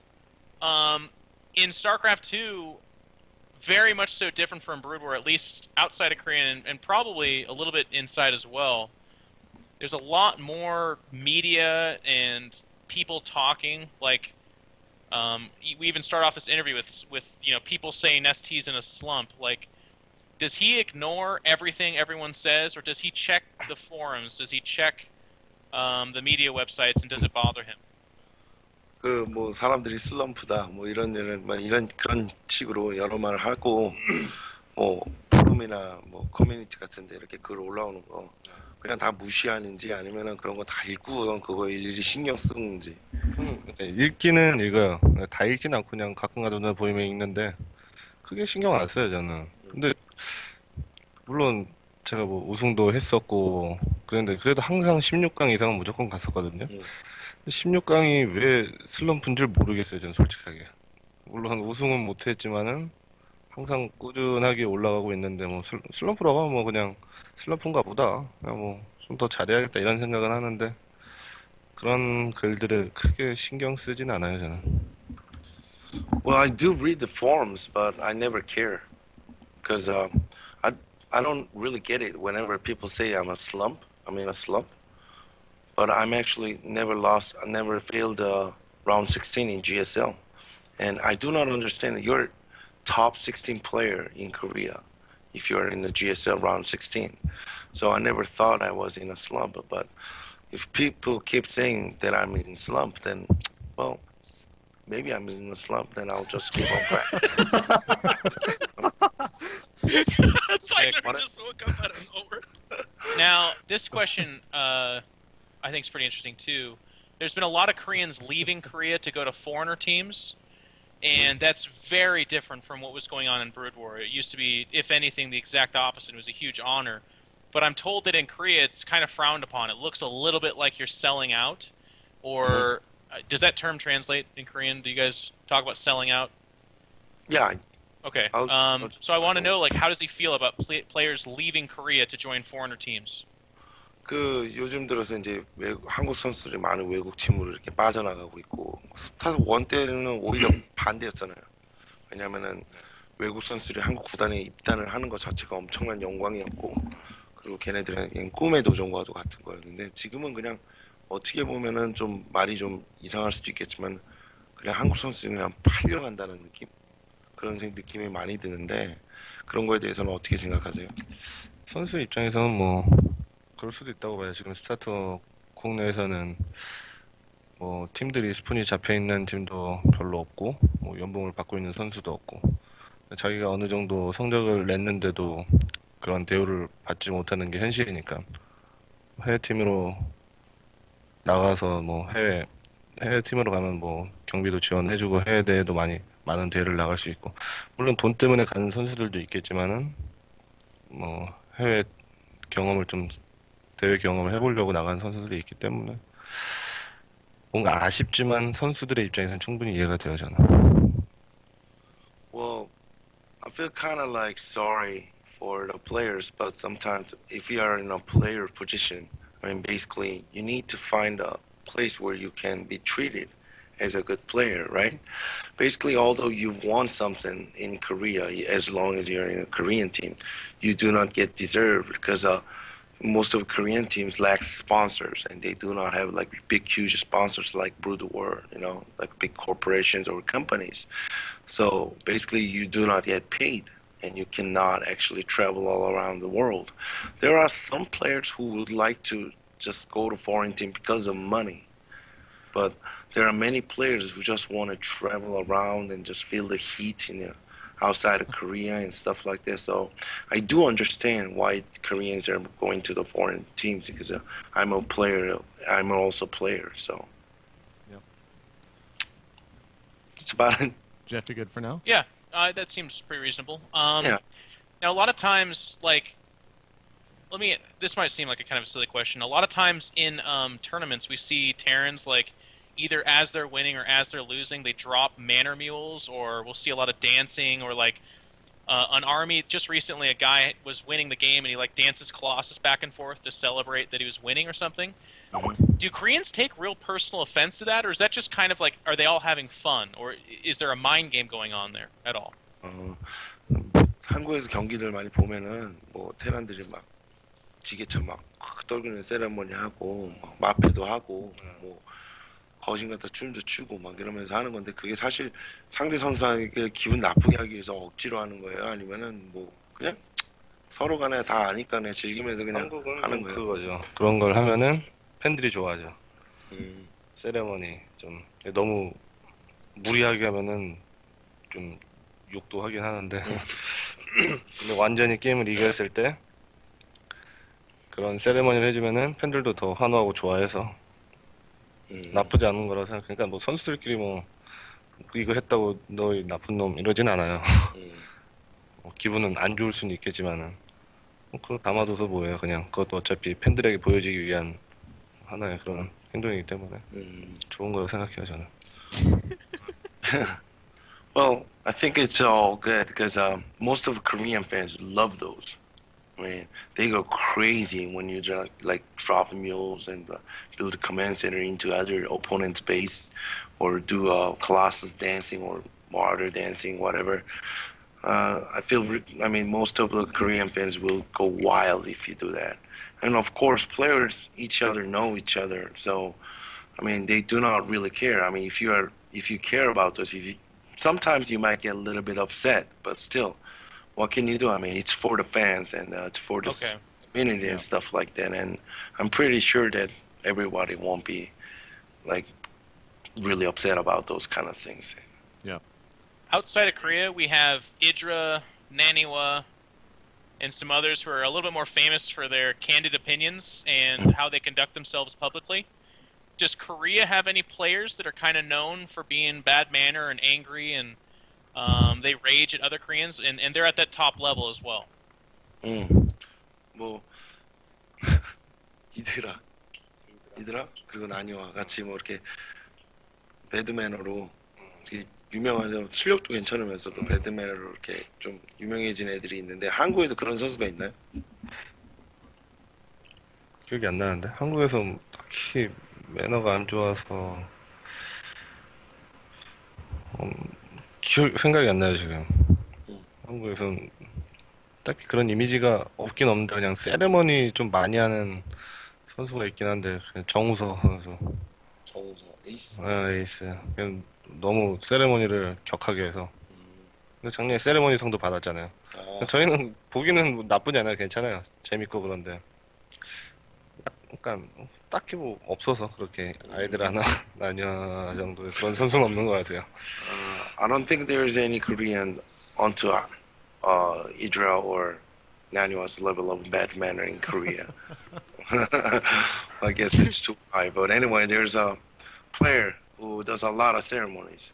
In StarCraft 2, very much so different from Brood War, at least outside of Korean, and probably a little bit inside as well. There's a lot more media and people talking. Like, we even start off this interview with people saying ST's in a slump. Like, does he ignore everything everyone says, or does he check the forums? Does he check the media websites, and does it bother him? 그 뭐 사람들이 슬럼프다 뭐 이런 이런 그런 식으로 여러 말을 하고 뭐 포럼이나 뭐 커뮤니티 같은데 이렇게 글 올라오는 거 그냥 다 무시하는지 아니면은 그런 거 다 읽고 그거 일일이 신경 쓰는지. 읽기는 읽어요. 다 읽진 않고 그냥 가끔가다 눈에 보이면 읽는데 크게 신경 안 써요 저는. 근데 물론 제가 뭐 우승도 했었고 그런데 그래도 항상 16강 이상은 무조건 갔었거든요. 16강이 왜 슬럼프인 줄 모르겠어요, 저는 솔직하게. 물론 우승은 못했지만은 항상 꾸준하게 올라가고 있는데 뭐 슬럼프라고 하면 뭐 그냥 슬럼프인가 보다. 그냥 뭐 좀 더 잘해야겠다 이런 생각은 하는데 그런 글들을 크게 신경 쓰진 않아요, 저는. Well, I do read the forums, but I never care because I don't really get it whenever people say I'm a slump. But I'm actually never lost. I never failed round 16 in GSL, and I do not understand. You're top 16 player in Korea if you're in the GSL round 16. So I never thought I was in a slump. But if people keep saying that I'm in a slump, then well, maybe I'm in a slump. Then I'll just keep on practicing. Tyler just woke up out of nowhere. Now, this question I think is pretty interesting too. There's been a lot of Koreans leaving Korea to go to foreigner teams, and that's very different from what was going on in Brood War. It used to be, if anything, the exact opposite. It was a huge honor. But I'm told that in Korea it's kind of frowned upon. It looks a little bit like you're selling out. Or does that term translate in Korean? Do you guys talk about selling out? Yeah. Okay. I'll So I want to know, like, how does he feel about players leaving Korea to join foreigner teams? 그 요즘 들어서 이제 한국 선수들이 많은 외국 팀으로 이렇게 빠져나가고 있고 스타 원 때는 오히려 반대였잖아요. 왜냐면은 외국 선수들이 한국 구단에 입단을 하는 것 자체가 엄청난 영광이었고 그리고 걔네들은 꿈의 도전과도 같은 거였는데 지금은 그냥 어떻게 보면은 좀 말이 좀 이상할 수도 있겠지만 그냥 한국 선수들이 그냥 팔려간다는 느낌 그런 느낌이 많이 드는데 그런 거에 대해서는 어떻게 생각하세요? 선수 입장에서는 뭐 그럴 수도 있다고 봐요. 지금 스타터 국내에서는 뭐 팀들이 스푼이 잡혀 있는 팀도 별로 없고 뭐 연봉을 받고 있는 선수도 없고 자기가 어느 정도 성적을 냈는데도 그런 대우를 받지 못하는 게 현실이니까 해외 팀으로 나가서 뭐 해외 팀으로 가면 뭐 경비도 지원해주고 해외 대회도 많은 대회를 나갈 수 있고 물론 돈 때문에 가는 선수들도 있겠지만은 뭐 해외 경험을 좀 대회 경험을 해보려고 나간 선수들이 있기 때문에 뭔가 아쉽지만 선수들의 입장에서는 충분히 이해가 돼요 저는. Well, I feel kind of like sorry for the players, but sometimes if you are in a player position, I mean basically you need to find a place where you can be treated as a good player, right? Basically, although you've won something in Korea, as long as you're in a Korean team, you do not get deserved because most of Korean teams lack sponsors, and they do not have like big, huge sponsors like Brew the World, like big corporations or companies. So basically, you do not get paid, and you cannot actually travel all around the world. There are some players who would like to just go to foreign team because of money, but there are many players who just want to travel around and just feel the heat, outside of Korea and stuff like this. So I do understand why Koreans are going to the foreign teams because I'm a player. I'm also a player. So Yep. it's about it. Jeff, you good for now? Yeah, that seems pretty reasonable. Yeah. Now, a lot of times, like, this might seem like a kind of a silly question. A lot of times in tournaments, we see Terrans, like, either as they're winning or as they're losing, they drop manor mules, or we'll see a lot of dancing, or like an army. Just recently, a guy was winning the game and he like dances Colossus back and forth to celebrate that he was winning or something. Do Koreans take real personal offense to that, or is that just kind of like, are they all having fun, or is there a mind game going on there at all? 한국에서 경기들 많이 보면은 뭐 테란들이 막 지게차 막 떨구는 세레머니 하고 막 마패도 하고 뭐 거신 같은 춤도 추고 막 이러면서 하는 건데 그게 사실 상대 선수에게 기분 나쁘게 하기 위해서 억지로 하는 거예요? 아니면은 뭐 그냥 서로 간에 다 아니까 그냥 즐기면서 그냥 한국은 하는 거예요? 그거죠. 그런 걸 하면은 팬들이 좋아하죠. 세레머니 좀 너무 무리하게 하면은 좀 욕도 하긴 하는데 근데 완전히 게임을 이겼을 때 그런 세레머니를 해주면은 팬들도 더 환호하고 좋아해서 나쁘지 않은 거라 생각. 그러니까 뭐 선수들끼리 뭐 이거 했다고 너 나쁜 놈 이러진 않아요. 기분은 안 좋을 수는 있겠지만은 그거 담아둬서 뭐예요. 그냥 그것도 어차피 팬들에게 보여지기 위한 하나의 그런 행동이기 때문에 좋은 거라고 생각해요 저는. Well, I think it's all good because most of Korean fans love those. I mean, they go crazy when you just like drop mules and build a command center into other opponent's base, or do Colossus dancing or water dancing, whatever. I mean, most of the Korean fans will go wild if you do that. And of course, players each other know each other, so I mean, they do not really care. I mean, if you care about this, sometimes you might get a little bit upset, but still, what can you do? I mean, it's for the fans and it's for the community and stuff like that. And I'm pretty sure that everybody won't be like really upset about those kind of things. Yeah. Outside of Korea, we have Idra, Naniwa, and some others who are a little bit more famous for their candid opinions and how they conduct themselves publicly. Does Korea have any players that are kind of known for being bad manner and angry, and they rage at other Koreans, and they're at that top level as well? 뭐 이들아 그리고 나니와 같이 뭐 이렇게 배드매너로 유명하죠. 실력도 괜찮으면서도 배드매너로 이렇게 좀 유명해진 애들이 있는데 한국에도 그런 선수가 있나요? 기억이 안 나는데 한국에서 딱히 매너가 안 좋아서 생각이 안 나요 지금. 한국에선 딱히 그런 이미지가 없긴 없는데 그냥 세레머니 좀 많이 하는 선수가 있긴 한데 그냥 정우서 선수. 정우서 에이스. 에이스. 그냥 너무 세레머니를 격하게 해서. 근데 작년에 세레머니 상도 받았잖아요. 저희는 보기는 뭐 나쁘지 않아요. 괜찮아요. 재밌고 그런데. 약간 딱히 뭐 없어서 그렇게 아이들 하나 나녀 정도의 그런 선수는 없는 것 같아요. I don't think there's any Korean onto Idra or Nanyua's level of bad manner in Korea. I guess it's too high. But anyway, there's a player who does a lot of ceremonies,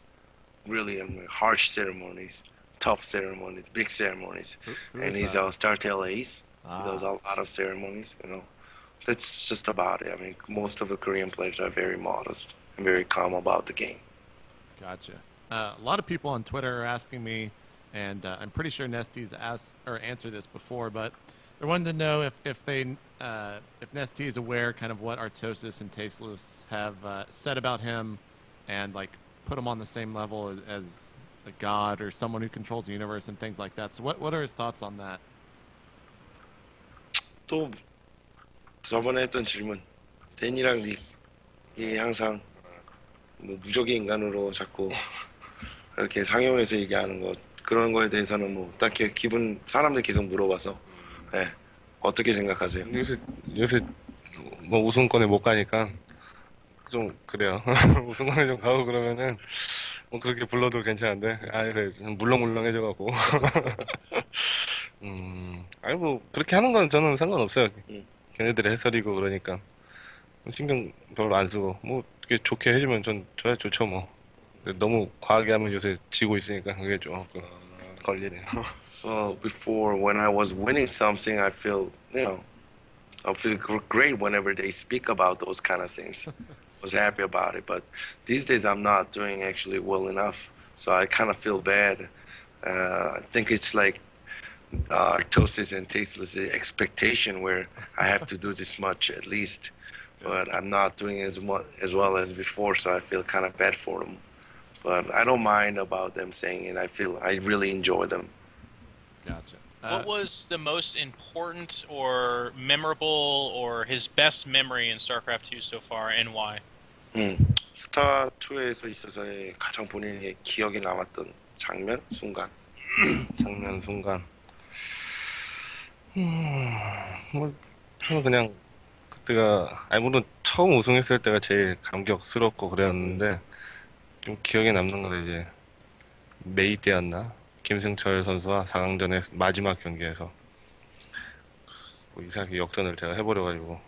really harsh ceremonies, tough ceremonies, big ceremonies, and he's a StarTale ace. He does a lot of ceremonies, That's just about it. I mean, most of the Korean players are very modest and very calm about the game. Gotcha. A lot of people on Twitter are asking me, and I'm pretty sure MLG's asked or answered this before, but they wanted to know if MLG is aware kind of what Artosis and Tasteless have said about him, and like put him on the same level as a god or someone who controls the universe and things like that. So what are his thoughts on that? 또 저번에 했던 질문. 댄이랑 닉이 항상 뭐 무적의 인간으로 자꾸 이렇게 상용해서 얘기하는 것 그런 거에 대해서는 뭐 딱히 사람들 계속 물어봐서 네. 어떻게 생각하세요? 요새 뭐 우승권에 못 가니까 좀 그래요. 우승권에 좀 가고 그러면은 뭐 그렇게 불러도 괜찮은데 요새 좀 물렁물렁해져갖고 아니 뭐 그렇게 하는 건 저는 상관없어요. 걔네들의 해설이고 그러니까 신경 별로 안 쓰고 뭐 그게 좋게 해주면 전 저야 좋죠 뭐. 근데 너무 과하게 하면 요새 지고 있으니까 그게 좀 걸리네요. Before when I was winning something, I feel I feel great whenever they speak about those kind of things. Was happy about it, but these days I'm not doing actually well enough, so I kind of feel bad. I think it's like Toasted and Tasteless expectation where I have to do this much at least, but I'm not doing as well as before, so I feel kind of bad for them. But I don't mind about them saying it. I really enjoy them. Gotcha. What was the most important or memorable or his best memory in StarCraft 2 so far, and why? 스타 2에서 있어서의 가장 본인의 기억에 남았던 장면, 순간. 순간. 뭐 저는 그냥 그때가 물론 처음 우승했을 때가 제일 감격스럽고 그랬는데 좀 기억에 남는 건 이제 메이 때였나? 김승철 선수와 4강전의 마지막 경기에서 뭐 이상하게 역전을 제가 해버려가지고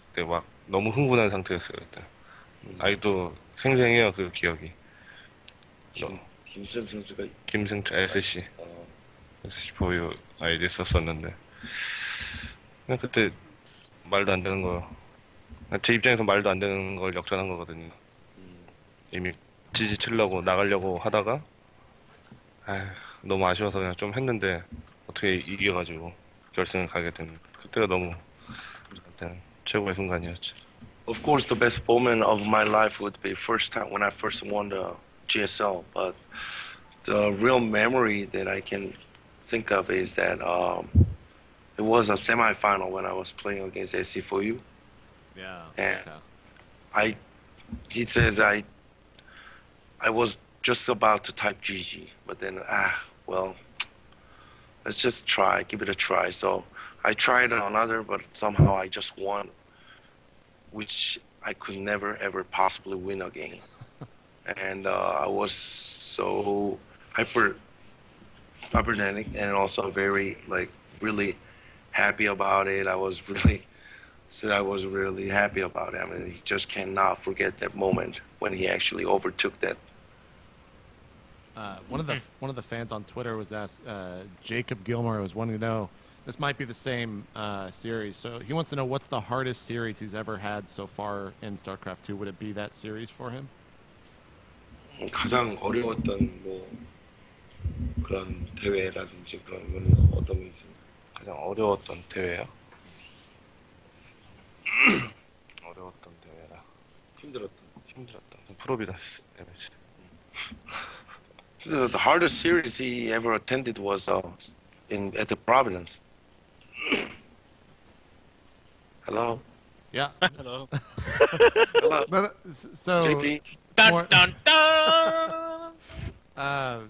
그때 막 너무 흥분한 상태였어요 그때. 아직도 생생해요 그 기억이. 김승철 선수가 김승철 SC 보유 아이디 썼었는데 그냥 그때 말도 안 되는 거 제 입장에서 말도 안 되는 걸 역전한 거거든요. 이미 지지치려고 나가려고 하다가 너무 아쉬워서 그냥 좀 했는데 어떻게 이겨가지고 결승을 가게 된 그때가 너무 저한테는 최고의 순간이었죠. Of course, the best moment of my life would be when I first won the GSL. But the real memory that I can think of is that it was a semifinal when I was playing against SC4U. Yeah. And he says I was just about to type GG, but then well, let's just give it a try. So I tried another, but somehow I just won, which I could never ever possibly win again. And I was so hypernetic and also very really happy about it. I was really happy about it. I mean, he just cannot forget that moment when he actually overtook that. One of the fans on Twitter was asked. Jacob Gilmore was wanting to know. This might be the same series. So he wants to know what's the hardest series he's ever had so far in StarCraft 2. Would it be that series for him? 가장 어려웠던 뭐 그런 대회라든지 그런 거는 어떤 게 있습니까? 가장 어려웠던 대회요? 어려웠던 대회라 힘들었던 프로비던스 데미지. The hardest series he ever attended was at the Providence. Hello. Yeah. Hello. Hello. No, so JP. Dun, dun, dun!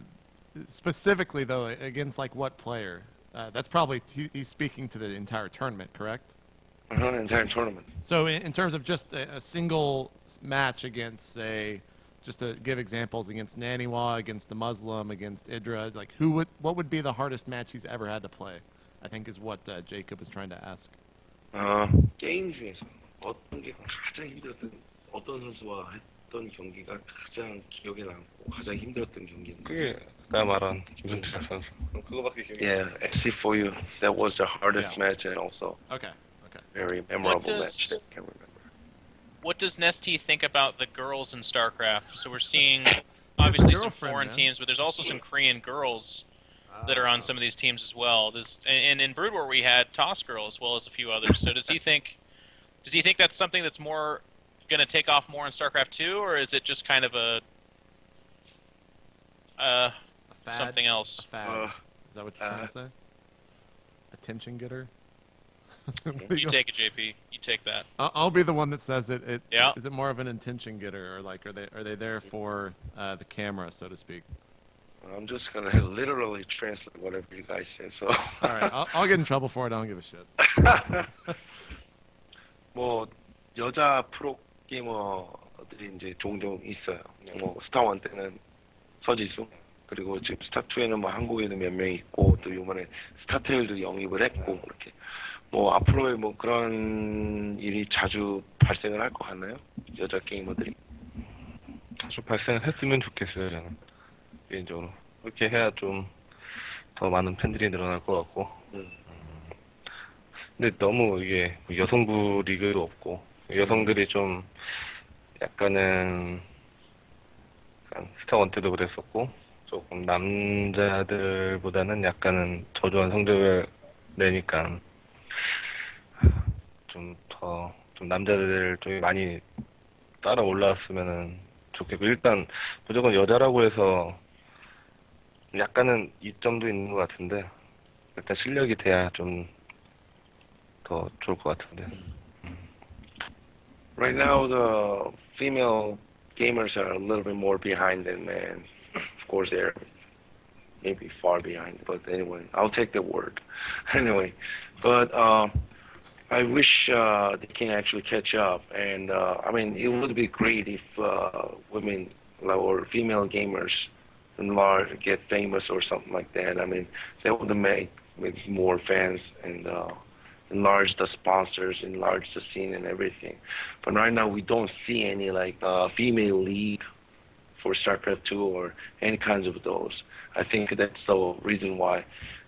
Specifically though, against what player? That's probably he's speaking to the entire tournament, correct? Entire tournament. So in terms of just a single match against, say, just to give examples, against Naniwa, against the Muslim, against Idra, what would be the hardest match he's ever had to play? I think is what Jacob is trying to ask. 게임 중에서 어떤 게 가장 힘들었던 어떤 선수와 했던 경기가 가장 기억에 남고 가장 힘들었던 경기인지. 그게 나 말한 김승철 선수. 그거밖에 기억이 안 Yeah, SC4U. That was the hardest Yeah. match and also Okay. very memorable does- match that I can remember. What does MLG think about the girls in StarCraft? So we're seeing obviously some girlfriend, foreign man. teams, but there's also some Korean girls that are on some of these teams as well. And in Brood War we had Toss Girl as well as a few others. So does he think that's something that's more going to take off more in StarCraft 2, or is it just kind of a Fad? something else? A fad. Is that what you're trying to say? Attention getter? You take it, JP. You take that. I'll be the one that says it. Yeah. Is it more of an intention getter, or like are they there for the camera, so to speak? I'm just gonna literally translate whatever you guys say. So. All right, I'll get in trouble for it. I don't give a shit. 뭐 여자 프로 게이머들이 이제 종종 있어요. 뭐 스타1 때는 서지수, 그리고 지금 스타2에는 뭐 한국에는 몇 명 있고, 또 이번에 스타테일도 영입을 했고, 이렇게 뭐 앞으로에 뭐 그런 일이 자주 발생을 할 것 같나요? 여자 게이머들이? 자주 발생했으면 좋겠어요, 저는. 개인적으로. 그렇게 해야 좀 더 많은 팬들이 늘어날 것 같고. 근데 너무 이게 여성부 리그도 없고, 여성들이 좀 약간 스타1 때도 그랬었고, 조금 남자들보다는 약간은 저조한 성적을 내니까 좀 남자들 쪽이 많이 따라 올라왔으면은 좋겠고, 일단 무조건 여자라고 해서 약간은 이점도 있는 것 같은데, 일단 실력이 돼야 좀 더 좋을 것 같은데. Right now, the female gamers are a little bit more behind than men. Of course, they're maybe far behind, but anyway, I'll take the word. Anyway, but I wish they can actually catch up, and I mean, it would be great if women or female gamers enlarge, get famous or something like that. I mean, that would make more fans and enlarge the sponsors, enlarge the scene and everything. But right now we don't see any like female league for StarCraft 2 or any kinds of those. I think that's the reason why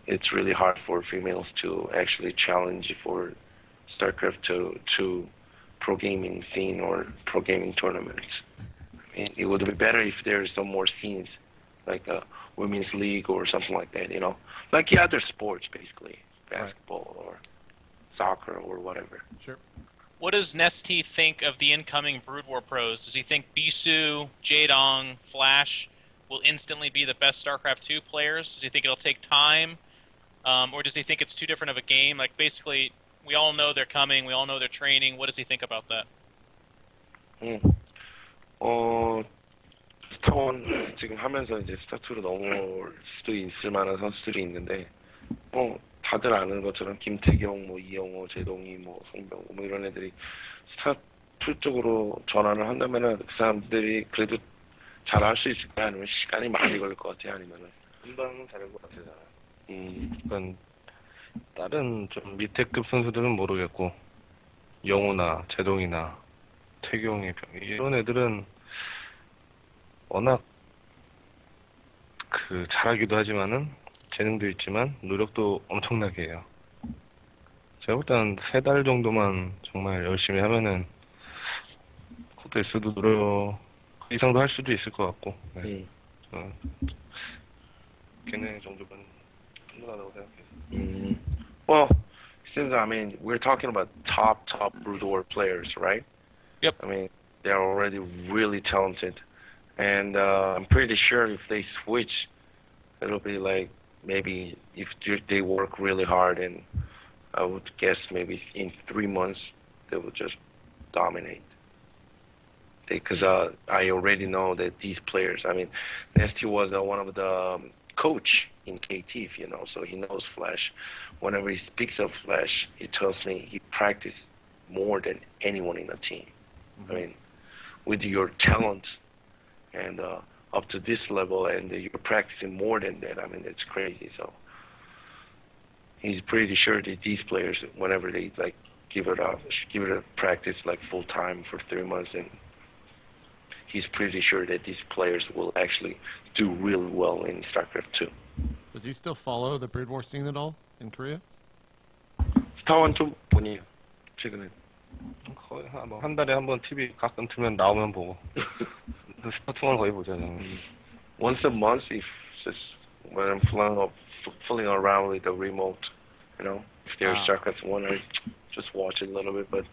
it's really hard for females to actually challenge for StarCraft 2 pro gaming scene or pro gaming tournaments. I mean, it would be better if there's some more scenes like a women's league or something like that, you know, like the other sports basically, basketball or soccer or whatever. Sure. What does MLG think of the incoming Brood War pros? Does he think Bisu, Jaedong, Flash will instantly be the best StarCraft 2 players? Does he think it'll take time? Or does he think it's too different of a game? Like, basically, we all know they're coming, we all know they're training. What does he think about that? 스타1 지금 하면서 이제 스타2로 넘어올 수도 있을 만한 선수들이 있는데, 다들 아는 것처럼 김태경, 뭐 이영호, 제동이, 뭐 송병호, 뭐 이런 애들이 스타2 쪽으로 전환을 한다면은 그 사람들이 그래도 잘할 수 있을까? 아니면 시간이 많이 걸릴 것 같아? 아니면은 금방 잘할 것 같아? 그러니까 다른 좀 밑에급 선수들은 모르겠고, 영호나 제동이나 태경이 이런 애들은 워낙 잘하기도 하지만은 재능도 있지만 노력도 엄청나게 해요. 제가 볼 때는 3달 정도만 정말 열심히 하면은 코드에서도 노력 이상도 할 수도 있을 것 같고. 네. 걔네 정도면 충분하다고 생각해요. Well, since I mean we're talking about top Brood War players, right? Yep. I mean they're already really talented, and I'm pretty sure if they switch, it'll be like maybe if they work really hard, and I would guess maybe in 3 months they will just dominate. Because I already know that these players. I mean, MLG was one of the coach in KT, you know, so he knows Flash. Whenever he speaks of Flash, he tells me he practiced more than anyone in the team. I mean, with your talent and up to this level, and you're practicing more than that, I mean, it's crazy. So he's pretty sure that these players, whenever they like give it a practice like full time for 3 months, and he's pretty sure that these players will actually do really well in StarCraft 2. Does he still follow the Brood War scene at all in Korea? 스타1 좀 보니 최근에 거의 한 달에 한 번 TV 가끔 틀면 나오면 보고. 스타2는 거의 보죠. once a month, if just when I'm fooling around with the remote, you know, if there's StarCraft 1, I just watch it a little bit, but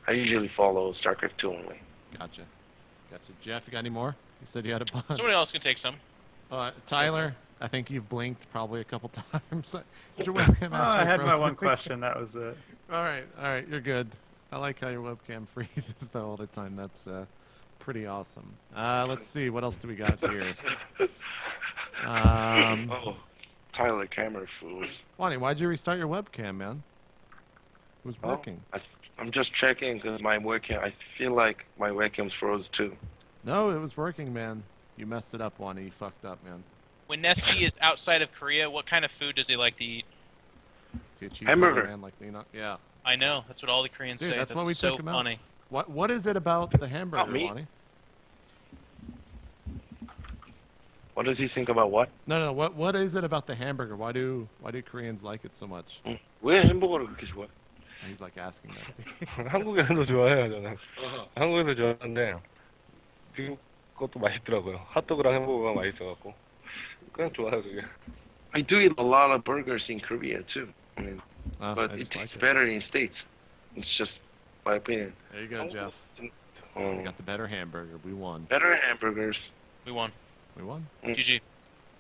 I usually follow StarCraft 2 only. Gotcha. Jeff, you got any more? You said you had a bunch. Somebody else can take some. Tyler, I think you've blinked probably a couple times. Is your webcam Oh, actually I had my frozen? one question. That was it. All right, you're good. I like how your webcam freezes though all the time. That's pretty awesome. Let's see, what else do we got here? Oh, Tyler camera froze. Lonnie, why'd you restart your webcam, man? It was Oh, working. I'm just checking because my webcam. I feel like my webcam's froze too. No, it was working, man. You messed it up, Lonnie. You fucked up, man. When Nesty is outside of Korea, what kind of food does he like to eat? See a cheeseburger, Hamburger. man, like you know, yeah. I know. That's what all the Koreans Dude, say. that's why we so took him out. funny. What is it about the hamburger, me. Lonnie? What does he think about what? No. What is it about the hamburger? Why do Koreans like it so much? 왜 햄버거를 그렇게 좋아해? He's like asking Nesty. 한국에서도 좋아해요, 저는. 한국에서 좋아하는데, 미국 것도 맛있더라고요. 핫도그랑 햄버거가 맛있어갖고. 그냥 좋아요, 그게. I do eat a lot of burgers in Korea too. I mean, but I it just tastes like it. better in States. It's just my opinion. There you go, Jeff. We got the better hamburger. We won. Better hamburgers. We won. We won. GG.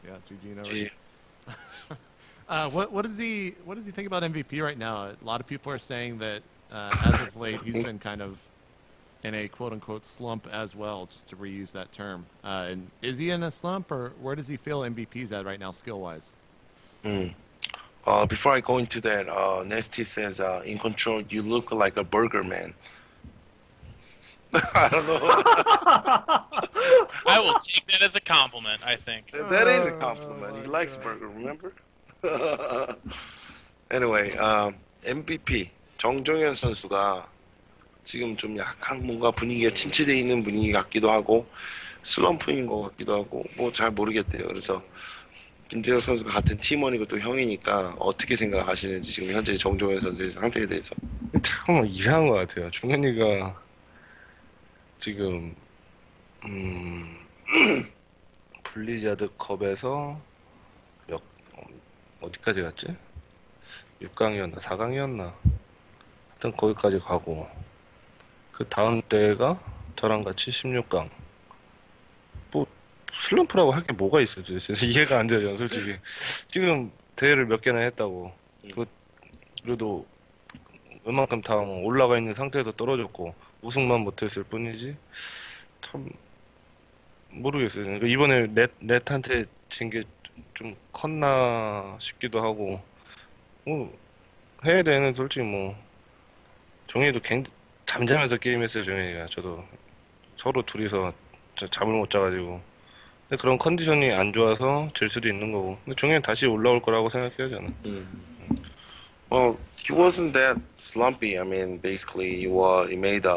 Yeah, GG and Gee. what does he think about MVP right now? A lot of people are saying that as of late he's been kind of in a quote unquote slump as well, just to reuse that term. And is he in a slump, or where does he feel MVP's at right now, skill wise? Before I go into that, Nesty says, in control, you look like a burger man. I don't know. I will take that as a compliment, I think. That is a compliment. He likes burger, remember? Anyway, MVP 정종현 선수가 지금 좀 약간 뭔가 분위기가 침체되어 있는 분위기 같기도 하고 슬럼프인 것 같기도 하고 뭐 잘 모르겠대요. 그래서 김재혁 선수가 같은 팀원이고 또 형이니까 어떻게 생각하시는지 지금 현재 정종현 선수의 상태에 대해서. 참 이상한 것 같아요. 종현이가 지금 블리자드 컵에서 어디까지 갔지? 6강이었나 4강이었나 하여튼 거기까지 가고 그 다음 때가 저랑 같이 16강. 뭐 슬럼프라고 할 게 뭐가 있어요? 진짜 이해가 안 돼요, 솔직히. 지금 대회를 몇 개나 했다고. 그래도 웬만큼 다 올라가 있는 상태에서 떨어졌고 우승만 못했을 뿐이지. 참 모르겠어요. 그러니까 이번에 넷한테 진 게 좀 컸나 싶기도 하고. 뭐 해외 대회는 솔직히 뭐 정현이도 잠자면서 게임했어요. 정현이가 저도 서로 둘이서 잠을 못 자가지고. 근데 그런 컨디션이 안 좋아서 질 수도 있는 거고. 근데 정현이 다시 올라올 거라고 생각해요, 저는. Well, he wasn't that slumpy. I mean, basically, he made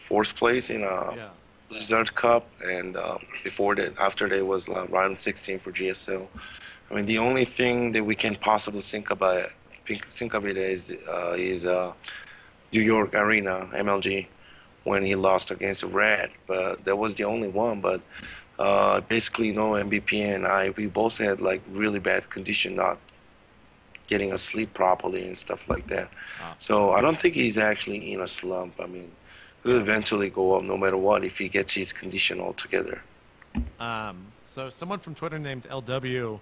fourth place in Yeah. Blizzard Cup, and before that, after that was round 16 for GSL. I mean, the only thing that we can possibly think of it is New York Arena MLG when he lost against Red, but that was the only one. But basically, no MVP and we both had like really bad condition, not getting asleep properly and stuff like that. So I don't think he's actually in a slump. I mean, he'll eventually go up no matter what if he gets his condition all together. So someone from Twitter named LW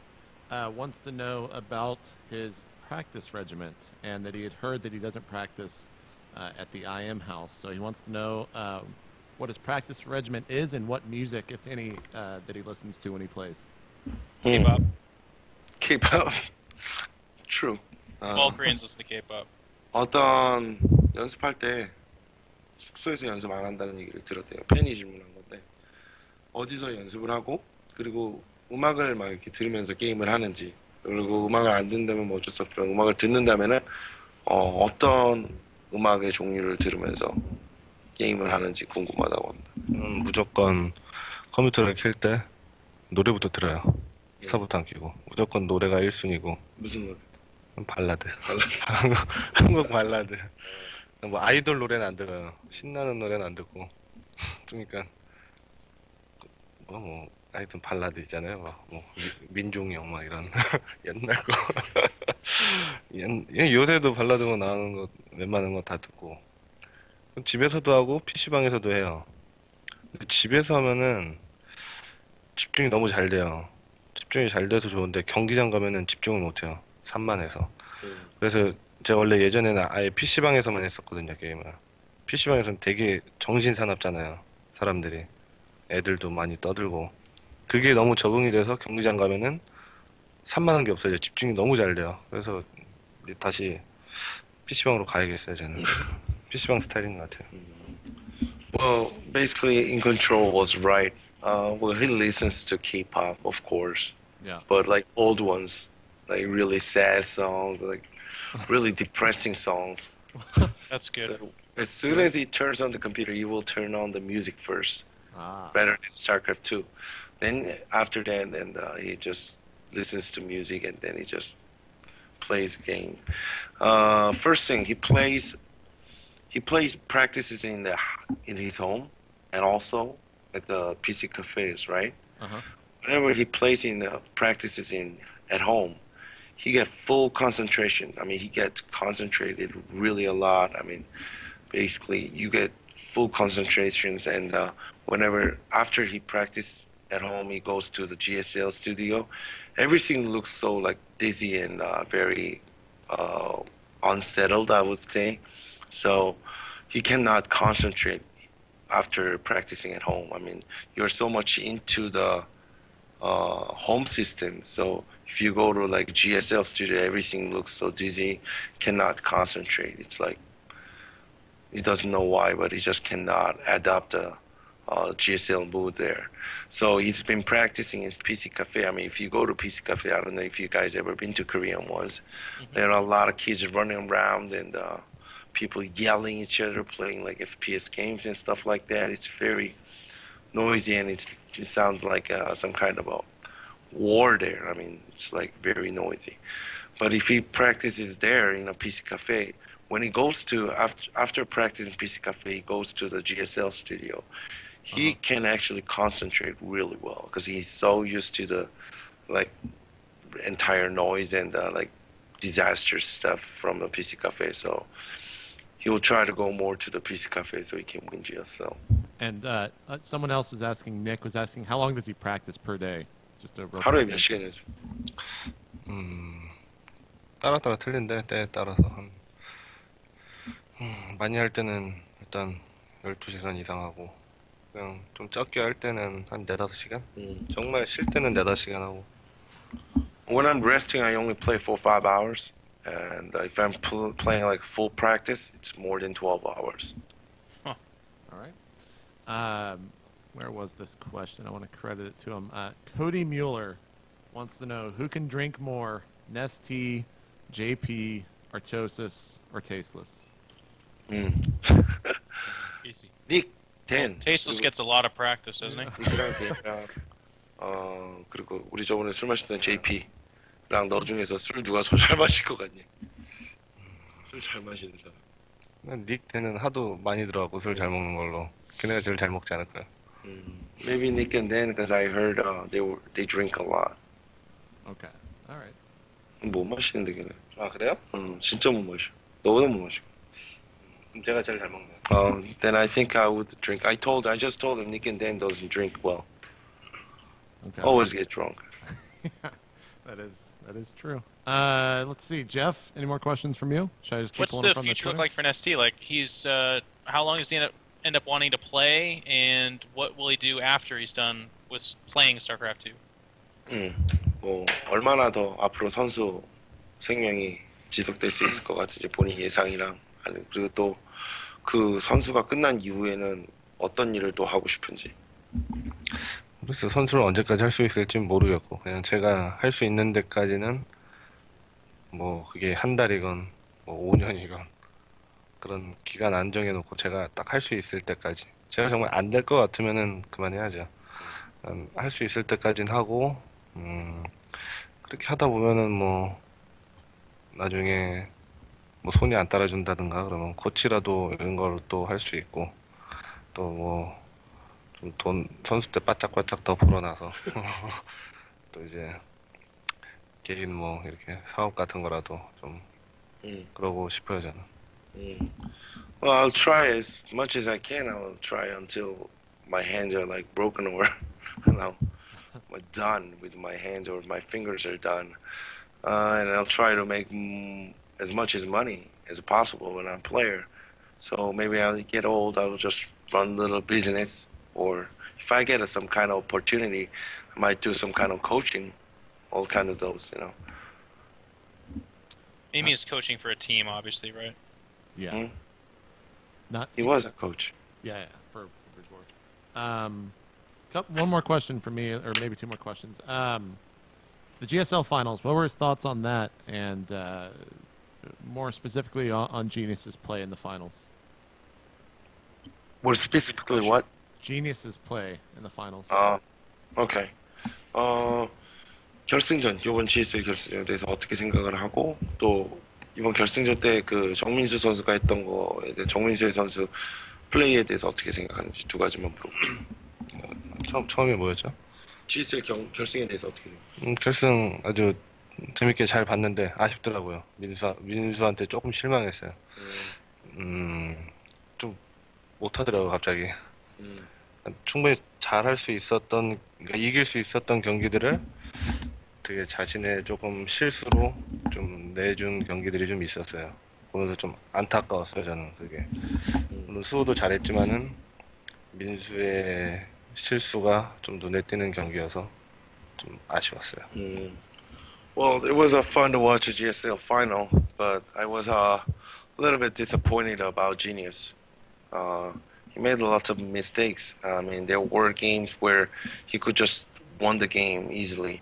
wants to know about his practice regiment, and that he had heard that he doesn't practice at the IM house. So he wants to know what his practice regiment is and what music, if any, that he listens to when he plays. K-pop. K-pop. True. All Koreans listen to K-pop. 어떤 연습할 때 숙소에서 연습 안 한다는 얘기를 들었대요. 팬이 질문한 건데 어디서 연습을 하고 그리고 음악을 막 이렇게 들으면서 게임을 하는지 그리고 음악을 안 듣는다면 뭐 어쩔 수 없지만 음악을 듣는다면은 어떤 음악의 종류를 들으면서 게임을 하는지 궁금하다고 합니다. 무조건 컴퓨터를 켤 때 노래부터 들어요. 스타부터 안 켜고 무조건 노래가 1순위고. 무슨 노래? 발라드. 한국 발라드. 뭐 아이돌 노래는 안 들어요. 신나는 노래는 안 듣고. 그러니까 뭐 하여튼 발라드 있잖아요. 뭐 민종영 막 이런 옛날 거. 요새도 발라드가 나오는 거 웬만한 거 다 듣고. 집에서도 하고 PC방에서도 해요. 집에서 하면은 집중이 너무 잘 돼요. 집중이 잘 돼서 좋은데 경기장 가면은 집중을 못 해요. 산만해서. 그래서 제가 원래 예전에는 아예 PC방에서만 했었거든요, 게임을. PC방에서는 되게 정신사납잖아요, 사람들이. 애들도 많이 떠들고. 그게 너무 적응이 돼서 경기장 가면은 산만한 게 없어요. 집중이 너무 잘 돼요. 그래서 이제 다시 PC방으로 가야겠어요, 저는. PC방 스타일인 것 같아요. Well, basically, In Control was right. Well, he listens to K-pop, of course, Yeah. but like old ones, like really sad songs, like really depressing songs. That's good. So as soon as he turns on the computer, he will turn on the music first, Ah. better than StarCraft 2. Then after that, then he just listens to music and then he just plays the game. First thing he practices in his home and also at the PC cafes, right? Uh-huh. Whenever he plays practices at home, he get full concentration. I mean, he gets concentrated really a lot. I mean, basically, you get full concentrations, and whenever after he practice at home, he goes to the GSL studio. Everything looks so like dizzy and very unsettled, I would say. So he cannot concentrate after practicing at home. I mean, you're so much into the home system. So if you go to like GSL studio, everything looks so dizzy, cannot concentrate. It's like he doesn't know why, but he just cannot adapt the GSL mood there. So he's been practicing in PC Cafe. I mean, if you go to PC Cafe, I don't know if you guys ever been to Korean ones. There are a lot of kids running around and people yelling at each other, playing like FPS games and stuff like that. It's very noisy and it sounds like some kind of a war there. I mean, it's like very noisy. But if he practices there in a PC Cafe, when he goes to, after practicing PC Cafe, he goes to the GSL studio. He can actually concentrate really well because he's so used to the like entire noise and like disaster stuff from the PC Cafe. So he will try to go more to the PC Cafe so he can win GSL. And someone else was asking, Nick was asking, how long does he practice per day? Just a real 하루에 quick 몇 answer. 시간이죠? 따라 틀린데 때에 따라서 많이 할 때는 일단 12시간 이상 하고 그냥 좀 적게 할 때는 한 4-5시간? 정말 쉴 때는 4-5시간 하고. When I'm resting, I only play for 5 hours. And if I'm playing like full practice, it's more than 12 hours. All right. Where was this question? I want to credit it to him. Cody Mueller wants to know who can drink more, MLG, JP, Artosis, or Tasteless? Easy. 닉, 댄. Tasteless gets a lot of practice, doesn't he? 닉이랑 댄이랑 그리고 우리 저번에 술 마셨던 JP랑 너 중에서 술 누가 더 잘 마실 것 같니? 술 잘 마시는 사람. 닉 때는 하도 많이 들어가고 술 잘 먹는 걸로 걔네가 제일 잘 먹지 않을까요? Maybe Nick and Dan because I heard they drink a lot. Okay. All right. 못 마시는데 걔네. 아 그래요? 진짜 못 마셔. 너보다 못 마셔. 제가 제일 잘 먹네요. Then I think I would drink. I just told him Nick and Dan doesn't drink well. Okay. Always get drunk. That is true. Let's see, Jeff. Any more questions from you? Should I just keep What's pulling the from future look Twitter? like for MLG? Like he's how long does he end up wanting to play, and what will he do after he's done with playing StarCraft 2? 뭐 얼마나 더 앞으로 선수 생명이 지속될 수 있을 것 같은지 본인 예상이랑 그리고 또 그 선수가 끝난 이후에는 어떤 일을 또 하고 싶은지. 그래서 선수를 언제까지 할 수 있을지 모르겠고 그냥 제가 할 수 있는 데까지는 뭐 그게 한 달이건 뭐 5년이건 그런 기간 안 정해놓고 제가 딱 할 수 있을 때까지 제가 정말 안 될 것 같으면은 그만해야죠. 할 수 있을 때까지는 하고 그렇게 하다 보면은 뭐 나중에 뭐 손이 안 따라준다든가 그러면 코치라도 이런 걸 또 할 수 있고 또 뭐 좀 돈 선수 때 바짝바짝 더 벌어놔서 또 이제 개인 뭐 이렇게 사업 같은 거라도 좀 그러고 싶어요 저는. Well, I'll try as much as I can. I'll try until my hands are like broken or you know done with my hands or my fingers are done. And I'll try to make as much as money as possible when I'm a player. So maybe I'll get old, I'll just run a little business, or if I get some kind of opportunity, I might do some kind of coaching, all kind of those, you know. Amy is coaching for a team, obviously, right? Yeah. Hmm? Not. He was a coach. Yeah, for Bridgeport. One more question for me, or maybe two more questions. The GSL finals. What were his thoughts on that, and more specifically on Genius's play in the finals? Well, specifically what? Genius's play in the finals. 오케이. 결승전, 이번 GSL 결승전에 대해서 어떻게 생각을 하고, 또 이번 결승전 때 그 정민수 선수가 했던 거에 대해 정민수 선수 플레이에 대해서 어떻게 생각하는지 두 가지만 물어볼게요. 처음이 뭐였죠? GSL 결승에 대해서 어떻게 생각해요? 결승 아주 재밌게 잘 봤는데 아쉽더라고요. 민수한테 조금 실망했어요. 좀 못하더라고요, 갑자기. 충분히 잘할 수 있었던, 그러니까 이길 수 있었던 경기들을 되게 자신의 조금 실수로 좀 내준 경기들이 좀 있었어요. 보면서 좀 안타까웠어요, 저는 그게. 물론 수호도 잘했지만은 민수의 실수가 좀 눈에 띄는 경기여서 좀 아쉬웠어요. Well, it was fun to watch the GSL final, but I was a little bit disappointed about Genius. He made lots of mistakes. I mean, there were games where he could just won the game easily,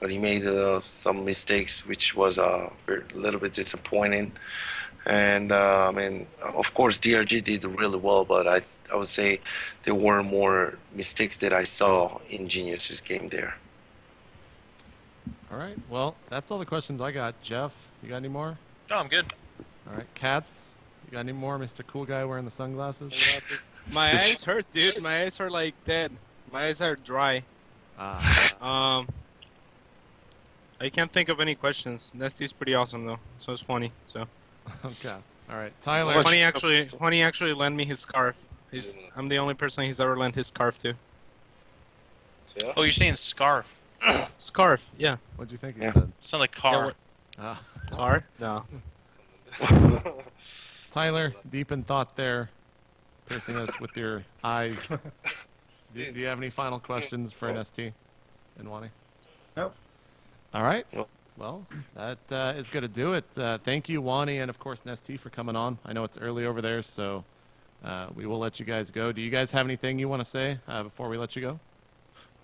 but he made some mistakes, which was a little bit disappointing. And I mean, of course, DRG did really well, but I would say there were more mistakes that I saw in Genius's game there. All right. Well, that's all the questions I got. Jeff, you got any more? No, I'm good. All right. Cats, you got any more? Mr. Cool Guy wearing the sunglasses? My eyes hurt, dude. My eyes are like dead. My eyes are dry. I can't think of any questions. Nestea's pretty awesome though. So is Juani. So. Okay. All right. Tyler. Juani actually lent me his scarf. I'm the only person he's ever lent his scarf to. Oh, you're saying scarf. Scarf, yeah. What'd you think he said? Sound like car. Car? No. Tyler, deep in thought there, piercing us with your eyes. Do you have any final questions for NST and Wani? Nope. All right. Well, that is going to do it. Thank you, Wani, and of course, NST for coming on. I know it's early over there, so we will let you guys go. Do you guys have anything you want to say before we let you go?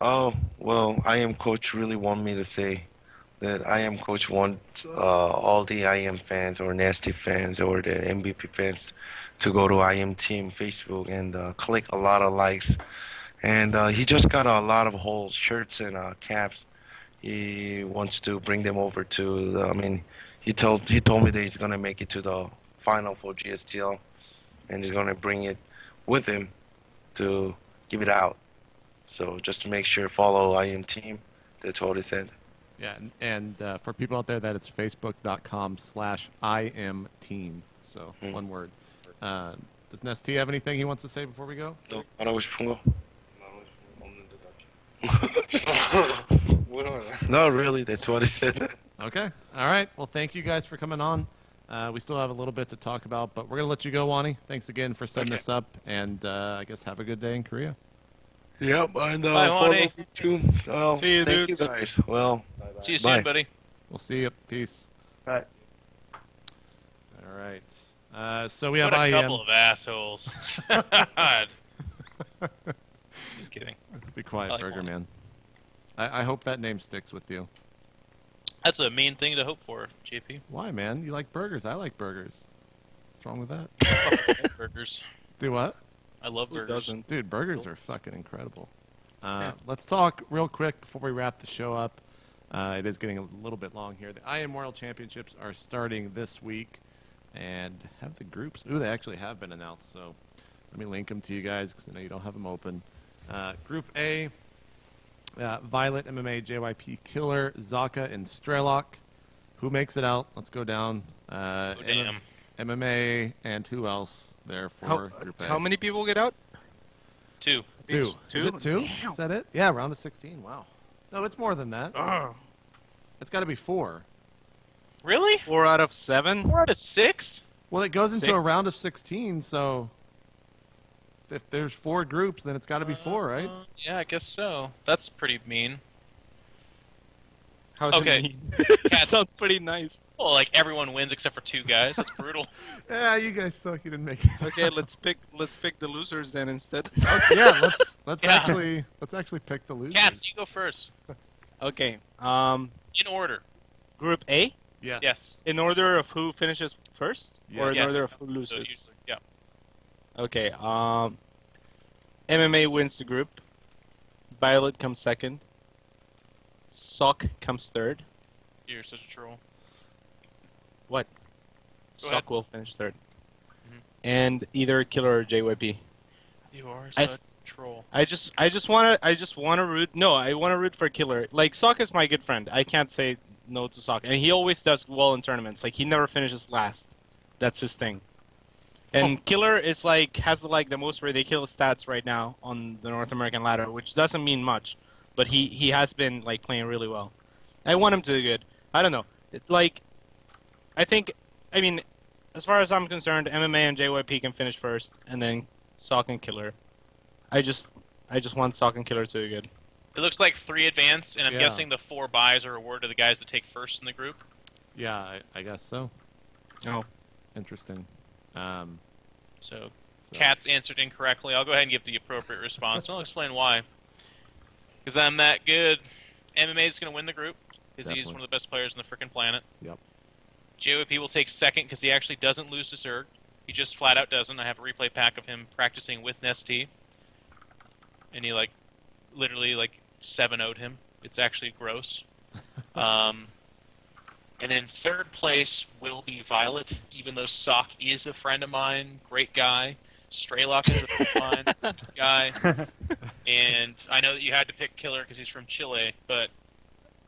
Oh, well, I am coach really want me to say that I am coach wants all the IM fans or Nasty fans or the MVP fans to go to IM team Facebook and click a lot of likes. And he just got a lot of whole shirts and caps. He wants to bring them over to the, I mean, he told me that he's going to make it to the final for GSTL and he's going to bring it with him to give it out. So just to make sure, follow IM team. That's all he said. Yeah, and for people out there, that it's facebook.com/IM team. So one word. Does NST have anything he wants to say before we go? 너 말하고 싶은 거? No, really. That's what he said. Okay. All right. Well, thank you guys for coming on. We still have a little bit to talk about, but we're going to let you go, Wani. Thanks again for setting this up, and I guess have a good day in Korea. Yep, and Bye, follow Wani. me too. Well, See you, thank dudes. you guys. Well, See you Bye. soon, buddy. We'll see you. Peace. Right. All right. So we have What a IM. couple of assholes. God. Just kidding. Be quiet, I like Burger Wani. Man. I hope that name sticks with you. That's a mean thing to hope for, JP. Why, man? You like burgers. I like burgers. What's wrong with that? I love burgers. Do what? I love Who burgers. doesn't? Dude, burgers are fucking incredible. Let's talk real quick before we wrap the show up. It is getting a little bit long here. The IM World Championships are starting this week, and have the groups. Ooh, they actually have been announced. So let me link them to you guys because I know you don't have them open. Group A: Violet, MMA, JYP, Killer, Zaka, and Strelok. Who makes it out? Let's go down. Damn. MMA, and who else there for Group A? How many people get out? 2. Two. Two? Is it two? Damn. Is that it? Yeah, round of 16. Wow. No, it's more than that. It's got to be 4. Really? 4 out of 7. 4 out of 6? Well, it goes into 6. a round of 16, so if there's 4 groups, then it's got to be 4, right? Yeah, I guess so. That's pretty mean. How's Okay. it mean? Cat- Sounds pretty nice. Well, like everyone wins except for 2 guys. That's brutal. Yeah, you guys suck. You didn't make it. Okay, let's pick the losers then instead. Yeah, let's Yeah. actually pick the losers. Cats, you go first. Okay. In order. Group A. Yes. Yes. In order of who finishes first, or in Yes. order of who So loses. usually, yeah. Okay. MMA wins the group. Violet comes second. Sock comes third. You're such a troll. What? Go Sock ahead. will finish third. Mhm. And either Killer or JYP. You are I- such a troll. I just wanna root. No, I wanna root for Killer. Like Sock is my good friend. I can't say no to Sock, and he always does well in tournaments. Like he never finishes last. That's his thing. And Killer is has the most ridiculous stats right now on the North American ladder, which doesn't mean much, but he has been playing really well. I want him to do good. I don't know. I mean, as far as I'm concerned, MMA and JYP can finish first, and then Sock and Killer. I just want Sock and Killer to do good. It looks like 3 advance, and I'm Yeah. guessing the 4 buys are awarded to the guys that take first in the group. Yeah, I guess so. Oh. Interesting. So, So- Cats answered incorrectly. I'll go ahead and give the appropriate response, and I'll explain why. Because I'm that good. MMA is going to win the group, because he's Definitely. one of the best players on the freaking planet. Yep. JOP will take second, because he actually doesn't lose to Zerg. He just flat out doesn't. I have a replay pack of him practicing with IMNesTea. And he, literally, 7-0'd him. It's actually gross. And in third place will be Violet, even though Sock is a friend of mine, great guy. Straylock is a friend of mine, good guy. And I know that you had to pick Killer because he's from Chile, but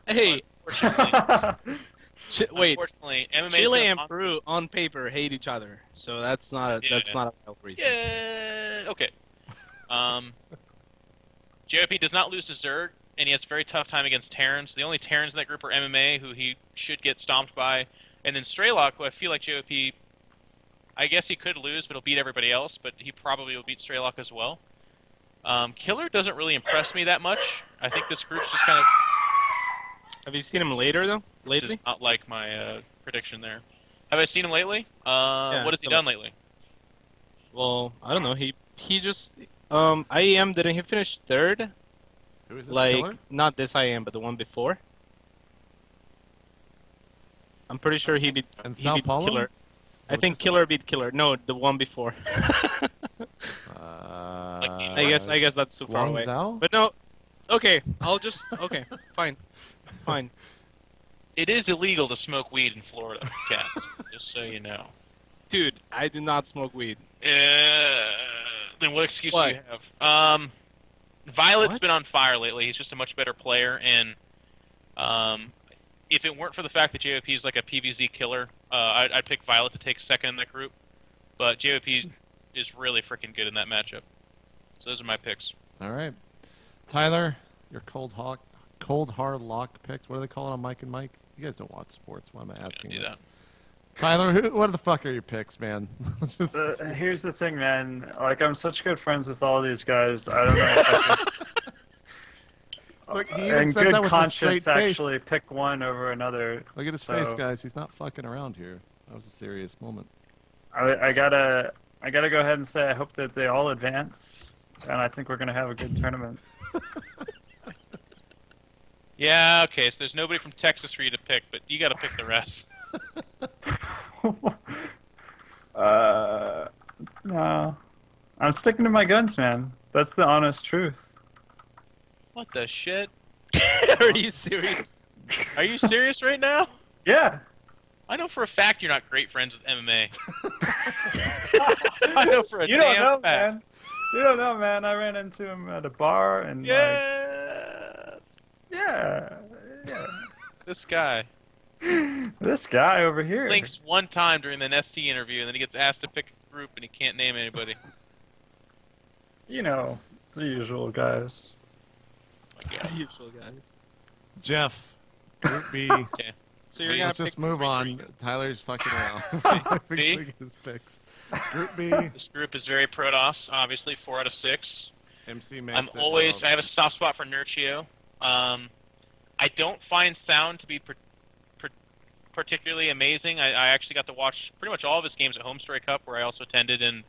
Hey, unfortunately, wait. unfortunately MMA Chile is and gonna- Peru on paper hate each other, so that's not a valid reason. Yeah, okay. JOP does not lose to Zerg, and he has a very tough time against Terrans. The only Terrans in that group are MMA, who he should get stomped by, and then Straylock, who I feel like JOP, I guess he could lose, but he'll beat everybody else, but he probably will beat Straylock as well. Killer doesn't really impress me that much. I think this group's just kind of Have you seen him later though? Lately? just not like my prediction there. Have I seen him lately? Yeah, What has he so- done lately? Well, I don't know. He just IEM didn't he finish third? Who is this Killer? Not this IEM, but the one before. I'm pretty sure he beat And he Sao beat Paulo? Killer. Is I what think you're Killer beat Killer. No, the one before. I guess that's too far away. Guangzhou? But no. Okay, okay, fine. It is illegal to smoke weed in Florida, Cats. Just so you know. Dude, I do not smoke weed. Then what excuse What? do you have? Violet's What? been on fire lately. He's just a much better player, and if it weren't for the fact that JOP is like a PvZ killer, I'd pick Violet to take second in that group. But JOP is really freaking good in that matchup. So those are my picks. All right. Tyler, your cold hard lock picks. What do they call it on Mike and Mike? You guys don't watch sports. Why am I asking Do this? that. Tyler, what the fuck are your picks, man? Just- Here's the thing, man. I'm such good friends with all these guys. I don't know if I could, Look, he even in says good that with a straight conscience, face. actually pick one over another. Look at his face, so- guys. He's not fucking around here. That was a serious moment. I gotta go ahead and say I hope that they all advance, and I think we're gonna have a good tournament. Yeah, okay, so there's nobody from Texas for you to pick, but you gotta pick the rest. No, I'm sticking to my guns, man. That's the honest truth. What the shit? Are you serious? Are you serious right now? Yeah. I know for a fact you're not great friends with MMA. I know for a You damn don't know, fact. man. You don't know, man. I ran into him at a bar and Yeah. yeah. This guy This guy over here. blinks one time during the IMNesTea interview, and then he gets asked to pick a group, and he can't name anybody. You know, the usual guys. My God. Usual guys. Jeff, Group B. Okay. So you're gonna Let's just pick move on. Tyler's fucking around. B? Pick his picks. Group B. This group is very Protoss, obviously 4 out of 6. MC makes it. I have a soft spot for Nurchio. I don't find Sound to be particularly amazing. I actually got to watch pretty much all of his games at Homestory Cup, where I also attended, and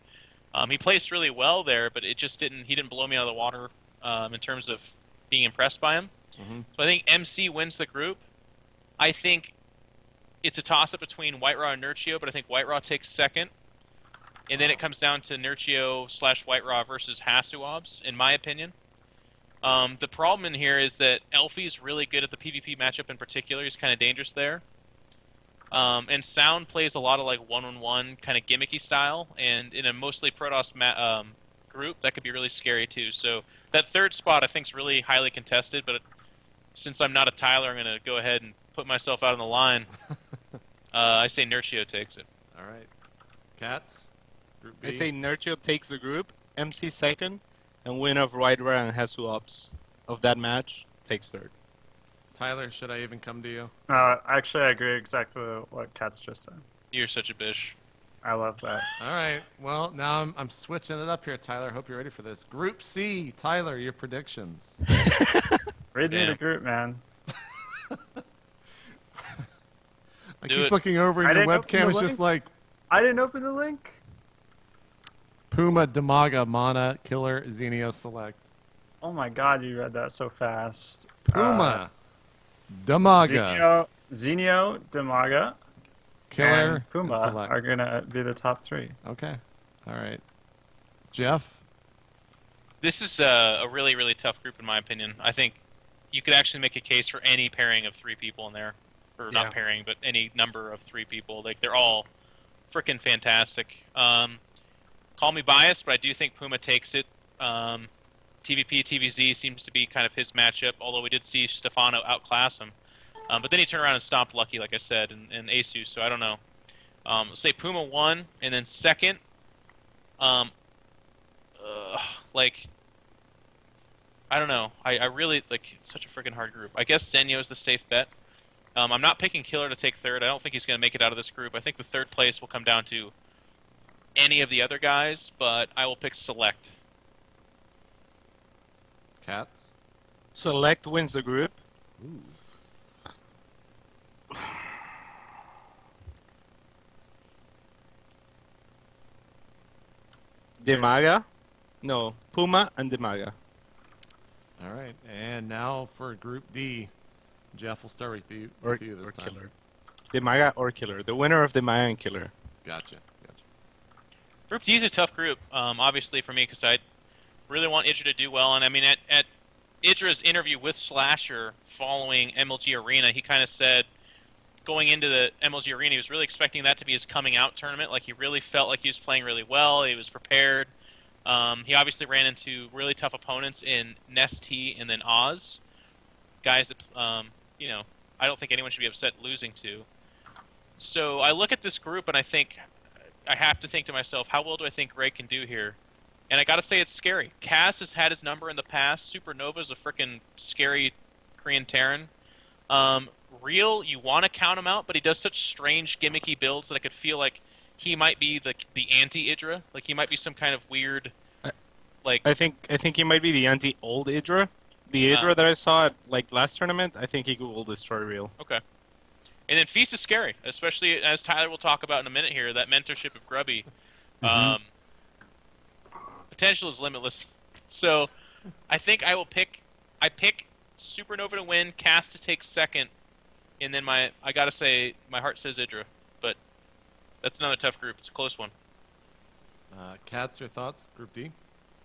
he placed really well there, but it just didn't. He didn't blow me out of the water in terms of being impressed by him. Mm-hmm. So I think MC wins the group. I think it's a toss-up between White Raw and Nurchio, but I think White Raw takes second. And then it comes down to Nurchio/White Raw versus Hasuobs, in my opinion. The problem in here is that Elfie's really good at the PvP matchup in particular. He's kind of dangerous there. And Sound plays a lot of like one-on-one kind of gimmicky style, and in a mostly Protoss group, that could be really scary too. So that third spot I think is really highly contested, but since I'm not a Tyler, I'm going to go ahead and put myself out on the line. I say Nurchio takes it. All right. Cats. Group B. I say Nurchio takes the group, MC second, and winner of White Raw and Hasuobs of that match takes third. Tyler, should I even come to you? Actually, I agree exactly with what Katz just said. You're such a bish. I love that. All right. Well, now I'm switching it up here, Tyler. Hope you're ready for this. Group C. Tyler, your predictions. Read me Damn. the group, man. I Do keep it. looking over and I your didn't open webcam the is just link. like I didn't open the link. Puma, Damaga, Mana, Killer, Xenio, Select. Oh my god, you read that so fast. Puma, Damaga, Xenio, Damaga, Killer, and Puma and Select. are gonna be the top 3. Okay. All right. Jeff? This is a really, really tough group in my opinion. I think you could actually make a case for any pairing of 3 people in there. Or Yeah. not pairing, but any number of 3 people. Like, they're all freaking fantastic. Call me biased, but I do think Puma takes it. TVP, TVZ seems to be kind of his matchup, although we did see Stefano outclass him. But then he turned around and stomped Lucky, like I said, and Asus, so I don't know. Say Puma 1, and then second, like, I don't know. I really, like, it's such a freaking hard group. I guess Zenyo is the safe bet. I'm not picking Killer to take third. I don't think he's going to make it out of this group. I think the third place will come down to any of the other guys, but I will pick Select. Cats? Select wins the group. Ooh. Demaga? No, Puma and Demaga. All right. And now for Group D. Jeff, we'll start with you, Or this time. Killer. Demaga or Killer. The winner of Demaga and Killer. Gotcha. Group D is a tough group, obviously, for me, because I really want Idra to do well. And, I mean, at Idra's interview with Slasher following MLG Arena, he kind of said, going into the MLG Arena, he was really expecting that to be his coming-out tournament. Like, he really felt like he was playing really well. He was prepared. He obviously ran into really tough opponents in IMNesTea and then Oz. Guys that, you know, I don't think anyone should be upset losing to. So I look at this group and I have to think to myself, how well do I think Ray can do here? And I gotta say, it's scary. Cass has had his number in the past. Supernova's a freaking scary Korean Terran. Real, you want to count him out, but he does such strange, gimmicky builds that I could feel like he might be the anti-Idra. Like, he might be some kind of weird, like... I think he might be the anti-old Idra. The Idra that I saw at like last tournament, I think he will destroy Real. Okay. And then Feast is scary, especially as Tyler will talk about in a minute here, that mentorship of Grubby. Potential is limitless. So I think I pick Supernova to win, Cass to take second, and then I gotta say, my heart says Idra. But that's another tough group. It's a close one. Cats, your thoughts? Group D?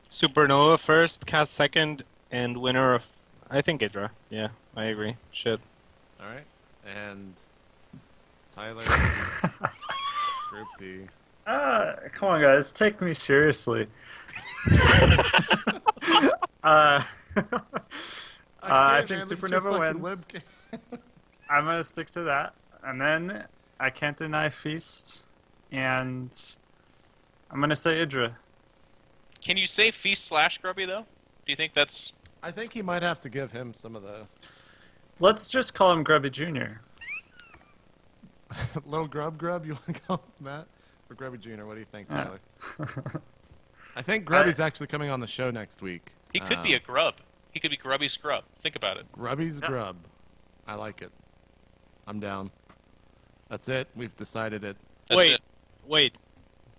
Supernova first, Cass second, and winner of, I think Idra. Yeah, I agree. Shit. All right. And Tyler, Group D. Come on, guys, take me seriously. I think Supernova wins. I'm gonna stick to that, and then I can't deny Feast, and I'm gonna say Idra. Can you say Feast / Grubby, though? Do you think that's... I think he might have to give him some of the... Let's just call him Grubby Jr. Little Grub, you want to call him that? Or Grubby Jr., what do you think, Yeah. Tyler? I think Grubby's actually coming on the show next week. He could be a grub. He could be Grubby Scrub. Think about it. Grubby's Grub. I like it. I'm down. That's it. We've decided it. That's Wait, it. wait.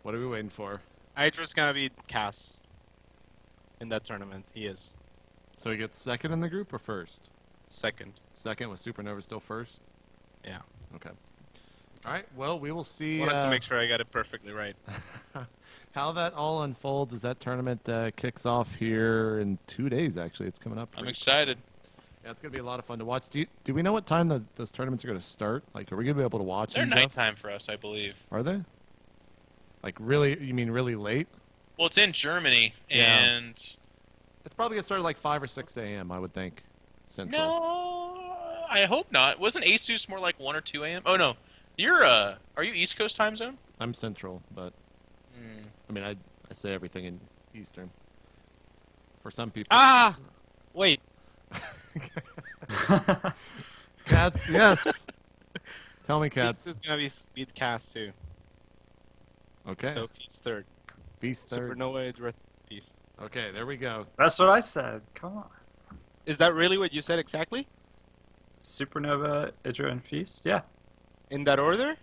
What are we waiting for? Hydra's gonna beat Cass in that tournament. He is So he gets second in the group or first? second. Second with Supernova still first? Yeah. Okay. All right. Well, we will see Wanted to make sure I got it perfectly right. how that all unfolds as that tournament kicks off here in 2 days, actually. It's coming up. I'm excited. Yeah, it's going to be a lot of fun to watch. Do we know what time those tournaments are going to start? Like, are we going to be able to watch They're them, Jeff? nighttime for us, I believe. Are they? Like, really? You mean really late? Well, it's in Germany, Yeah. and It's probably going to start at like 5 or 6 a.m., I would think. Central. no, I hope not. Wasn't ASUS more like 1 or 2 a.m.? Oh no, are you East Coast time zone? I'm Central, but I mean, I say everything in Eastern. For some people. Ah! Wait. Cats, yes. Tell me, Feast Cats. is gonna beat Cass too. Okay. So Feast third. Feast third. Supernova Hydra Feast. Okay, there we go. That's what I said. Come on. Is that really what you said exactly? Supernova, Idra, and Feast? Yeah. In that order?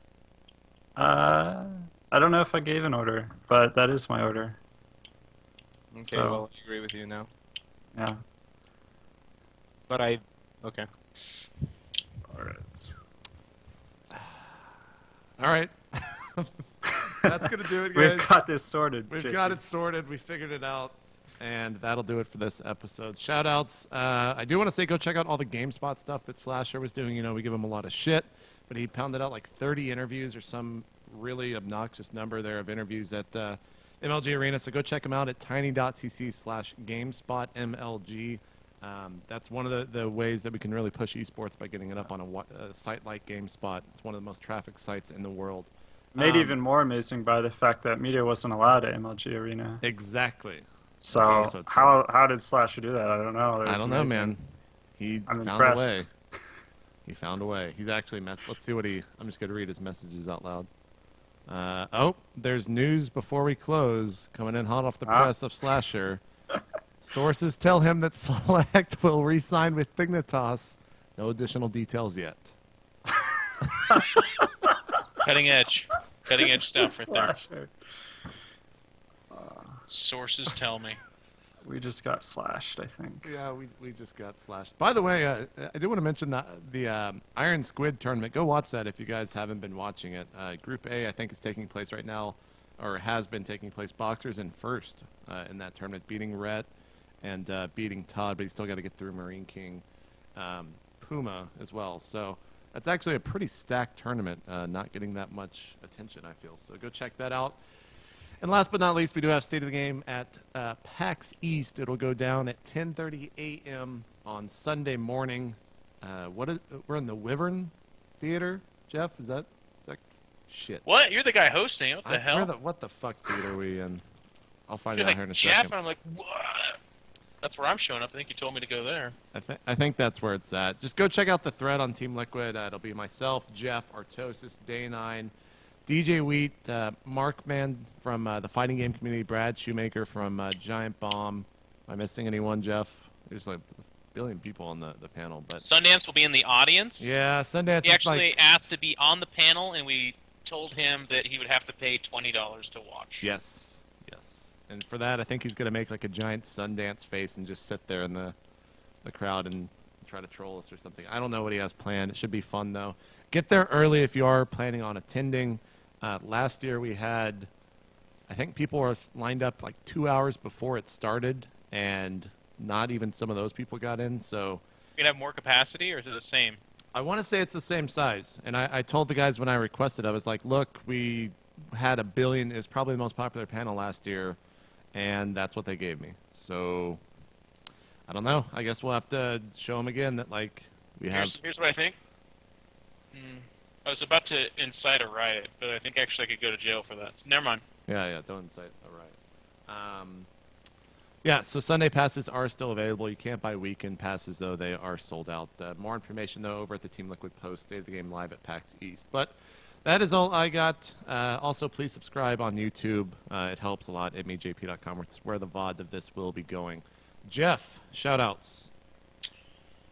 I don't know if I gave an order, but that is my order. Okay, So- well, I agree with you now. Yeah. But okay. Alright. All right. That's going to do it, guys. We've got this sorted. We've JP. got it sorted. We figured it out. And that'll do it for this episode. Shout-outs. I do want to say go check out all the GameSpot stuff that Slasher was doing. You know, we give him a lot of shit. But he pounded out like 30 interviews or some really obnoxious number there of interviews at MLG Arena. So go check him out at tiny.cc/GameSpotMLG. That's one of the ways that we can really push esports by getting it up on a site like GameSpot. It's one of the most trafficked sites in the world. Made even more amazing by the fact that media wasn't allowed at MLG Arena. Exactly. So also true. how did Slasher do that? I don't know. That I was don't know, amazing. man. He I'm found a way. impressed. He found a way. He's actually let's see what I'm just going to read his messages out loud. Oh, there's news before we close coming in hot off the press of Slasher. Sources tell him that Select will re-sign with Dignitas. No additional details yet. Cutting edge stuff right there. Slasher. Sources tell me. We just got slashed, I think. Yeah, we just got slashed. By the way, I do want to mention the Iron Squid tournament. Go watch that if you guys haven't been watching it. Group A, I think, is taking place right now, or has been taking place. Boxer's in first in that tournament, beating Rhett and beating Todd, but he's still got to get through Marine King, Puma as well. So that's actually a pretty stacked tournament, not getting that much attention, I feel. So go check that out. And last but not least, we do have State of the Game at PAX East. It'll go down at 10:30 a.m. on Sunday morning. We're in the Wyvern Theater, Jeff? Is that shit? What? You're the guy hosting. What the hell? What the fuck theater are we in? I'll find You're out like, here in a Jeff, second. and I'm like, what? That's where I'm showing up. I think you told me to go there. I think that's where it's at. Just go check out the thread on Team Liquid. It'll be myself, Jeff, Artosis, Day9, DJ Wheat, Markman from the fighting game community, Brad Shoemaker from Giant Bomb. Am I missing anyone, Jeff? There's like a billion people on the panel. But Sundance will be in the audience. yeah, Sundance He is actually like... asked to be on the panel, and we told him that he would have to pay $20 to watch. Yes. And for that, I think he's going to make like a giant Sundance face and just sit there in the crowd and try to troll us or something. I don't know what he has planned. It should be fun, though. Get there early if you are planning on attending. Last year we had, I think people were lined up like 2 hours before it started, and not even some of those people got in. So You gonna have more capacity, or is it the same? I want to say it's the same size. And I told the guys when I requested, I was like, look, we had 1 billion. It was probably the most popular panel last year, and that's what they gave me. So I don't know. I guess we'll have to show them again that like we have. Here's what I think. I was about to incite a riot, but I think actually I could go to jail for that. Never mind. Yeah, don't incite a riot. Yeah, so Sunday passes are still available. You can't buy weekend passes, though. They are sold out. More information, though, over at the Team Liquid post, State of the Game live at PAX East. But that is all I got. Also, please subscribe on YouTube. It helps a lot. itmeJP.com, where the VOD of this will be going. Jeff, shout-outs.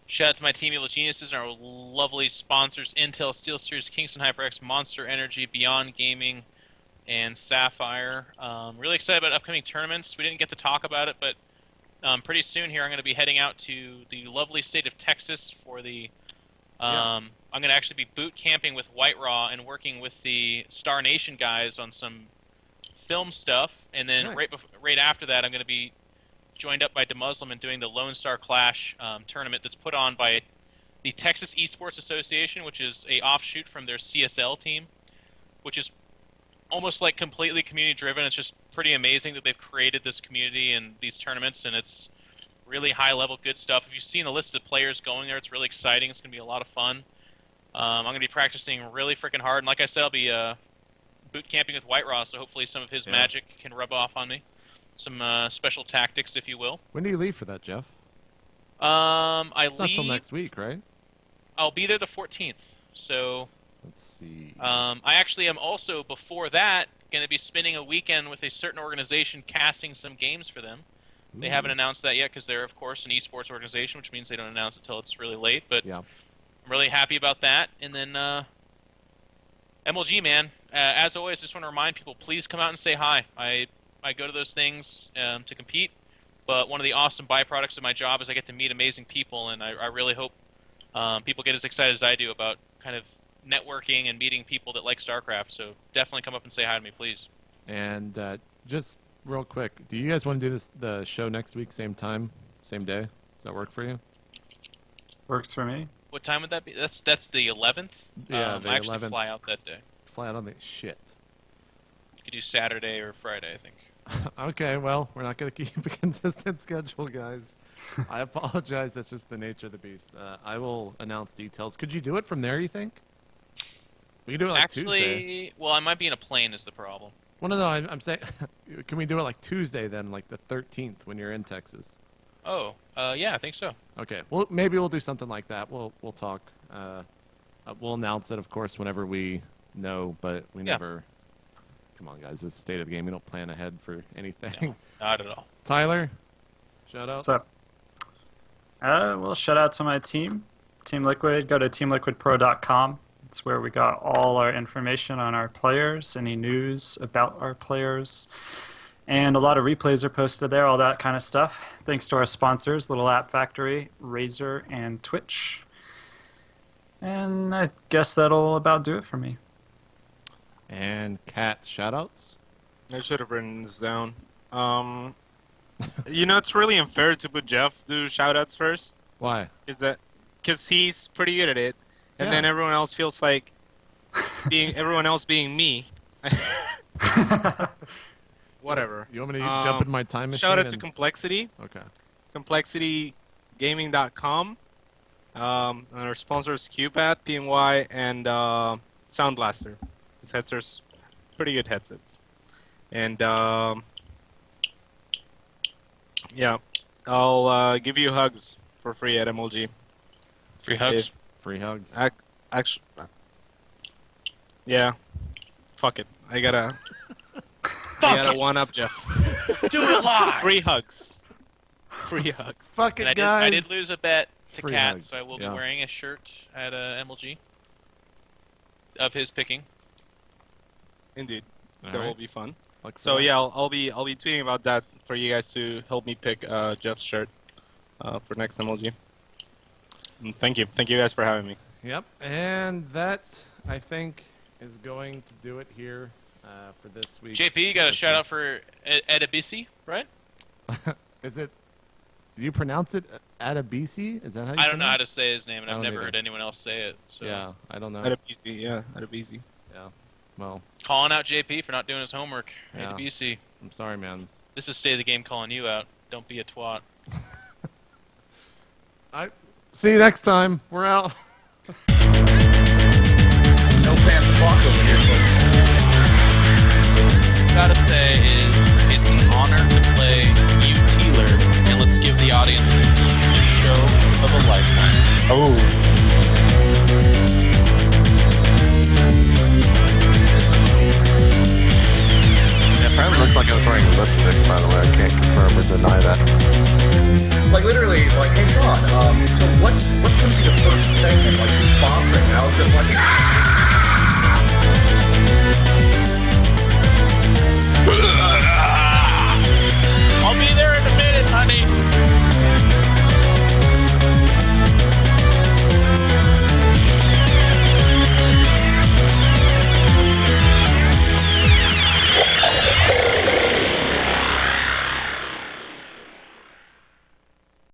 Shout out to my team, Evil Geniuses, and our lovely sponsors, Intel, SteelSeries, Kingston HyperX, Monster Energy, Beyond Gaming, and Sapphire. Really excited about upcoming tournaments. We didn't get to talk about it, but pretty soon here I'm going to be heading out to the lovely state of Texas for the... I'm going to actually be boot camping with White Raw and working with the Star Nation guys on some film stuff. And then Nice. right after that, I'm going to be joined up by DeMuslim and doing the Lone Star Clash tournament that's put on by the Texas Esports Association, which is a offshoot from their CSL team, which is almost like completely community driven. It's just pretty amazing that they've created this community and these tournaments, and it's really high level good stuff. If you've seen the list of players going there, it's really exciting. It's going to be a lot of fun. I'm going to be practicing really freaking hard, and like I said, I'll be boot camping with White Raw, so hopefully some of his magic can rub off on me. Some special tactics, if you will. When do you leave for that, Jeff? It's not till next week, right? I'll be there the 14th. So Let's see. I actually am also, before that, going to be spending a weekend with a certain organization casting some games for them. They haven't announced that yet because they're, of course, an esports organization, which means they don't announce it until it's really late. But Yeah. I'm really happy about that. And then MLG, man, as always, just want to remind people, please come out and say hi. I go to those things to compete, but one of the awesome byproducts of my job is I get to meet amazing people, and I really hope people get as excited as I do about kind of networking and meeting people that like StarCraft. So definitely come up and say hi to me, please. And just real quick, do you guys want to do the show next week, same time, same day? Does that work for you? Works for me. What time would that be? That's the 11th? Yeah, the I actually 11th. fly out that day. Fly out on the shit. You could do Saturday or Friday, I think. Okay, well, we're not going to keep a consistent schedule, guys. I apologize. That's just the nature of the beast. I will announce details. Could you do it from there, you think? We can do it like Actually, Tuesday. well, I might be in a plane is the problem. Well, no, I'm saying, can we do it like Tuesday then, like the 13th when you're in Texas? Oh, yeah, I think so. Okay, well, maybe we'll do something like that. We'll talk. We'll announce it, of course, whenever we know, but we never... Come on, guys. It's the state of the game. We don't plan ahead for anything. No, not at all. Tyler, shout out. What's up? Well, shout out to my team, Team Liquid. Go to teamliquidpro.com. It's where we got all our information on our players, any news about our players, and a lot of replays are posted there, all that kind of stuff. Thanks to our sponsors, Little App Factory, Razer, and Twitch. And I guess that'll about do it for me. And Kat, shoutouts? I should have written this down. You know, it's really unfair to put Jeff do shoutouts first. Why? Because he's pretty good at it, and Yeah. then everyone else feels like everyone else being me. Whatever. You want me to jump in my time machine? Shout out to Complexity. Okay. ComplexityGaming.com. And our sponsors QPAD, PNY, and Sound Blaster. These headsets are pretty good headsets. And yeah, I'll give you hugs for free at MLG. Free hugs? Free hugs. Actually, yeah. Fuck it. I gotta one up Jeff. Do it live! Free hugs. Free hugs. Fuck it, And guys. I did lose a bet to Free Kat, hugs, so I will be yeah. wearing a shirt at MLG of his picking. Indeed. All That right. will be fun. Look for So that. yeah, I'll be tweeting about that for you guys to help me pick Jeff's shirt for next MLG. And thank you guys for having me. Yep. And that, I think, is going to do it here for this week. JP, you got a shout out for Edabisi, right? Is it? Do you pronounce it Adabisi? Is that how you I don't know how to pronounce it? say his name, and I I've don't never either. heard anyone else say it. So Yeah, I don't know. Adabisi, yeah, Adabisi. Yeah. Well, calling out JP for not doing his homework. Yeah. Edabisi. I'm sorry, man. This is State of the Game calling you out. Don't be a twat. See you next time. We're out. No fans to walk over here, folks. Gotta say is it's an honor to play you Teeler Oh.